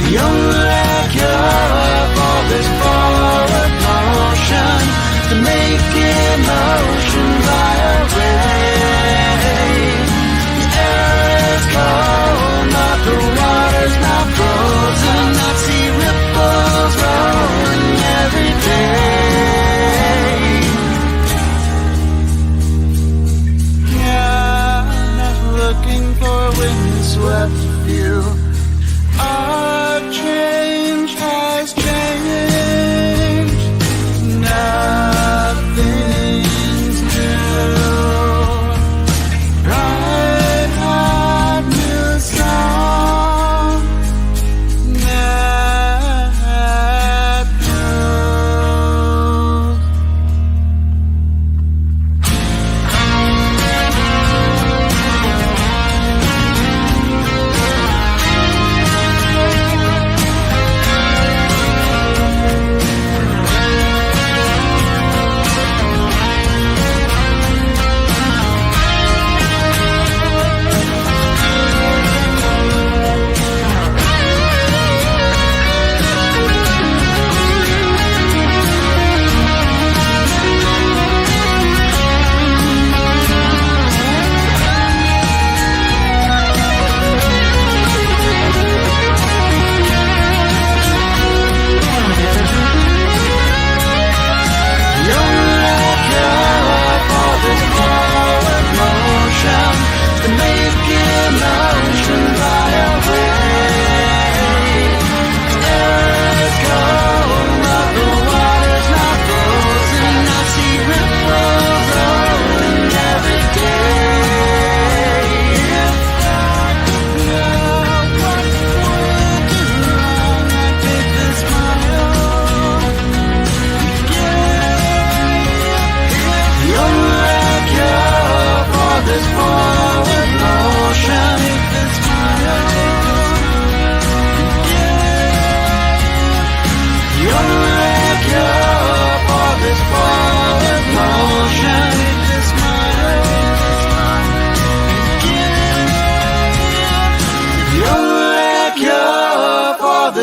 The only cure for this forward motion is to make emotion fly away. The air is cold, but the water's not frozen. I see ripples rolling every day. Yeah, I'm not looking for a windswept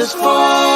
is for